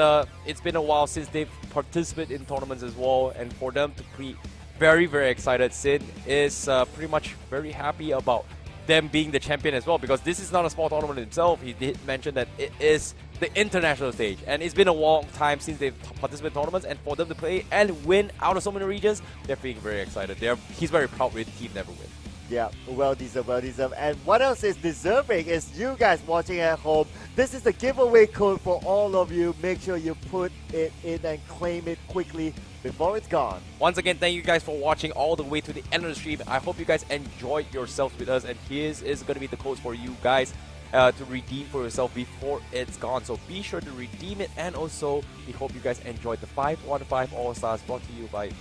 S9: it's been a while since they've participated in tournaments as well, and for them to be very excited, Sin is pretty much very happy about them being the champion as well, because this is not a small tournament himself. He did mention that it is the international stage, and it's been a long time since they've participated in tournaments, and for them to play and win out of so many regions, they're feeling very excited. He's very proud with Team NEVERWIN.
S8: Yeah, well deserved, well deserved. And what else is deserving is you guys watching at home. This is the giveaway code for all of you. Make sure you put it in and claim it quickly before it's gone.
S9: Once again, thank you guys for watching all the way to the end of the stream. I hope you guys enjoyed yourselves with us, and here is going to be the codes for you guys to redeem for yourself before it's gone. So be sure to redeem it, and also we hope you guys enjoyed the 515 All Stars brought to you by,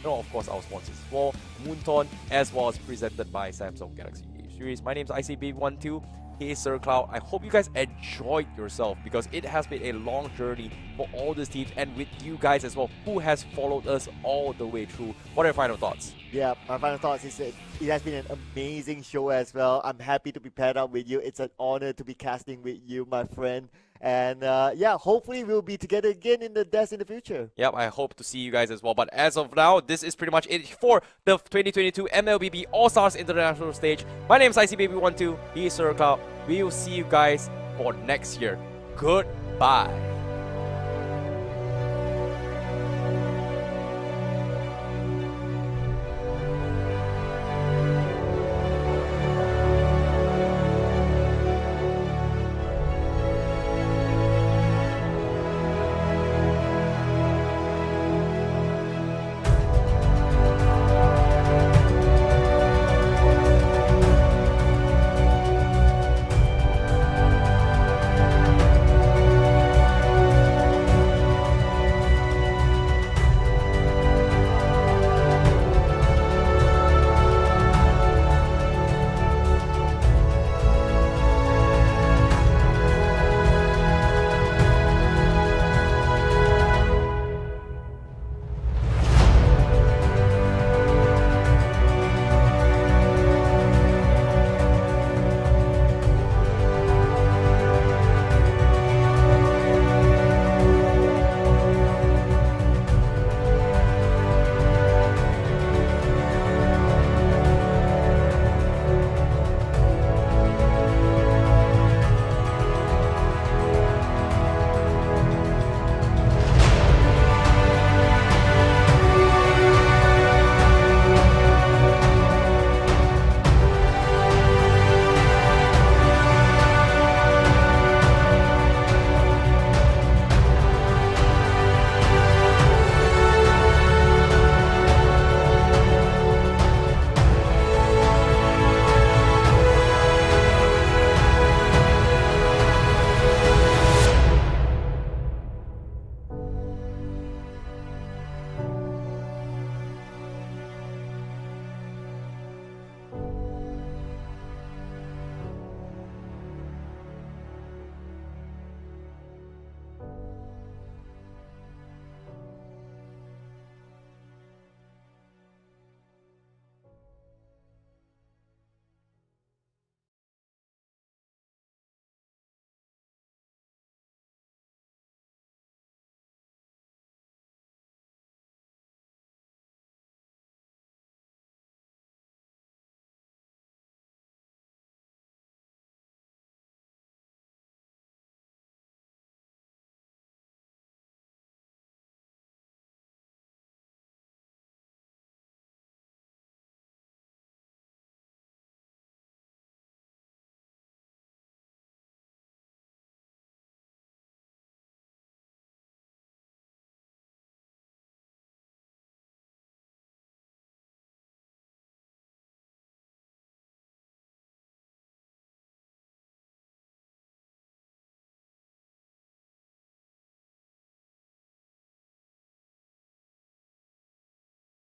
S9: of course, our sponsors as well, Moonton, as well as presented by Samsung Galaxy A series. My name is ICB12. He is Sir Cloud. I hope you guys enjoyed yourself, because it has been a long journey for all these teams, and with you guys as well, who has followed us all the way through. What are your final thoughts?
S8: Yeah, my final thoughts is that it has been an amazing show as well. I'm happy to be paired up with you. It's an honor to be casting with you, my friend. And yeah, hopefully we'll be together again in the DAS in the future.
S9: Yep, I hope to see you guys as well. But as of now, this is pretty much it for the 2022 MLBB All-Stars International Stage. My name is ICBaby12. He is Sir Cloud. We will see you guys for next year. Goodbye.